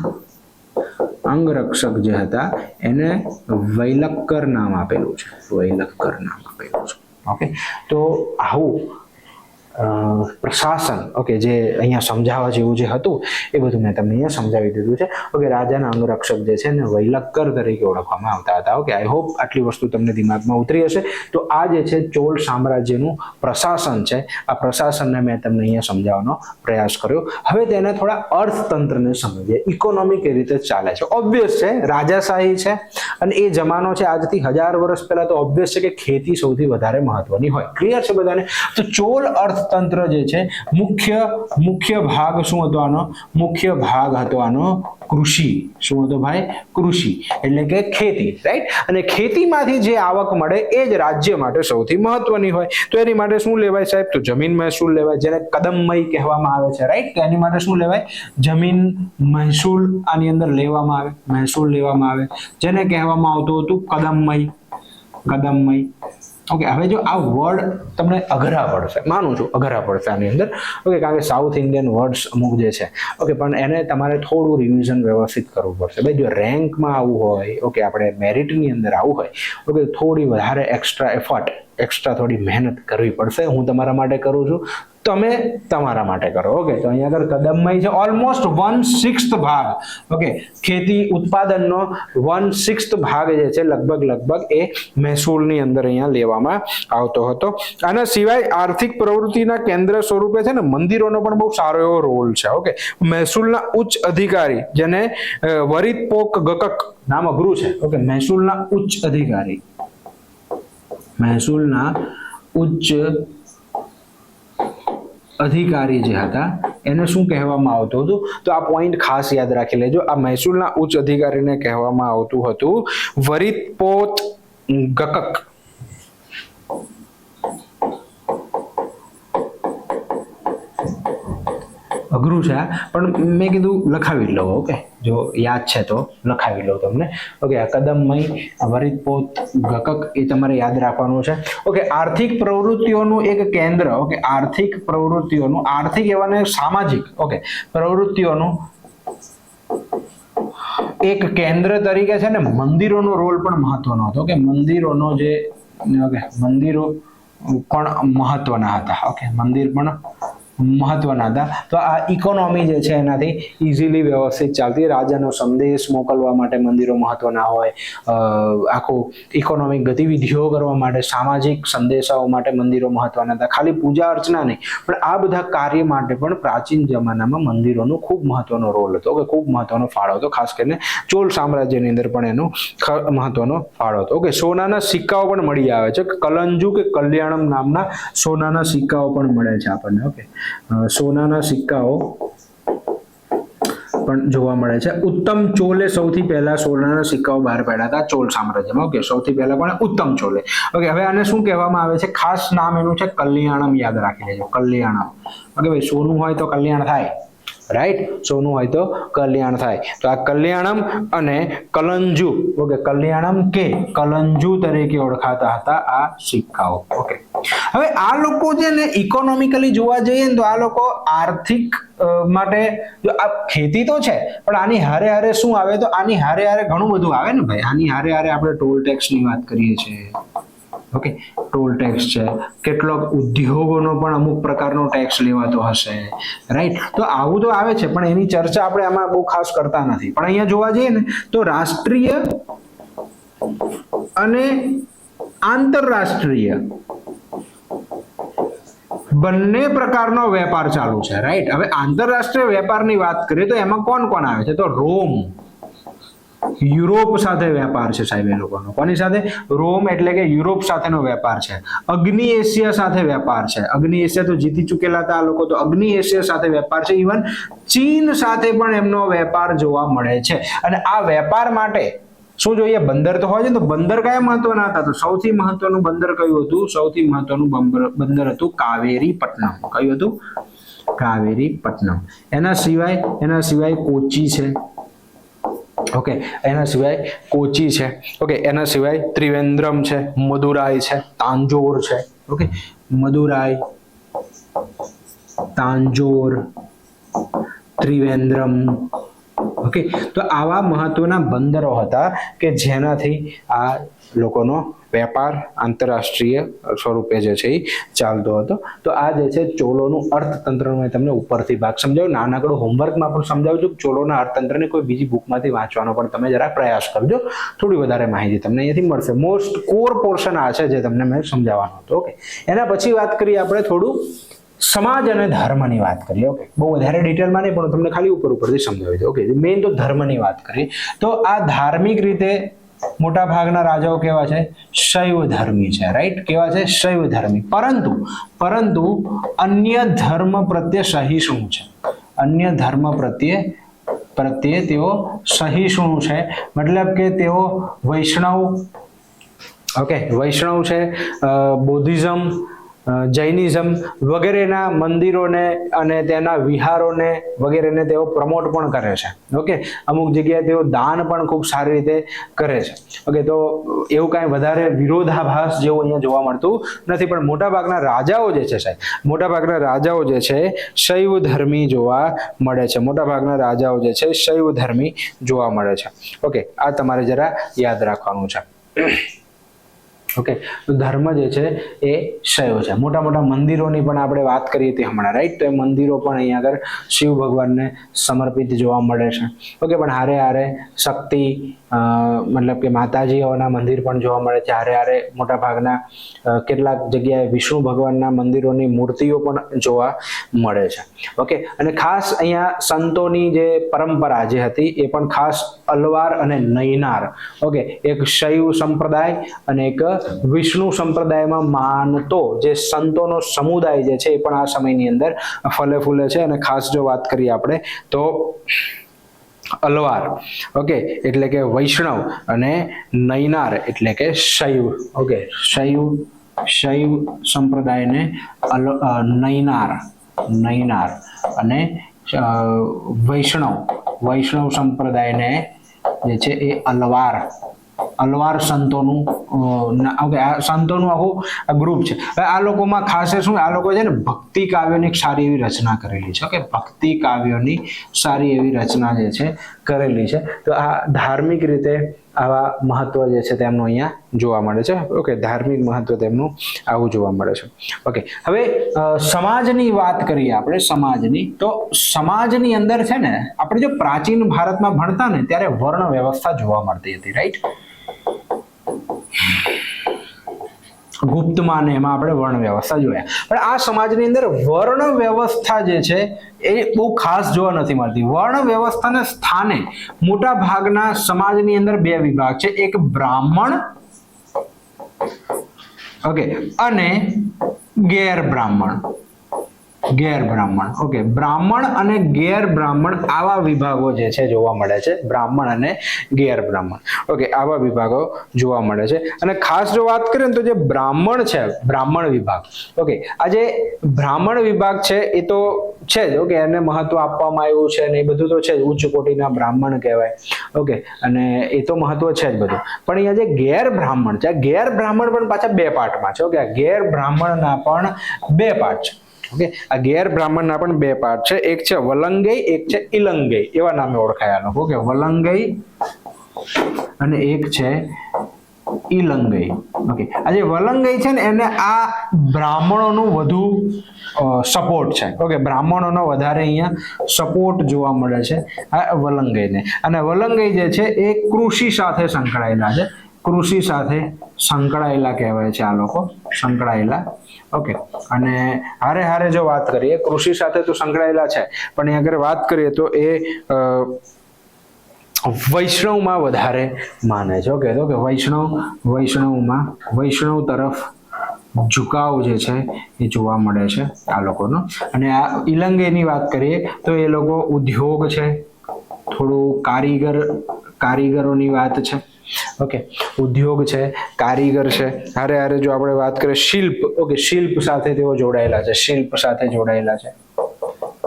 અંગરક્ષક જે હતા એને વૈલક્કર નામ આપેલું છે. વૈલક્કર નામ આપેલું છે. ઓકે, તો આવું પ્રશાસન, ઓકે, જે અહીંયા સમજાવવા જેવું જે હતું એ બધું મેં તમને અહીંયા સમજાવી દીધું છે. ઓકે, રાજાના અંગરક્ષક જે છે ને વૈલક્કર તરીકે ઓળખવામાં આવતા હતા. ઓકે, આઈ હોપ આટલી વસ્તુ તમને દિમાગમાં ઉતરી હશે. તો આ જે છે ચોલ સામ્રાજ્યનું પ્રશાસન છે, આ પ્રશાસનને મેં તમને અહીંયા સમજાવવાનો પ્રયાસ કર્યો. હવે તેને થોડા અર્થતંત્રને સમજીએ, ઇકોનોમી કેવી રીતે ચાલે છે. ઓબ્વિયસ છે રાજાશાહી છે અને એ જમાનો છે આજથી 1000 વર્ષ પહેલા, તો ઓબ્વિયસ છે કે ખેતી સૌથી વધારે મહત્વની હોય. ક્લિયર છે બધાને? તો ચોલ અર્થતંત્ર જે છે મુખ્ય ભાગ શું હતો આનો? મુખ્ય ભાગ હતો આનો કૃષિ. શું હતો ભાઈ? કૃષિ એટલે કે ખેતી, રાઈટ? અને ખેતીમાંથી જે આવક મળે એ જ રાજ્ય માટે સૌથી મહત્વની હોય. તો એની માટે શું લેવાય સાહેબ? તો જમીન મહેસૂલ લેવાય, જેને કદમમય કહેવામાં આવે છે, રાઈટ? તો એની માટે શું લેવાય? જમીન મહેસૂલ આની અંદર લેવામાં આવે, મહેસૂલ લેવામાં આવે, જેને કહેવામાં આવતું હતું કદમમય. કદમમય. ઓકે, હવે જો આ વર્ડ તમને અઘરા પડશે, માનું છું અઘરા પડશે આની અંદર. ઓકે, કારણ કે સાઉથ ઇન્ડિયન વર્ડ્સ અમુક જે છે, ઓકે, પણ એને તમારે થોડું રિવિઝન વ્યવસ્થિત કરવું પડશે. ભાઈ જો રેન્કમાં આવવું હોય, ઓકે, આપણે મેરિટની અંદર આવવું હોય, ઓકે, થોડી વધારે એક્સ્ટ્રા એફર્ટ, એક્સ્ટ્રા થોડી મહેનત કરવી પડશે. હું તમારા માટે કરું છું, તમે તમારા માટે કરો. ઓકે, તો અહીંયા આગળ કદમમય છે ઓલમોસ્ટ 1/6 ભાગ. ઓકે, ખેતી ઉત્પાદનનો 1/6 ભાગ જે છે લગભગ એ મહેસૂલની અંદર અહીંયા લેવામાં આવતો હતો. આના સિવાય આર્થિક પ્રવૃત્તિના કેન્દ્ર સ્વરૂપે છે ને મંદિરોનો પણ બહુ સારો એવો રોલ છે. ઓકે, મહેસૂલના ઉચ્ચ અધિકારી જેને વરિતપોક ગકક નામ અઘરું છે. ઓકે, મહેસૂલના ઉચ્ચ અધિકારી, મહેસૂલના ઉચ્ચ અધિકારી જે હતા એને શું કહેવામાં આવતું હતું? તો આ પોઈન્ટ ખાસ યાદ રાખી લેજો. આ મહેસૂલના ઉચ્ચ અધિકારીને કહેવામાં આવતું હતું વરિતપોત ગકક. અઘરું છે પણ મેં કીધું લખાવી લો. ઓકે, જો યાદ છે તો લખાવી લો તમને. ઓકે, આ કદમમય, વરિતપોત ગકક એ તમારે યાદ રાખવાનું છે. ઓકે, આર્થિક પ્રવૃત્તિઓનું એક કેન્દ્ર. ઓકે, આર્થિક પ્રવૃત્તિઓનું, આર્થિક એવા સામાજિક, ઓકે, પ્રવૃત્તિઓનું એક કેન્દ્ર તરીકે છે ને મંદિરોનો રોલ પણ મહત્વનો હતો. ઓકે, મંદિરોનો જે, ઓકે, મંદિરો પણ મહત્વના હતા. ઓકે, મંદિર પણ મહત્વના હતા. તો આ ઇકોનોમી જે છે એનાથી ઇઝીલી વ્યવસ્થિત ચાલતી. રાજાનો સંદેશ મોકલવા માટે મંદિરો મહત્વના હોય, આખું ઇકોનોમિક ગતિવિધિઓ કરવા માટે, સામાજિક સંદેશાઓ માટે મંદિરો મહત્વના હતા. ખાલી પૂજા અર્ચના નહીં, પણ આ બધા કાર્ય માટે પણ પ્રાચીન જમાનામાં મંદિરોનો ખૂબ મહત્વનો રોલ હતો. ઓકે, ખૂબ મહત્વનો ફાળો હતો. ખાસ કરીને ચોલ સામ્રાજ્યની અંદર પણ એનો મહત્વનો ફાળો હતો. ઓકે, સોનાના સિક્કાઓ પણ મળી આવે છે. કલંજુ કે કલ્યાણમ નામના સોનાના સિક્કાઓ પણ મળે છે આપણને. ઓકે, સોનાના સિક્કાઓ પણ જોવા મળે છે. ઉત્તમ ચોલે સૌથી પહેલા સોનાના સિક્કાઓ બહાર પાડ્યા હતા ચોલ સામ્રાજ્યમાં. ઓકે, સૌથી પહેલા પણ ઉત્તમ ચોલે. ઓકે, હવે આને શું કહેવામાં આવે છે? ખાસ નામ એનું છે કલ્યાણમ. યાદ રાખી લેજો, કલ્યાણમ. ઓકે ભાઈ, સોનું હોય તો કલ્યાણ થાય, રાઈટ? સોનું હોય તો કલ્યાણ થાય. તો આ કલ્યાણમ અને કલંજુ, ઓકે, કલ્યાણમ કે કલંજુ તરીકે ઓળખાતા હતા આ સિક્કાઓ. ઓકે, હવે આ લોકો છે ને ઇકોનોમિકલી જોવા જઈએ ને તો આ લોકો આર્થિક માટે, જો આ ખેતી તો છે પણ આની હારે હારે શું આવે? તો આની હારે હારે ઘણું બધું આવે ને ભાઈ. આની હારે હારે આપણે ટોલ ટેક્સ ની વાત કરીએ છીએ. ઓકે, ટોલ ટેક્સ છે, કેટલોક ઉદ્યોગોનો પણ અમુક પ્રકારનો ટેક્સ લેવાતો હશે, રાઈટ? તો આવું તો આવે છે પણ એની ચર્ચા આપણે આમાં બહુ ખાસ કરતા નથી. પણ અહીંયા જોવા જઈએ ને તો રાષ્ટ્રીય અને આંતરરાષ્ટ્રીય બંને પ્રકારનો વેપાર ચાલુ છે, રાઈટ? હવે આંતરરાષ્ટ્રીય વેપારની વાત કરીએ તો એમાં કોણ કોણ આવે છે? તો રોમ, યુરોપ સાથે વેપાર છે સાહેબ એ લોકોનો. કોની સાથે? રોમ એટલે કે યુરોપ સાથેનો વેપાર છે. અગ્નિ એશિયા સાથે વેપાર છે. અગ્નિ એશિયા તો જીતી ચૂકેલા હતા આ લોકો, તો અગ્નિ એશિયા સાથે વેપાર છે. ઇવન ચીન સાથે પણ એમનો વેપાર જોવા મળે છે. અને આ વેપાર માટે શું જોઈએ? બંદર તો હોય છે. તો બંદર કયા મહત્વના હતા? તો સૌથી મહત્વનું બંદર કયું હતું? સૌથી મહત્વનું બંદર હતું કાવેરીપટ્ટનમ. કયું હતું? કાવેરીપટ્ટનમ. એના સિવાય કોચી છે. ઓકે, એના સિવાય કોચી છે. ઓકે, એના સિવાય ત્રિવેન્દ્રમ છે, મદુરાઈ છે, તાંજોર છે. ઓકે, મદુરાઈ, તાંજોર, ત્રિવેન્દ્રમ. ઓકે, તો આવા મહત્વના બંદરો હતા કે જેનાથી આ લોકોનો વેપાર આંતરરાષ્ટ્રીય સ્વરૂપે જે છે એ ચાલતો હતો. તો આ જે છે ચોલોનું અર્થતંત્ર મેં તમને ઉપરથી ભાગ સમજાવ્યો. નાનકડું હોમવર્કમાં પણ સમજાવું છું. ચોલોના અર્થતંત્રને કોઈ બીજી બુકમાંથી વાંચવાનો પણ તમે જરા પ્રયાસ કરજો. થોડી વધારે માહિતી તમને અહીંયાથી મળશે. મોસ્ટ કોર પોર્શન આ છે જે તમને મેં સમજાવવાનો હતો. ઓકે, એના પછી વાત કરીએ આપણે થોડું સમાજ અને ધર્મની વાત કરીએ. ઓકે, બહુ વધારે ડિટેલમાં નહીં પણ તમને ખાલી ઉપરથી સમજાવી દો. ઓકે, મેઇન તો ધર્મની વાત કરીએ તો આ ધાર્મિક રીતે મોટા ભાગના રાજાઓ કેવા છે? શૈવ ધર્મી છે. રાઈટ, કેવા છે? શૈવ ધર્મી. પરંતુ અન્ય ધર્મ પ્રત્યે સહિષ્ણુ છે. અન્ય ધર્મ પ્રત્યે તેઓ સહિષ્ણુ છે. મતલબ કે તેઓ વૈષ્ણવ, ઓકે, વૈષ્ણવ છે, બૌદ્ધિઝમ, જૈનિઝમ વગેરેના મંદિરોને અને તેના વિહારોને વગેરેને તેઓ પ્રમોટ પણ કરે છે. ઓકે, અમુક જગ્યાએ તેઓ દાન પણ ખૂબ સારી રીતે કરે છે. ઓકે, તો એવું કાંઈ વધારે વિરોધાભાસ જેવું અહીંયા જોવા મળતું નથી. પણ મોટાભાગના રાજાઓ જે છે સાહેબ, મોટાભાગના રાજાઓ જે છે શૈવ ધર્મી જોવા મળે છે. મોટાભાગના રાજાઓ જે છે શૈવ ધર્મી જોવા મળે છે. ઓકે, આ તમારે જરા યાદ રાખવાનું છે. ઓકે, તો ધર્મ જે છે એ શૈવ છે. મોટા મોટા મંદિરોની પણ આપણે વાત કરીએ તે હમણાં, રાઈટ, તો એ મંદિરો પણ અહીંયા આગળ શિવ ભગવાનને સમર્પિત જોવા મળે છે. ઓકે, પણ હારે શક્તિ મતલબ કે માતાજીઓના મંદિર પણ જોવા મળે છે. હારે મોટા ભાગના કેટલાક જગ્યાએ વિષ્ણુ ભગવાનના મંદિરોની મૂર્તિઓ પણ જોવા મળે છે. ઓકે, અને ખાસ અહીંયા સંતોની જે પરંપરા જે હતી એ પણ ખાસ અલવાર અને નૈનાર, ઓકે, એક શૈવ સંપ્રદાય અને એક વિષ્ણુ સંપ્રદાયમાં માનતો જે સંતોનો સમુદાય જે છે એ પણ આ સમયની અંદર ફલે ફૂલે છે. અને ખાસ જો વાત કરીએ આપણે તો અલવાર, ઓકે, એટલે કે વૈષ્ણવ, અને નૈનાર એટલે કે શૈવ. ઓકે, શૈવ સંપ્રદાયને નૈનાર અને વૈષ્ણવ સંપ્રદાયને જે છે એ અલવાર સંતોનું, ઓકે, આ સંતોનું આખું ગ્રુપ છે. હવે આ લોકોમાં ખાસ શું, આ લોકો છે ને ભક્તિ કાવ્યોની સારી એવી રચના કરેલી છે. ઓકે, ભક્તિ કાવ્યોની સારી એવી રચના જે છે કરેલી છે. તો આ ધાર્મિક રીતે આવા મહત્વ જે છે તેમનું અહીંયા જોવા મળે છે. ઓકે, ધાર્મિક મહત્વ તેમનું આવું જોવા મળે છે. ઓકે, હવે સમાજની વાત કરીએ આપણે. સમાજની, તો સમાજની અંદર છે ને આપણે જો પ્રાચીન ભારતમાં ભણતા ને ત્યારે વર્ણ વ્યવસ્થા જોવા મળતી હતી. રાઈટ, ગુપ્તમાં ને એમાં આપણે વર્ણ વ્યવસ્થા જોયા. પણ આ સમાજની અંદર વર્ણ વ્યવસ્થા જે છે એ બહુ ખાસ જોવા નથી મળતી. વર્ણ વ્યવસ્થાના સ્થાને મોટા ભાગના સમાજની અંદર બે વિભાગ છે. એક બ્રાહ્મણ, ઓકે, અને ગેર બ્રાહ્મણ. ઓકે, બ્રાહ્મણ અને ગેર બ્રાહ્મણ આવા વિભાગો જે છે જોવા મળે છે. બ્રાહ્મણ અને ગેર બ્રાહ્મણ, ઓકે, આવા વિભાગો જોવા મળે છે. અને ખાસ જો વાત કરીએ તો જે બ્રાહ્મણ છે, બ્રાહ્મણ વિભાગ, ઓકે, આ જે બ્રાહ્મણ વિભાગ છે એ તો છે જ. ઓકે, એને મહત્વ આપવામાં આવ્યું છે અને એ બધું તો છે જ, ઉચ્ચ કોટીના બ્રાહ્મણ કહેવાય. ઓકે, અને એ તો મહત્વ છે જ બધું. પણ અહીંયા જે ગેર બ્રાહ્મણ છે, ગેર બ્રાહ્મણ પણ પાછા બે પાર્ટમાં છે. ઓકે, આ ગેર બ્રાહ્મણના પણ બે પાર્ટ છે. ઓકે, આ ગેર બ્રાહ્મણના પણ બે પાર્ટ છે. એક છે વલંગઈ, એક છે ઇલંગઈ, એવા નામે ઓળખાય આ લોકો. ઓકે, વલંગઈ અને એક છે ઇલંગઈ. ઓકે, આ જે વલંગઈ છે ને એને આ બ્રાહ્મણોનું વધુ સપોર્ટ છે. ઓકે, બ્રાહ્મણોનો વધારે અહીંયા સપોર્ટ જોવા મળે છે આ વલંગઈને. અને વલંગઈ જે છે એ કૃષિ સાથે સંકળાયેલા છે. કૃષિ સાથે સંકળાયેલા કહેવાય છે આ લોકો, સંકળાયેલા. ઓકે, અને હારે જો વાત કરીએ, કૃષિ સાથે તો સંકળાયેલા છે, પણ અહીં આગળ વાત કરીએ તો એ વૈષ્ણવમાં વધારે માને છે. ઓકે, તો કે વૈષ્ણવ તરફ ઝુકાવ જે છે એ જોવા મળે છે આ લોકોનો. અને આ ઇલંગેની વાત કરીએ તો એ લોકો ઉદ્યોગ છે, થોડું કારીગરોની વાત છે. ઓકે, ઉદ્યોગ છે, કારીગર છે, હારે હારે જો આપણે વાત કરીએ શિલ્પ, ઓકે, શિલ્પ સાથે તેઓ જોડાયેલા છે, શિલ્પ સાથે જોડાયેલા છે,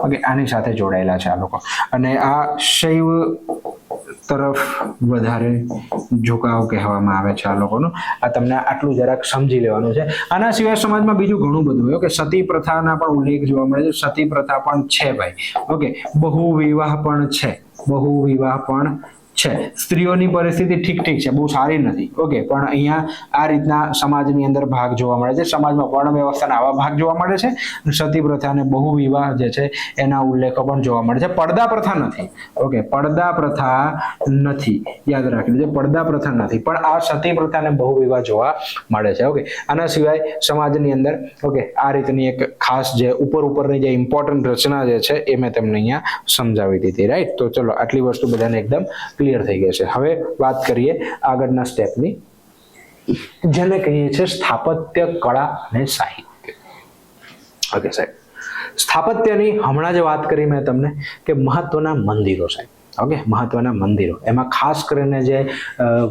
ઓકે, આની સાથે જોડાયેલા છે આ લોકો. અને આ શૈવ તરફ વધારે ઝુકાવ કહેવામાં આવે છે આ લોકોનો. આ તમને આટલું જરાક સમજી લેવાનું છે. આના સિવાય સમાજમાં બીજું ઘણું બધું હોય. ઓકે, સતી પ્રથાના પણ ઉલ્લેખ જોવા મળે છે. સતી પ્રથા પણ છે ભાઈ. ઓકે, બહુ વિવાહ પણ છે, બહુ વિવાહ પણ છે. સ્ત્રીઓની પરિસ્થિતિ ઠીક છે, બહુ સારી નથી. ઓકે, પણ અહીંયા આ રીતના સમાજની અંદર ભાગ જોવા મળે છે. સમાજમાં વર્ણ વ્યવસ્થાના આવા ભાગ જોવા મળે છે. સતી પ્રથા અને બહુ વિવાહ જે છે એના ઉલ્લેખો પણ જોવા મળે છે. પડદા પ્રથા નથી. ઓકે, પડદા પ્રથા નથી, યાદ રાખી લેજો, પડદા પ્રથા નથી, પણ આ સતી પ્રથા અને બહુ વિવાહ જોવા મળે છે. ઓકે, આના સિવાય સમાજની અંદર ઓકે આ રીતની એક ખાસ જે ઉપરની જે ઇમ્પોર્ટન્ટ રચના જે છે એ મેં તમને અહીંયા સમજાવી દીધી. રાઈટ, તો ચલો આટલી વસ્તુ બધાને એકદમ ક્લિયર થઈ ગઈ છે. હવે વાત કરીએ આગળના સ્ટેપની, જેને કહીએ છીએ સ્થાપત્ય કળા અને સાહિત્ય. ઓકે સાહેબ, સ્થાપત્યની હમણાં જ વાત કરી મેં તમને કે મહત્વના મંદિરો સાહેબ. ઓકે, મહત્વના મંદિરો, એમાં ખાસ કરીને જે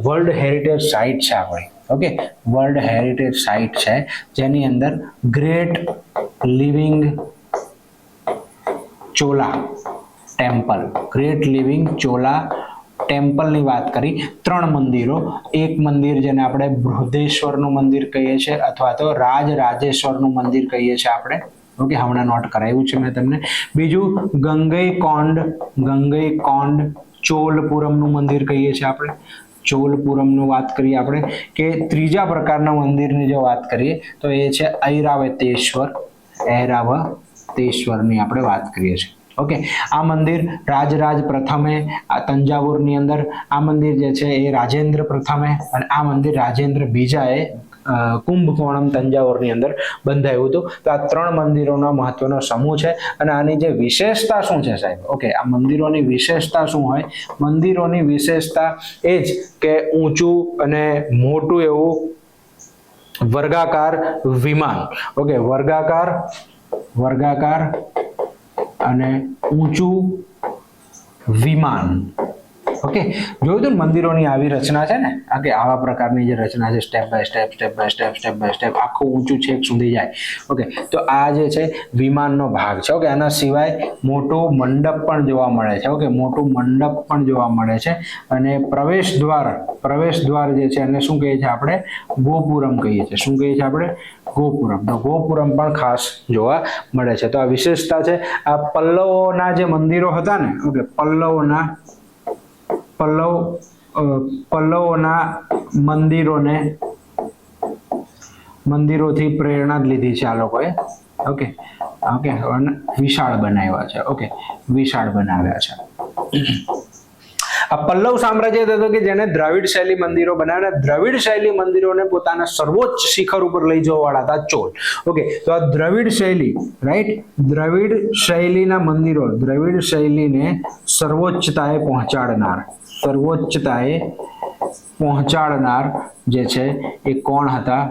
વર્લ્ડ હેરિટેજ સાઇટ છે આપણી, ઓકે, વર્લ્ડ હેરિટેજ સાઇટ છે જેની અંદર great living Chola temple, great living Chola ટેમ્પલની વાત કરી. 3 મંદિરો, એક મંદિર જેને આપણે બૃહદેશ્વરનું મંદિર કહીએ છીએ અથવા તો રાજરાજેશ્વરનું મંદિર કહીએ છીએ આપણે. ઓકે, હમણાં નોટ કરાવ્યું છે મેં તમને. બીજું ગંગઈકોંડ ચોલપુરમનું મંદિર કહીએ છીએ આપણે. ચોલપુરમનું વાત કરીએ આપણે કે ત્રીજા પ્રકારના મંદિરની જો વાત કરીએ તો એ છે ઐરાવતેશ્વરની આપણે વાત કરીએ છીએ. ઓકે, આ મંદિર રાજરાજ પ્રથમે આ તંજાવુરની અંદર આ મંદિર જે છે એ રાજેન્દ્ર પ્રથમે અને આ મંદિર રાજેન્દ્ર બીજાએ કુંભકોણમ તંજાવુરની અંદર બંધાયું હતું. તો આ 3 મંદિરોનો મહત્વનો સમૂહ છે. અને આની જે વિશેષતા શું છે સાહેબ? ઓકે, આ મંદિરોની વિશેષતા શું હોય? મંદિરોની વિશેષતા એ જ કે ઊંચું અને મોટું એવું વર્ગાકાર વિમાન. ઓકે, વર્ગાકાર અને ઊંચું વિમાન. ઓકે, જોયું તું મંદિરોની આવી રચના છે ને, કે આવા પ્રકારની જે રચના છે, સ્ટેપ બાય સ્ટેપ આખું ઊંચું છેક સુધી જાય. ઓકે, તો આ જે છે વિમાનનો ભાગ છે. ઓકે, આના સિવાય મોટું મંડપ પણ જોવા મળે છે. ઓકે, મોટું મંડપ પણ જોવા મળે છે. અને પ્રવેશ દ્વાર જે છે એને શું કહીએ છીએ આપણે? ગોપુરમ કહીએ છીએ. શું કહીએ છીએ આપણે? ગોપુરમ. તો ગોપુરમ પણ ખાસ જોવા મળે છે. તો આ વિશેષતા છે. આ પલ્લવોના જે મંદિરો હતા ને, ઓકે, પલ્લવોના મંદિરોથી પ્રેરણા જ લીધી છે આ લોકોએ. ઓકે, વિશાળ બનાવ્યા છે. ઓકે, વિશાળ બનાવ્યા છે. આ પલ્લવ સામ્રાજ્ય હતો કે જેને દ્રવિડ શૈલી મંદિરો બનાવ્યા. દ્રવિડ શૈલી મંદિરોને પોતાના સર્વોચ્ચ શિખર ઉપર લઈ જવા વાળા હતા ચોલ. ઓકે, તો આ દ્રવિડ શૈલી, રાઈટ, દ્રવિડ શૈલીના મંદિરો, દ્રવિડ શૈલીને સર્વોચ્ચતાએ પહોંચાડનાર જે છે એ કોણ હતા?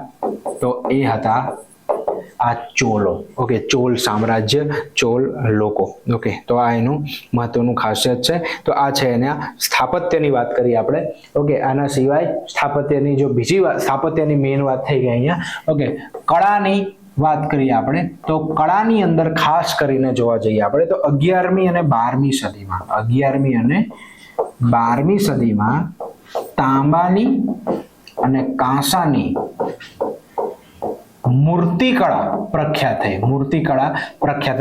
તો એ હતા આ ચોલો. ઓકે, ચોલ સામ્રાજ્ય, ચોલ લોકો. ઓકે, તો આ એનું મહત્વનું ખાસિયત છે. તો આ છે એના સ્થાપત્યની વાત કરી આપણે. ઓકે, આના સિવાય સ્થાપત્યની જો બીજી વાત, સ્થાપત્યની મેઇન વાત થઈ ગઈ અહીંયા. ઓકે, કળાની વાત કરીએ આપણે તો કળાની અંદર ખાસ કરીને જોવા જઈએ આપણે તો 11મી અને 12મી સદીમાં તાંબાની અને કાંસાની મૂર્તિકળા પ્રખ્યાત થઈ.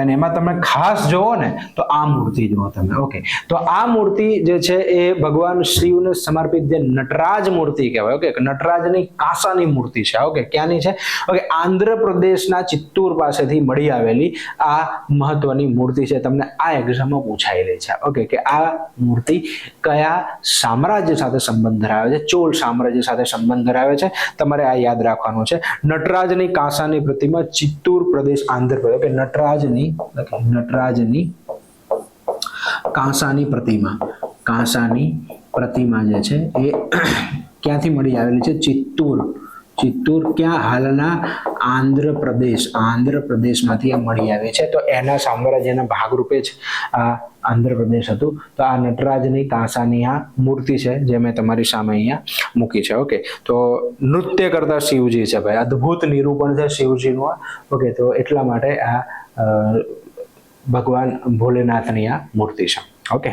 અને એમાં તમે ખાસ જોવો ને તો આ મૂર્તિ જુઓ તમે. ઓકે, તો આ મૂર્તિ જે છે એ ભગવાન શિવને સમર્પિત જે નટરાજ મૂર્તિ કહેવાય. ઓકે, નટરાજની કાંસાની મૂર્તિ છે. ઓકે, ક્યાંની છે? ઓકે, આંધ્રપ્રદેશના ચિત્તૂર પાસેથી મળી આવેલી આ મહત્વની મૂર્તિ છે. તમને આ એક્ઝામમાં પૂછાયેલી છે. ઓકે, કે આ મૂર્તિ કયા સામ્રાજ્ય સાથે સંબંધ ધરાવે છે? ચોલ સામ્રાજ્ય સાથે સંબંધ ધરાવે છે. તમારે આ યાદ રાખવાનું છે. નટરાજની કાંસાની પ્રતિમા, ચિત્તૂર પ્રદેશ, આંધ્રપ્રદેશ. ઓકે, નટરાજની કાંસાની પ્રતિમા જે છે એ ક્યાંથી મળી આવેલી છે? ચિત્તૂર. ક્યાં? હાલના આંધ્રપ્રદેશમાંથી આ મળી આવી છે. તો એના સામ્રાજ્યના ભાગરૂપે જ આ આંધ્રપ્રદેશ હતું. તો આ નટરાજની કાંસાની આ મૂર્તિ છે જે મેં તમારી સામે અહીંયા મૂકી છે. ઓકે, તો નૃત્ય કરતા શિવજી છે ભાઈ, અદ્ભુત નિરૂપણ છે શિવજીનું. ઓકે, તો એટલા માટે આ ભગવાન ભોલેનાથની આ મૂર્તિ છે. ઓકે,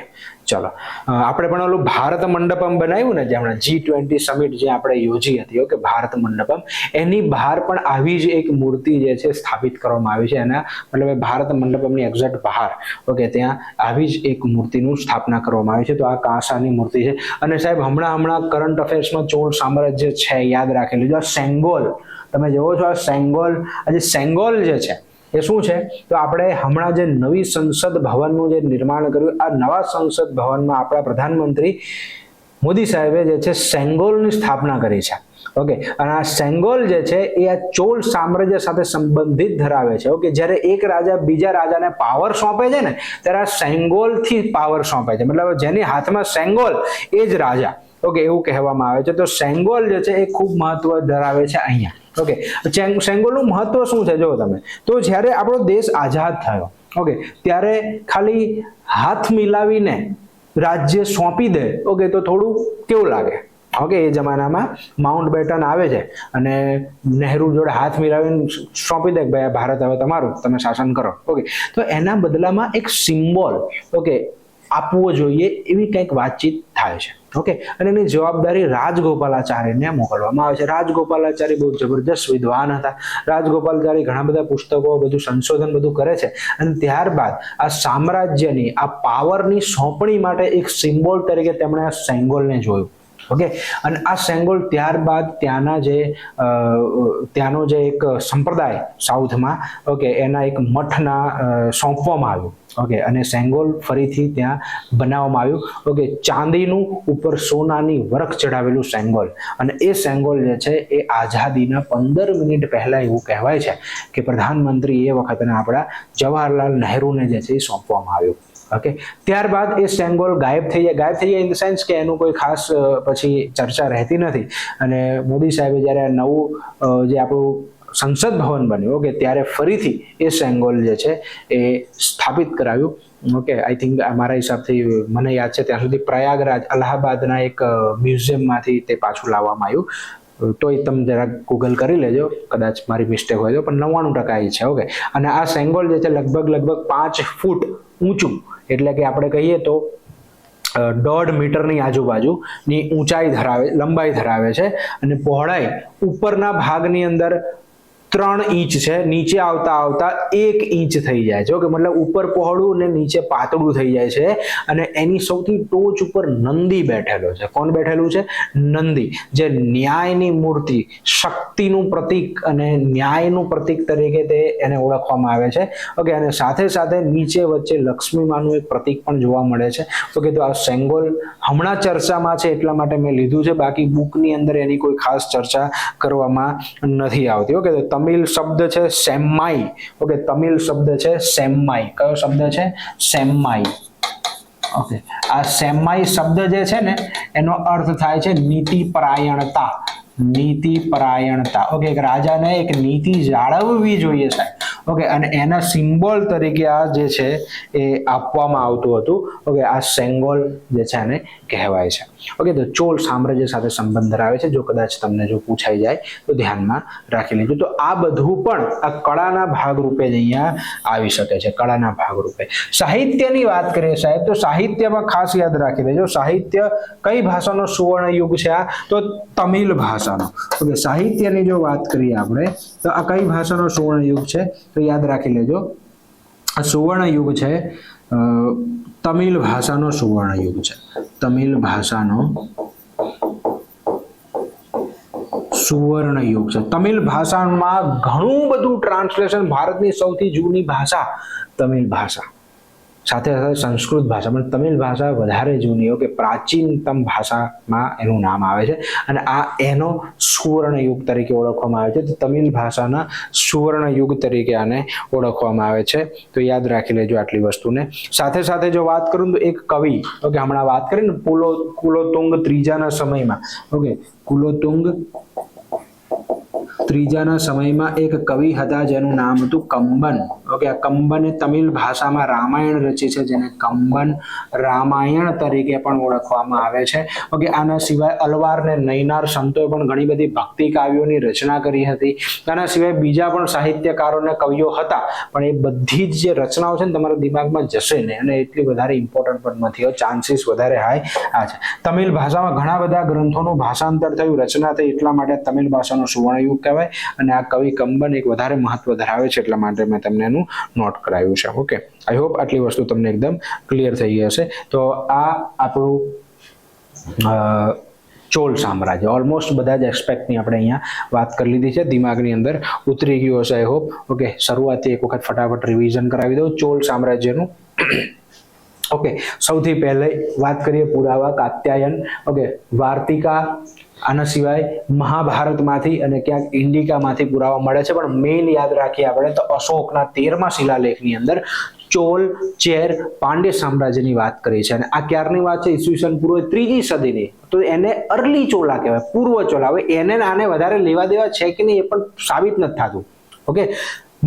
ચલો આપણે પણ ઓલું ભારત મંડપમ બનાવ્યું ને, જે હમણાં G20 સમિટ જે આપણે યોજી હતી. ઓકે, ભારત મંડપમ, એની બહાર પણ આવી જ એક મૂર્તિ જે છે સ્થાપિત કરવામાં આવી છે. એના મતલબ ભારત મંડપમની એક્ઝેક્ટ બહાર, ઓકે, ત્યાં આવી જ એક મૂર્તિનું સ્થાપના કરવામાં આવી છે. તો આ કાંસાની મૂર્તિ છે. અને સાહેબ હમણાં કરંટ અફેર્સમાં ચોળ સામ્રાજ્ય છે, યાદ રાખી લેજો. આ સેંગોલ તમે જોવો છો, આ સેંગોલ, આજે સેંગોલ જે છે એ શું છે? તો આપણે હમણાં જે નવી સંસદ ભવનનું જે નિર્માણ કર્યું, આ નવા સંસદ ભવનમાં આપણા પ્રધાનમંત્રી મોદી સાહેબે જે છે સેંગોલની સ્થાપના કરી છે. ઓકે, અને આ સેંગોલ જે છે એ આ ચોલ સામ્રાજ્ય સાથે સંબંધિત ધરાવે છે. ઓકે, જ્યારે એક રાજા બીજા રાજાને પાવર સોંપે છે ને, ત્યારે આ સેંગોલથી પાવર સોંપે છે. મતલબ જેની હાથમાં સેંગોલ એ જ રાજા. ઓકે, એવું કહેવામાં આવે છે. તો સેંગોલ જે છે એ ખૂબ મહત્વ ધરાવે છે અહીંયા. ઓકે, સેંગોલનું મહત્વ શું છે જો તમે, તો જ્યારે આપણો દેશ આઝાદ થયો, ઓકે, ત્યારે ખાલી હાથ મિલાવીને રાજ્ય સોંપી દે, ઓકે, તો થોડું કેવું લાગે? ઓકે, એ જમાનામાં માઉન્ટ બેટન આવે છે અને નહેરુ જોડે હાથ મિલાવીને સોંપી દે, ભાઈ ભારત હવે તમારું, તમે શાસન કરો. ઓકે, તો એના બદલામાં એક સિમ્બોલ, ઓકે, આપવો જોઈએ, એવી કંઈક વાતચીત થાય છે. ઓકે, અને એની જવાબદારી રાજગોપાલાચાર્યને મોકલવામાં આવે છે. રાજગોપાલાચાર્ય બહુ જબરજસ્ત વિદ્વાન હતા. રાજગોપાલાચાર્ય ઘણા બધા પુસ્તકો, બધું સંશોધન બધું કરે છે. અને ત્યારબાદ આ સામ્રાજ્યની, આ પાવરની સોંપણી માટે એક સિમ્બોલ તરીકે તેમણે આ સેંગોલને જોયું. ઓકે, અને આ સેંગોલ ત્યારબાદ ત્યાંનો જે એક સંપ્રદાય સાઉથમાં, ઓકે, એના એક મઠના સોંપવામાં આવ્યું. ઓકે, અને સેંગોલ ફરીથી ત્યાં બનાવવામાં આવ્યું. ઓકે, ચાંદીનું ઉપર સોનાની વરખ ચડાવેલું સેંગોલ. અને એ સેંગોલ જે છે એ આઝાદીના 15 મિનિટ પહેલા એવું કહેવાય છે કે પ્રધાનમંત્રી એ વખતના આપણા જવાહરલાલ નહેરુને જે છે એ સોંપવામાં આવ્યું. ઓકે, ત્યારબાદ એ સેંગોલ ગાયબ થઈ જાય ઇન ધ સેન્સ કે એનું કોઈ ખાસ પછી ચર્ચા રહેતી નથી. અને મોદી સાહેબે જ્યારે નવું જે આપણું સંસદ ભવન બન્યું, ઓકે, ત્યારે ફરીથી એ સેંગોલ જે છે એ સ્થાપિત કરાવ્યું. ઓકે, આઈ થિંક મારા હિસાબથી મને યાદ છે ત્યાં સુધી પ્રયાગરાજ, અલ્હાબાદના એક મ્યુઝિયમમાંથી તે પાછું લાવવામાં આવ્યું. તો એ તમે જરા ગૂગલ કરી લેજો, કદાચ મારી મિસ્ટેક હોય તો, પણ 99% એ છે. ઓકે, અને આ સેંગોલ જે છે લગભગ 5 ફૂટ ઊંચું, એટલે કે આપણે કહીએ તો 1.5 મીટરની આજુબાજુની ઊંચાઈ લંબાઈ ધરાવે છે. અને પહોળાઈ ઉપરના ભાગની અંદર 3 ઇંચ છે, નીચે આવતા 1 ઇંચ થઈ જાય છે. ઓકે, મતલબ ઉપર પહોળું અને નીચે પાતળું થઈ જાય છે. અને એની સૌથી ટોચ ઉપર નંદી બેઠેલો છે. કોણ બેઠેલું છે? નંદી, જે ન્યાયની મૂર્તિ, શક્તિનું પ્રતીક અને ન્યાયનું પ્રતીક તરીકે એને ઓળખવામાં આવે છે. ઓકે, અને સાથે સાથે નીચે વચ્ચે લક્ષ્મીમાનું એક પ્રતીક પણ જોવા મળે છે. ઓકે, તો આ સેંગોલ હમણાં ચર્ચામાં છે એટલા માટે મેં લીધું છે, બાકી બુકની અંદર એની કોઈ ખાસ ચર્ચા કરવામાં નથી આવતી. ઓકે, તો તમિલ શબ્દ છે સેમ્માઈ. ઓકે, તમિલ શબ્દ છે સેમ્માઈ. કયો શબ્દ છે? સેમ્માઈ. ઓકે, આ સેમ્માઈ શબ્દ જે છે ને એનો અર્થ થાય છે નીતિપરાયણતા. નીતિપરાયણતા. ઓકે, એક રાજાને એક નીતિ જાળવવી જોઈએ સાહેબ. ઓકે, અને એના સિમ્બોલ તરીકે આ જે છે એ આપવામાં આવતું હતું. ઓકે, આ સેંગોલ જે છે એને કહેવાય છે. ઓકે, તો ચોલ સામ્રાજ્ય સાથે સંબંધ ધરાવે છે. જો કદાચ તમને જો પૂછાઈ જાય તો ધ્યાનમાં રાખી લેજો. તો આ બધું પણ આ કળાના ભાગરૂપે જ અહીંયા આવી શકે છે. કળાના ભાગરૂપે સાહિત્યની વાત કરીએ સાહેબ, તો સાહિત્યમાં ખાસ યાદ રાખી લેજો, સાહિત્ય કઈ ભાષાનો સુવર્ણ યુગ છે? આ તો તમિલ ભાષાનો. ઓકે, સાહિત્યની જો વાત કરીએ આપણે તો આ કઈ ભાષાનો સુવર્ણ યુગ છે? તો યાદ રાખી લેજો, આ સુવર્ણ યુગ છે તમિલ ભાષાનો સુવર્ણ યુગ છે. તમિલ ભાષાનો સુવર્ણ યુગ છે. તમિલ ભાષામાં ઘણું બધું ટ્રાન્સલેશન, ભારતની સૌથી જૂની ભાષા તમિલ ભાષા, સાથે સાથે સંસ્કૃત ભાષા, પણ તમિલ ભાષા વધારે જૂની, કે પ્રાચીનતમ ભાષામાં એનું નામ આવે છે. અને આ એનો સુવર્ણ યુગ તરીકે ઓળખવામાં આવે છે. તો તમિલ ભાષાના સુવર્ણ યુગ તરીકે આને ઓળખવામાં આવે છે. તો યાદ રાખી લેજો આટલી વસ્તુને. સાથે સાથે જો વાત કરું તો એક કવિ, ઓકે, હમણાં વાત કરી ને કુલોતુંગ ત્રીજાના સમયમાં, ઓકે, કુલોતુંગ ત્રીજાના સમયમાં એક કવિ હતા જેનું નામ હતું કંબન. ઓકે, આ કંબને તમિલ ભાષામાં રામાયણ રચી છે, જેને કંબન રામાયણ તરીકે પણ ઓળખવામાં આવે છે. ઓકે, આના સિવાય અલવાર ને નૈનાર સંતોએ પણ ઘણી બધી ભક્તિ કાવ્યોની રચના કરી હતી. આના સિવાય બીજા પણ સાહિત્યકારો અને કવિઓ હતા, પણ એ બધી જ જે રચનાઓ છે ને તમારા દિમાગમાં જશે ને, અને એટલી વધારે ઇમ્પોર્ટન્ટ પણ નથી, ચાન્સીસ વધારે હાઈ આ છે. તમિલ ભાષામાં ઘણા બધા ગ્રંથોનું ભાષાંતર થયું, રચના થઈ, એટલા માટે તમિલ ભાષાનો સુવર્ણયુગ કહેવાય. અને આ કવિ કંબન એક વધારે મહત્વ ધરાવે છે, એટલા માટે મેં તમને એનું નોટ કરાવ્યું છે. ઓકે, આઈ હોપ આટલી વસ્તુ તમને એકદમ ક્લિયર થઈ ગઈ હશે. તો આ આપણું ચોલ સામ્રાજ્ય, ઓલમોસ્ટ બધા જ એસ્પેક્ટની આપણે અહીંયા વાત કરી લીધી છે, દિમાગની અંદર ઉતરી ગયું હશે આઈ હોપ. ઓકે, શરૂઆતથી એક વખત ફટાફટ રિવિઝન કરાવી દઉં ચોલ સામ્રાજ્યનું. ઓકે, સૌથી પહેલે વાત કરીએ પુરાવા કાત્યાયન. ઓકે, વાર્તિકા, આના સિવાય મહાભારતમાંથી અને ક્યાંક ઇન્ડિકામાંથી પુરાવા મળે છે, પણ મેઇન યાદ રાખીએ આપણે તો અશોકના 13મા શિલાલેખની અંદર ચોલ, ચેર, પાંડ્ય સામ્રાજ્યની વાત કરી છે. અને આ ક્યારની વાત છે? ઈસવીસન પૂર્વ 3જી સદીની. તો એને અર્લી ચોલા કહેવાય, પૂર્વ ચોલા. હવે એને આને વધારે લેવા દેવા છે કે નહીં એ પણ સાબિત નથી થતું. ઓકે,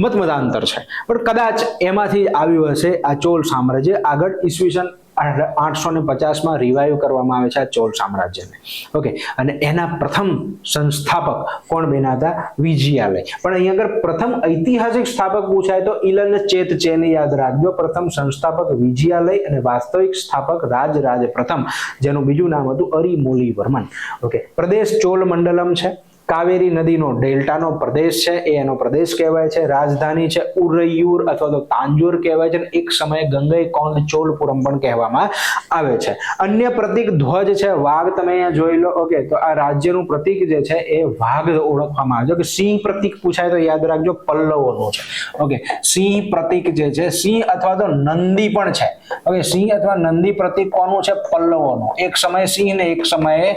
મતમતાંતર છે, પણ કદાચ એમાંથી આવ્યું હશે આ ચોલ સામ્રાજ્ય. આગળ ઈસવીસન 850માં રિવાઇવ કરવામાં આવે છે આ ચોલ સામ્રાજ્યને. ઓકે, અને એના પ્રથમ સંસ્થાપક કોણ બન્યા હતા? વિજયાલય. પણ અહીં આગળ પ્રથમ ઐતિહાસિક સ્થાપક પૂછાય તો ઇલન ચેતચેને યાદ રાખજો. પ્રથમ સંસ્થાપક વિજયાલય અને વાસ્તવિક સ્થાપક રાજરાજ પ્રથમ, જેનું બીજું નામ હતું અરિમોલીવર્મન. ઓકે, પ્રદેશ ચોલ મંડલમ છે, કાવેરી નદીનો ડેલ્ટાનો પ્રદેશ છે, એ એનો પ્રદેશ કહેવાય છે. રાજધાની છે ઉરૈયુર અથવા તો તાંજોર કહેવાય છે. એક સમયે ગંગૈકોંડ ચોલપુરમ પણ કહેવામાં આવે છે. અન્ય પ્રતીક ધ્વજ છે, વાઘ તમે અહીંયા જોઈ લો. ઓકે, તો આ રાજ્યનું પ્રતીક જે છે એ વાઘ ઓળખવામાં આવે છે. કે સિંહ પ્રતીક પૂછાય તો યાદ રાખજો પલ્લવોનું છે. ઓકે, સિંહ પ્રતીક જે છે, સિંહ અથવા તો નંદી પણ છે. ઓકે, સિંહ અથવા નંદી પ્રતીક કોનું છે? પલ્લવોનું. એક સમયે સિંહ ને એક સમયે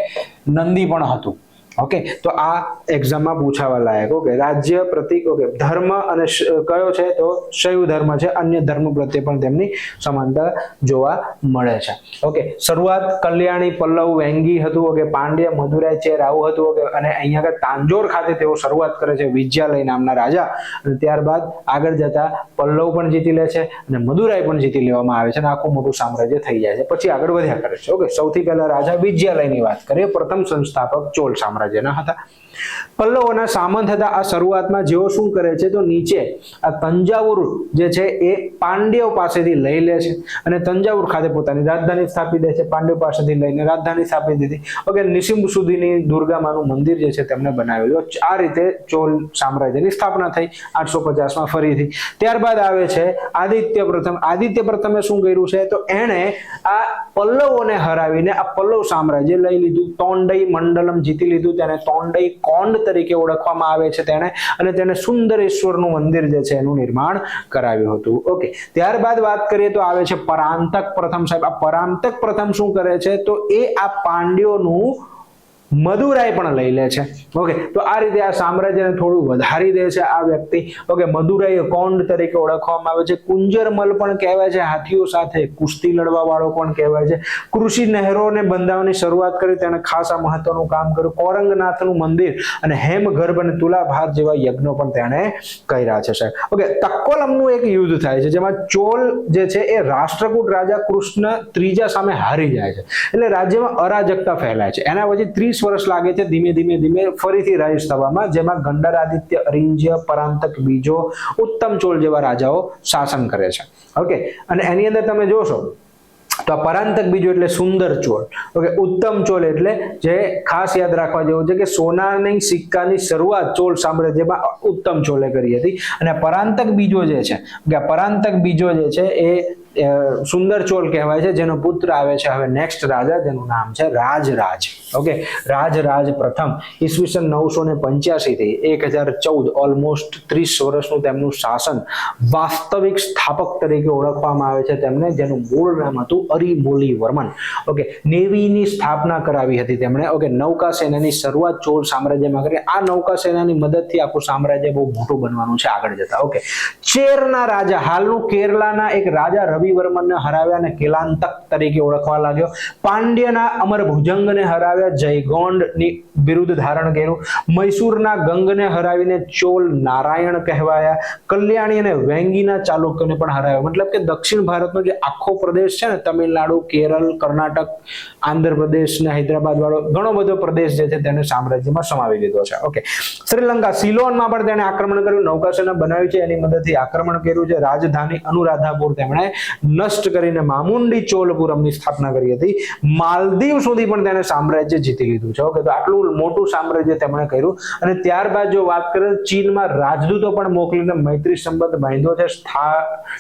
નંદી પણ હતું. ઓકે, તો આ એક્ઝામમાં પૂછાવા લાયક. ઓકે, રાજ્ય પ્રતીક. ઓકે, ધર્મ અને કયો છે? તો શૈવ ધર્મ છે. અન્ય ધર્મ પ્રત્યે પણ તેમની સમાનતા જોવા મળે છે. ઓકે, શરૂઆત કલ્યાણી, પલ્લવ, વેંગી હતું. ઓકે, પાંડ્ય, મદુરાઈ, ચેર આવું હતું. ઓકે, અને અહીંયા આગળ તાંજોર ખાતે તેઓ શરૂઆત કરે છે વિજયાલય નામના રાજા, અને ત્યારબાદ આગળ જતા પલ્લવ પણ જીતી લે છે અને મદુરાઈ પણ જીતી લેવામાં આવે છે અને આખું મોટું સામ્રાજ્ય થઈ જાય છે. પછી આગળ વધ્યા કરે છે. ઓકે, સૌથી પહેલા રાજા વિજયાલયની વાત કરીએ. પ્રથમ સંસ્થાપક ચોલ સામ્રાજ્ય હતા. પલ્લવોના સામંત હતા. આ શરૂઆતમાં જેઓ શું કરે છે તો નીચે આ તંજાવુર જે છે એ પાંડ્યો પાસેથી લઈ લે છે અને તંજાવુર ખાતે પોતાની રાજધાની સ્થાપી દે છે. પાંડ્યો પાસેથી લઈને રાજધાની સ્થાપી દીધી. ઓકે, નિસિમ્બ સુધીની દુર્ગામાનું મંદિર જે છે તેમને બનાવેલું. આ રીતે ચોલ સામ્રાજ્યની સ્થાપના થઈ 850માં ફરીથી. ત્યારબાદ આવે છે આદિત્ય પ્રથમ. આદિત્ય પ્રથમે શું કર્યું છે તો એણે આ પલ્લવોને હરાવીને આ પલ્લવ સામ્રાજ્ય લઈ લીધું. તોંડઈ મંડલમ જીતી લીધું. તેને તોંડઈ કોંડ તરીકે ઓળખવામાં આવે છે તેને, અને તેને સુંદરેશ્વરનું મંદિર જે છે એનું નિર્માણ કરાવ્યું હતું. ઓકે, ત્યારબાદ વાત કરીએ તો આવે છે પરાંતક પ્રથમ. સાહેબ, આ પરાંતક પ્રથમ શું કરે છે તો એ આ પાંડ્યોનું મદુરાઈ પણ લઈ લે છે. ઓકે, તો આ રીતે આ સામ્રાજ્યને થોડું વધારી દે છે આ વ્યક્તિ. ઓકે, મદુરાઈ કોંડ તરીકે ઓળખવામાં આવે છે. કુંજરમલ પણ કહેવાય છે, હાથીઓ સાથે કુસ્તી લડવા વાળો પણ કહેવાય છે. કૃષિ નહેરોને બંધાવવાની શરૂઆત કરી, તેને ખાસ આ મહત્વનું કામ કર્યું. કોરંગનાથનું મંદિર અને હેમગર્ભ અને તુલાભાર જેવા યજ્ઞો પણ તેણે કર્યા છે સાહેબ. ઓકે, તક્કોલમનું એક યુદ્ધ થાય છે જેમાં ચોલ જે છે એ રાષ્ટ્રકૂટ રાજા કૃષ્ણ ત્રીજા સામે હારી જાય છે. એટલે રાજ્યમાં અરાજકતા ફેલાય છે. એના પછી 30 વર્ષ લાગે છે ધીમે ધીમે ફરીથી રાઈઝ થવામાં, જેમાં ગંડરાદિત્ય, અરિંજ્ય, પરાંતક બીજો, ઉત્તમ ચોલ જેવા રાજાઓ શાસન કરે છે. ઓકે, અને એની અંદર તમે જોશો તો આ પરાંતક બીજો એટલે સુંદર ચોલ. ઓકે, ઉત્તમ ચોલ એટલે જે ખાસ યાદ રાખવા જેવું છે કે સોનાની સિક્કાની શરૂઆત ચોલ સામ્રાજ્યમાં ઉત્તમ ચોલે કરી હતી. અને પરાંતક બીજો જે છે કે પરાંતક બીજો જે છે એ સુંદર ચોલ કહેવાય છે, જેનો પુત્ર આવે છે હવે નેક્સ્ટ રાજા, જેનું નામ છે રાજરાજ. ઓકે, રાજરાજ પ્રથમ ઈસવીસન 985 થી 1014, ઓલમોસ્ટ 30 વર્ષનું તેમનું શાસન. વાસ્તવિક સ્થાપક તરીકે ઓળખવામાં આવે છે તેમને, જેનું મૂળ નામ હતું અરિમોલીવર્મન. ઓકે, નેવીની સ્થાપના કરાવી હતી તેમણે. ઓકે, નૌકા સેનાની શરૂઆત ચોલ સામ્રાજ્યમાં કરી. આ નૌકા સેનાની મદદથી આખું સામ્રાજ્ય બહુ મોટું બનવાનું છે આગળ જતા. ઓકે, ચેરના રાજા, હાલનું કેરલાના એક રાજા રવિવર્મનને હરાવ્યા અને કેલાંતક તરીકે ઓળખવા લાગ્યો. પાંડ્યના અમરભુજંગને હરાવ્યા, જયગોંડની વિરુદ્ધ ધારણ કર્યું. મૈસૂરના ગંગને હરાવીને ચોલ નારાયણ કહેવાયા. કલ્યાણી અને વેંગીના ચાલુક્યોને પણ હરાવ્યા. મતલબ કે દક્ષિણ ભારતનો જે આખો પ્રદેશ છે ને, તમિલનાડુ, કેરળ, કર્ણાટક, આંધ્રપ્રદેશ ને હૈદરાબાદ વાળો ઘણો બધો પ્રદેશ જે છે તેને સામ્રાજ્યમાં સમાવી લીધો છે. ઓકે, શ્રીલંકા, સિલોનમાં પણ તેને આક્રમણ કર્યું, નૌકાસેના બનાવી છે, એની મદદથી આક્રમણ કર્યું છે. રાજધાની અનુરાધાપુર તેમણે નષ્ટ કરીને મામુંડી ચોલપુરમની સ્થાપના કરી હતી. માલદીવ સુધી પણ તેને સામ્રાજ્ય જીતી લીધું છે. ઓકે, તો આટલું મોટું સામ્રાજ્ય તેમણે કર્યું. અને ત્યારબાદ જો વાત કરીએ, ચીનમાં રાજદૂતો પણ મોકલીને મૈત્રી સંબંધ બાંધ્યો છે.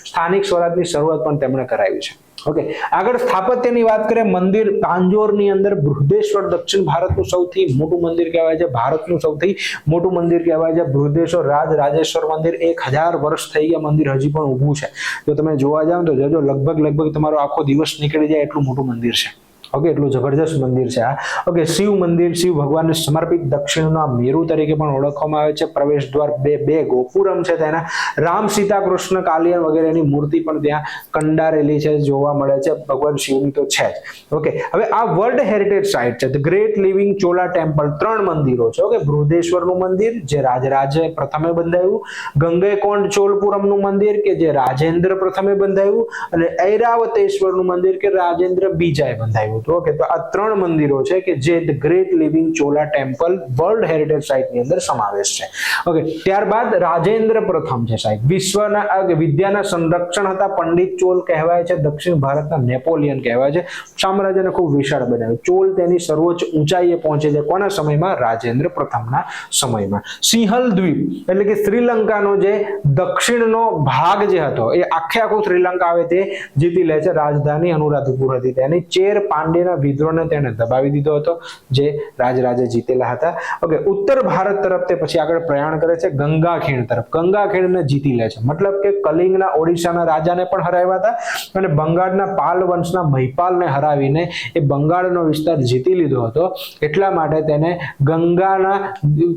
સ્થાનિક સ્વરાજની શરૂઆત પણ તેમણે કરાવી છે. ઓકે, આગળ સ્થાપત્યની વાત કરીએ, મંદિર તાંજોરની અંદર બૃહદેશ્વર દક્ષિણ ભારતનું સૌથી મોટું મંદિર કહેવાય છે. ભારતનું સૌથી મોટું મંદિર કહેવાય છે બૃહદેશ્વર રાજેશ્વર મંદિર. 1000 વર્ષ થઈ ગયા, મંદિર હજી પણ ઊભું છે. જો તમે જોવા જાવ તો જજો, લગભગ તમારો આખો દિવસ નીકળી જાય એટલું મોટું મંદિર છે. ઓકે, એટલું જબરજસ્ત મંદિર છે આ. ઓકે, શિવ મંદિર, શિવ ભગવાનને સમર્પિત, દક્ષિણના મેરુ તરીકે પણ ઓળખવામાં આવે છે. પ્રવેશ દ્વાર બે ગોપુરમ છે તેના. રામ, સીતા, કૃષ્ણ, કાલિયન વગેરેની મૂર્તિ પણ ત્યાં કંડારેલી છે, જોવા મળે છે. ભગવાન શિવની તો છે જ. ઓકે, હવે આ વર્લ્ડ હેરિટેજ સાઇટ છે, the great living Chola temple. 3 મંદિરો છે. ઓકે, બૃહદેશ્વરનું મંદિર જે રાજરાજે પ્રથમે બંધાવ્યું, ગંગૈકોંડ ચોલપુરમનું મંદિર કે જે રાજેન્દ્ર પ્રથમે બંધાવ્યું, અને ઐરાવતેશ્વરનું મંદિર કે રાજેન્દ્ર બીજાએ બંધાવ્યું. ઓકે, તો આ 3 મંદિરો છે કે જે the great living Chola temple world heritage સાઇટની અંદર સમાવેશ છે. ઓકે, ત્યારબાદ રાજેન્દ્ર પ્રથમ છે સાહેબ, વિશ્વના વિદ્યાના સંરક્ષણ હતા. પંડિત ચોલ કહેવાય છે. દક્ષિણ ભારતના નેપોલિયન કહેવાય છે. સામ્રાજ્યને ખૂબ વિશાળ બનાવ્યું. ચોલ તેની સર્વોચ્ચ ઊંચાઈએ પહોંચે છે. કોના સમયમાં? રાજેન્દ્ર પ્રથમના સમયમાં. સિંહલ દ્વીપ એટલે કે શ્રીલંકાનો જે દક્ષિણનો ભાગ જે હતો એ આખું શ્રીલંકા આવે તે જીતી લે છે. રાજધાની અનુરાધપુર હતી તેની. ચેર પાંડ્યના વિદ્રોહને તેને દબાવી દીધો હતો જે રાજરાજે જીતેલા હતા. ઓકે, ઉત્તર ભારત તરફ તે પછી આગળ પ્રયાણ કરે છે, ગંગા ખીણ તરફ. ગંગા ખીણને જીતી લે છે. મતલબ કે કલિંગના ઓડિશાના રાજાને પણ હરાવ્યા હતા અને બંગાળના પાલ વંશના મહિપાલને હરાવીને એ બંગાળનો વિસ્તાર જીતી લીધો હતો. એટલા માટે તેને ગંગાના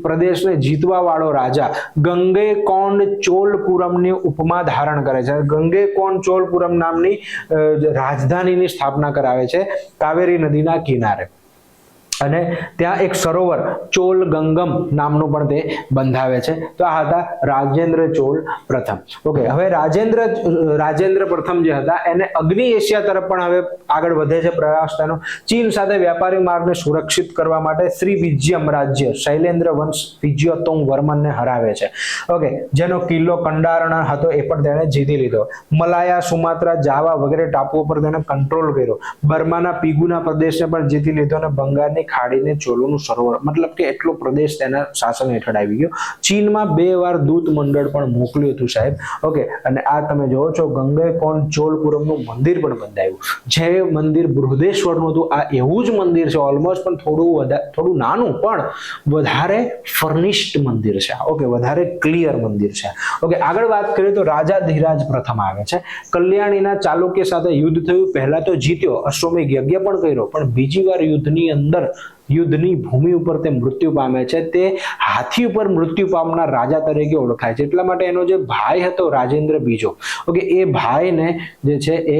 પ્રદેશને જીતવા વાળો રાજા ગંગૈકોંડ ચોલપુરમની ઉપમા ધારણ કરે છે. ગંગૈકોંડ ચોલપુરમ નામની રાજધાનીની સ્થાપના કરાવે છે કાવેરી નદીના કિનારે. અને ત્યાં એક સરોવર ચોલ ગંગમ નામનું પણ તે બંધાવે છે. તો આ હતા રાજેન્દ્ર ચોલ પ્રથમ. ઓકે, હવે રાજેન્દ્ર પ્રથમ જે હતા એને અગ્નિ એશિયા તરફ પણ હવે આગળ વધે છે પ્રયાસ તેનો. ચીન સાથે વ્યાપારી માર્ગને સુરક્ષિત કરવા માટે શ્રી વિજ્યમ રાજ્ય શૈલેન્દ્ર વંશ વિજયોત્તમ વર્મનને હરાવે છે. ઓકે, જેનો કિલ્લો કંડારણ હતો એ પણ તેણે જીતી લીધો. મલાયા, સુમાત્રા, જાવા વગેરે ટાપુઓ પર તેને કંટ્રોલ કર્યો. બર્માના પીગુના પ્રદેશને પણ જીતી લીધો અને બંગાળની ખાડીને ચોલોનું સરોવર, મતલબ કે એટલો પ્રદેશ તેના શાસન હેઠળ આવી ગયો. ચીનમાં 2 વાર દૂત મંડળ પણ મોકલ્યું હતું સાહેબ. ઓકે, અને આ તમે જોવો છો ગંગૈકોંડ ચોલપુરમનું મંદિર પણ બંધાયું. જે મંદિર બૃહદેશ્વરનું હતું આ એવું જ મંદિર છે ઓલમોસ્ટ, પણ થોડું નાનું પણ વધારે ફર્નિશ્ડ મંદિર છે. ઓકે, વધારે ક્લિયર મંદિર છે. ઓકે, આગળ વાત કરીએ તો રાજા ધીરાજ પ્રથમ આવે છે. કલ્યાણીના ચાલુક્ય સાથે યુદ્ધ થયું. પહેલા તો જીત્યો, અશ્વમેઘ યજ્ઞ પણ કર્યો, પણ બીજી વાર યુદ્ધની અંદર યુદ્ધની ભૂમિ ઉપર તે મૃત્યુ પામે છે. તે હાથી ઉપર મૃત્યુ પામનાર રાજા તરીકે ઓળખાય છે. એટલા માટે એનો જે ભાઈ હતો રાજેન્દ્ર બીજો, ઓકે, એ ભાઈને જે છે એ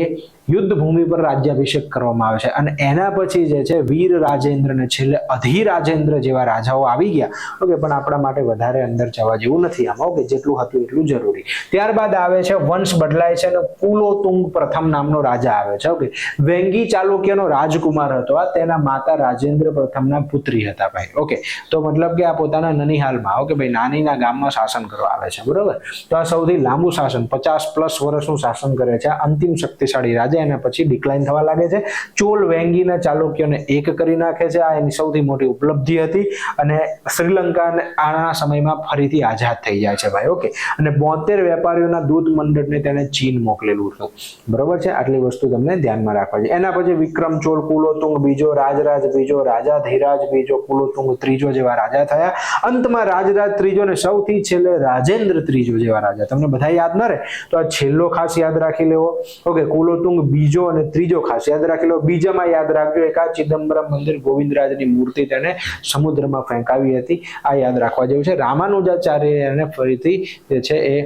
યુદ્ધ ભૂમિ પર રાજ્યાભિષેક કરવામાં આવે છે. અને એના પછી જે છે વીર રાજેન્દ્ર ને છેલ્લે અધિરાજેન્દ્ર જેવા રાજાઓ આવી ગયા. ઓકે, પણ આપણા માટે વધારે અંદર જવા જેવું નથી આમાં. ઓકે, જેટલું હતું એટલું જરૂરી. ત્યારબાદ આવે છે વંશ બદલાય છે અને કુલોતુંગ પ્રથમ નામનો રાજા આવે છે. ઓકે, વેંગી ચાલુક્યનો રાજકુમાર હતો. આ તેના માતા રાજેન્દ્ર પ્રથમના પુત્રી હતા ભાઈ. ઓકે, તો મતલબ કે આ પોતાના નનિહાલમાં, ઓકે ભાઈ, નાનીના ગામમાં શાસન કરવા આવે છે. બરોબર, તો આ સૌથી લાંબુ શાસન 50+ વર્ષનું શાસન કરે છે. અંતિમ શક્તિશાળી રાજા, અને પછી ડિક્લાઇન થવા લાગે છે. ચોલ વેંગીના ચાલુક્યોને એક કરી નાખે છે. આ એની સૌથી મોટી ઉપલબ્ધિ હતી. અને શ્રીલંકા આના સમયમાં ફરીથી આઝાદ થઈ જાય છે ભાઈ. ઓકે, અને 72 વેપારીઓના દૂત મંડળને તેને ચીન મોકલેલું હતું. બરોબર છે, આટલી વસ્તુ તમને ધ્યાનમાં રાખવા છે. એના પછી વિક્રમ ચોલ, કુલોતુંગ બીજો, રાજરાજ બીજો, રાજા ધીરાજ બીજો, કુલોતુંગ ત્રીજો જેવા રાજા થયા. અંતમાં રાજરાજ ત્રીજો ને સૌથી છેલ્લે રાજેન્દ્ર ત્રીજો જેવા રાજા. તમને બધા યાદ ન રહે તો આ છેલ્લો ખાસ યાદ રાખી લેવો. ઓકે, કુલોતુંગ બીજો અને ત્રીજો ખાસ યાદ રાખી લો. બીજામાં યાદ રાખજો એક આ ચિદમ્બરમ મંદિર ગોવિંદરાજની મૂર્તિ તેને સમુદ્રમાં ફેંકાવી હતી. આ યાદ રાખવા જેવું છે. રામાનુજાચાર્ય એને ફરીથી જે છે એ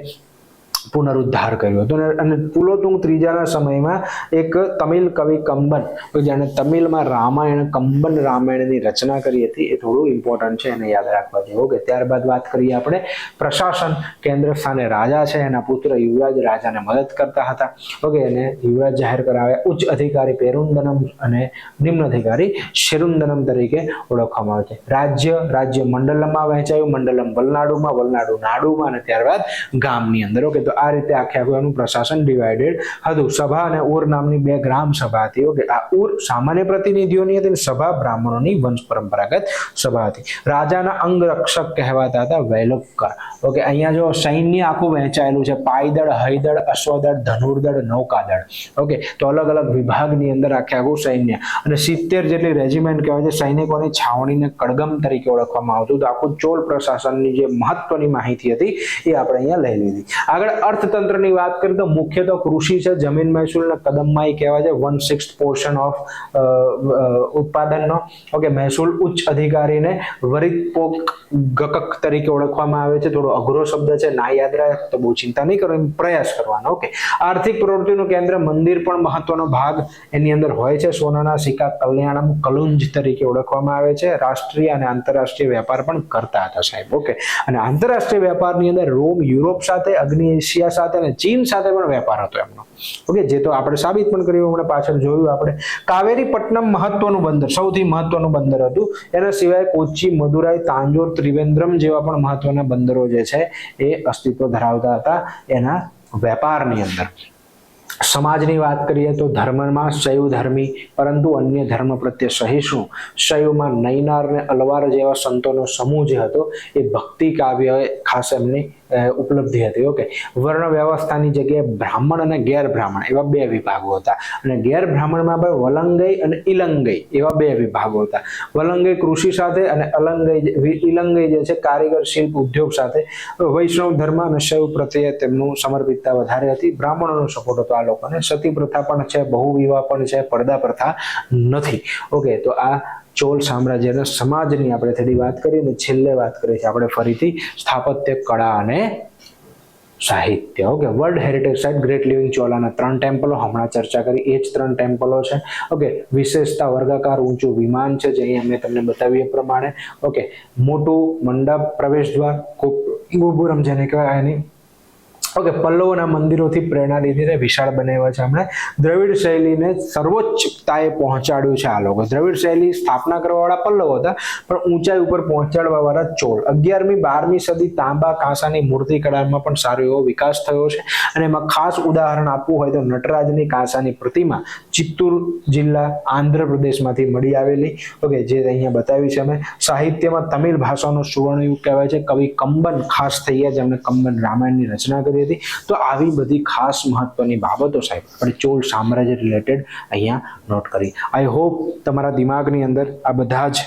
પુનરુદ્ધાર કર્યો હતો અને કુલોતુંગ ત્રીજાના સમયમાં એક તમિલ કવિ કંબન, જેણે તમિલમાં રામાયણ કંબન રામાયણની રચના કરી હતી, એ થોડું ઇમ્પોર્ટન્ટ છે, એને યાદ રાખવા જેવું. ઓકે, ત્યારબાદ વાત કરીએ આપણે પ્રશાસન. કેન્દ્ર સ્થાને રાજા છે, એના પુત્ર યુવરાજ રાજાને મદદ કરતા હતા. ઓકે, એને યુવરાજ જાહેર કરાવ્યા. ઉચ્ચ અધિકારી પેરુંદનમ અને નિમ્ન અધિકારી શેરુંદનમ તરીકે ઓળખવામાં આવે છે. રાજ્ય મંડલમમાં વહેંચાયું, મંડલમ વલનાડુમાં, વલનાડુ નાડુમાં, અને ત્યારબાદ ગામની અંદર. ઓકે, તો આ રીતે આખું પ્રશાસન ડિવાઇડેડ હતું. સભા અને ઉર નામની બે ગ્રામ સભા હતી. ઓકે, આ ઉર સામાન્ય પ્રતિનિધિઓની હતી, સભા બ્રાહ્મણોની વંશ પરંપરાગત સભા હતી. રાજાના અંગરક્ષક કહેવાતા હતા વૈલોક્કર. ઓકે, અહીંયા જો સૈન્ય આખું વહેંચાયેલું છે, પાયદળ, હયદળ, અશ્વદળ, ધનુર્દળ, નૌકાદળ. ઓકે, તો અલગ અલગ વિભાગની અંદર આખું સૈન્ય અને 70 જેટલી રેજિમેન્ટ કહેવાય છે. સૈનિકોની છાવણીને કડગમ તરીકે ઓળખવામાં આવતું. તો આખું ચોલ પ્રશાસનની જે મહત્વની માહિતી હતી એ આપણે અહીંયા લઈ લીધી. આગળ અર્થતંત્રની વાત કરીએ તો મુખ્ય તો કૃષિ છે, જમીન મહેસૂલ ને કદમમાઈ કહેવાય છે, 1/6 પોર્શન ઓફ ઉત્પાદનનો. ઓકે, મહેસૂલ ઉચ્ચ અધિકારીને વરિતપોક ગકક તરીકે ઓળખવામાં આવે છે. થોડો અઘરો શબ્દ છે, ના યાદ રહે તો બહુ ચિંતા નહીં કરો, પ્રયાસ કરવાનો. ઓકે, આર્થિક પ્રવૃત્તિનું કેન્દ્ર મંદિર પણ મહત્વનો ભાગ એની અંદર હોય છે. સોનાના સિક્કા કલ્યાણમ કલુંજ તરીકે ઓળખવામાં આવે છે. રાષ્ટ્રીય અને આંતરરાષ્ટ્રીય વેપાર પણ કરતા હતા સાહેબ. ઓકે, અને આંતરરાષ્ટ્રીય વેપારની અંદર રોમ, યુરોપ સાથે, અગ્નિ એશિયા સાથે અને ચીન સાથે પણ વેપાર હતો એમનો. ઓકે, જે તો આપણે સાબિત પણ કર્યું, હમણાં પાછળ જોયું આપણે. કાવેરીપટ્ટનમ મહત્વનું બંદર, સૌથી મહત્વનું બંદર હતું. એના સિવાય કોચી, મદુરાઈ, તાંજોર, ત્રિવેન્દ્રમ જેવા પણ મહત્વના બંદરો જે છે એ અસ્તિત્વ ધરાવતા હતા એના વેપારની અંદર. સમાજની વાત કરીએ તો ધર્મમાં શૈવ ધર્મી પરંતુ અન્ય ધર્મ પ્રત્યે સહિષ્ણુ. શૈવમાં નૈનાર અને અલવાર જેવા સંતોનો સમૂહ જે હતો એ ભક્તિ કાવ્ય ખાસ એમની ઉપલબ્ધિ હતી. ઓકે, વર્ણ વ્યવસ્થાની જગ્યાએ બ્રાહ્મણ અને ગેર બ્રાહ્મણ એવા બે વિભાગો હતા. અને ગેર બ્રાહ્મણમાં પણ વલંગઈ અને ઇલંગઈ એવા બે વિભાગો હતા. વલંગઈ કૃષિ સાથે અને ઇલંગઈ જે છે કારીગર શિલ્પ ઉદ્યોગ સાથે. વૈષ્ણવ ધર્મ અને શૈવ પ્રત્યે તેમનું સમર્પિતતા વધારે હતી. બ્રાહ્મણોનો સપોર્ટ હતો આ લોકોને. સતી પ્રથા પણ છે, બહુવિવાહ પણ છે, પડદા પ્રથા નથી. ઓકે, તો આ ચોલ સામ્રાજ્યના સમાજની આપણે થોડી વાત કરી અને છેલ્લે વાત કરી છે આપણે ફરીથી સ્થાપત્ય કળા અને સાહિત્ય. Okay, world heritage site great living ચોલાના 3 ટેમ્પલો હમણાં ચર્ચા કરી, એ જ 3 ટેમ્પલો છે. ઓકે, વિશેષતા વર્ગાકાર ઊંચું વિમાન છે જે અહીંયા મેં તમને બતાવ્યું એ પ્રમાણે. ઓકે, મોટું મંડપ, પ્રવેશ દ્વાર, ગોપુરમ જેને કહેવાય એની. ઓકે, પલ્લવોના મંદિરોથી પ્રેરણા લીધીને વિશાળ બનાવ્યા છે એમણે. દ્રવિડ શૈલીને સર્વોચ્ચતાએ પહોંચાડ્યું છે આ લોકો. દ્રવિડ શૈલી સ્થાપના કરવાવાળા પલ્લવો હતા, પણ ઊંચાઈ ઉપર પહોંચાડવા વાળા ચોલ. 11મી 12મી સદી તાંબા કાંસાની મૂર્તિ કળામાં પણ સારો એવો વિકાસ થયો છે. અને એમાં ખાસ ઉદાહરણ આપવું હોય તો નટરાજની કાંસાની પ્રતિમા ચિત્તૂર જિલ્લા આંધ્રપ્રદેશમાંથી મળી આવેલી. ઓકે, જે અહીંયા બતાવી છે અમે. સાહિત્યમાં તમિલ ભાષાનો સુવર્ણયુગ કહેવાય છે. કવિ કંબન ખાસ થઈ ગયા, જેમણે કંબન રામાયણની રચના કરી હતી. તો આવી બધી ખાસ મહત્વની બાબતો સાહેબ આપણે ચોલ સામ્રાજ્ય રિલેટેડ અહીંયા નોટ કરી. આઈ હોપ તમારા દિમાગની અંદર આ બધા જ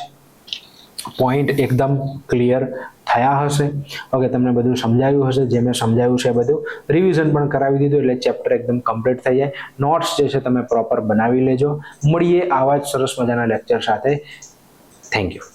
પોઈન્ટ એકદમ ક્લિયર થયા હશે. ઓકે, તમને બધું સમજાયું હશે. જે મેં સમજાવ્યું છે બધું રિવિઝન પણ કરાવી દીધું, એટલે ચેપ્ટર એકદમ કમ્પ્લીટ થઈ જાય. નોટ્સ જે છે તમે પ્રોપર બનાવી લેજો. મળીએ આવા જ સરસ મજાના લેક્ચર સાથે. Thank you.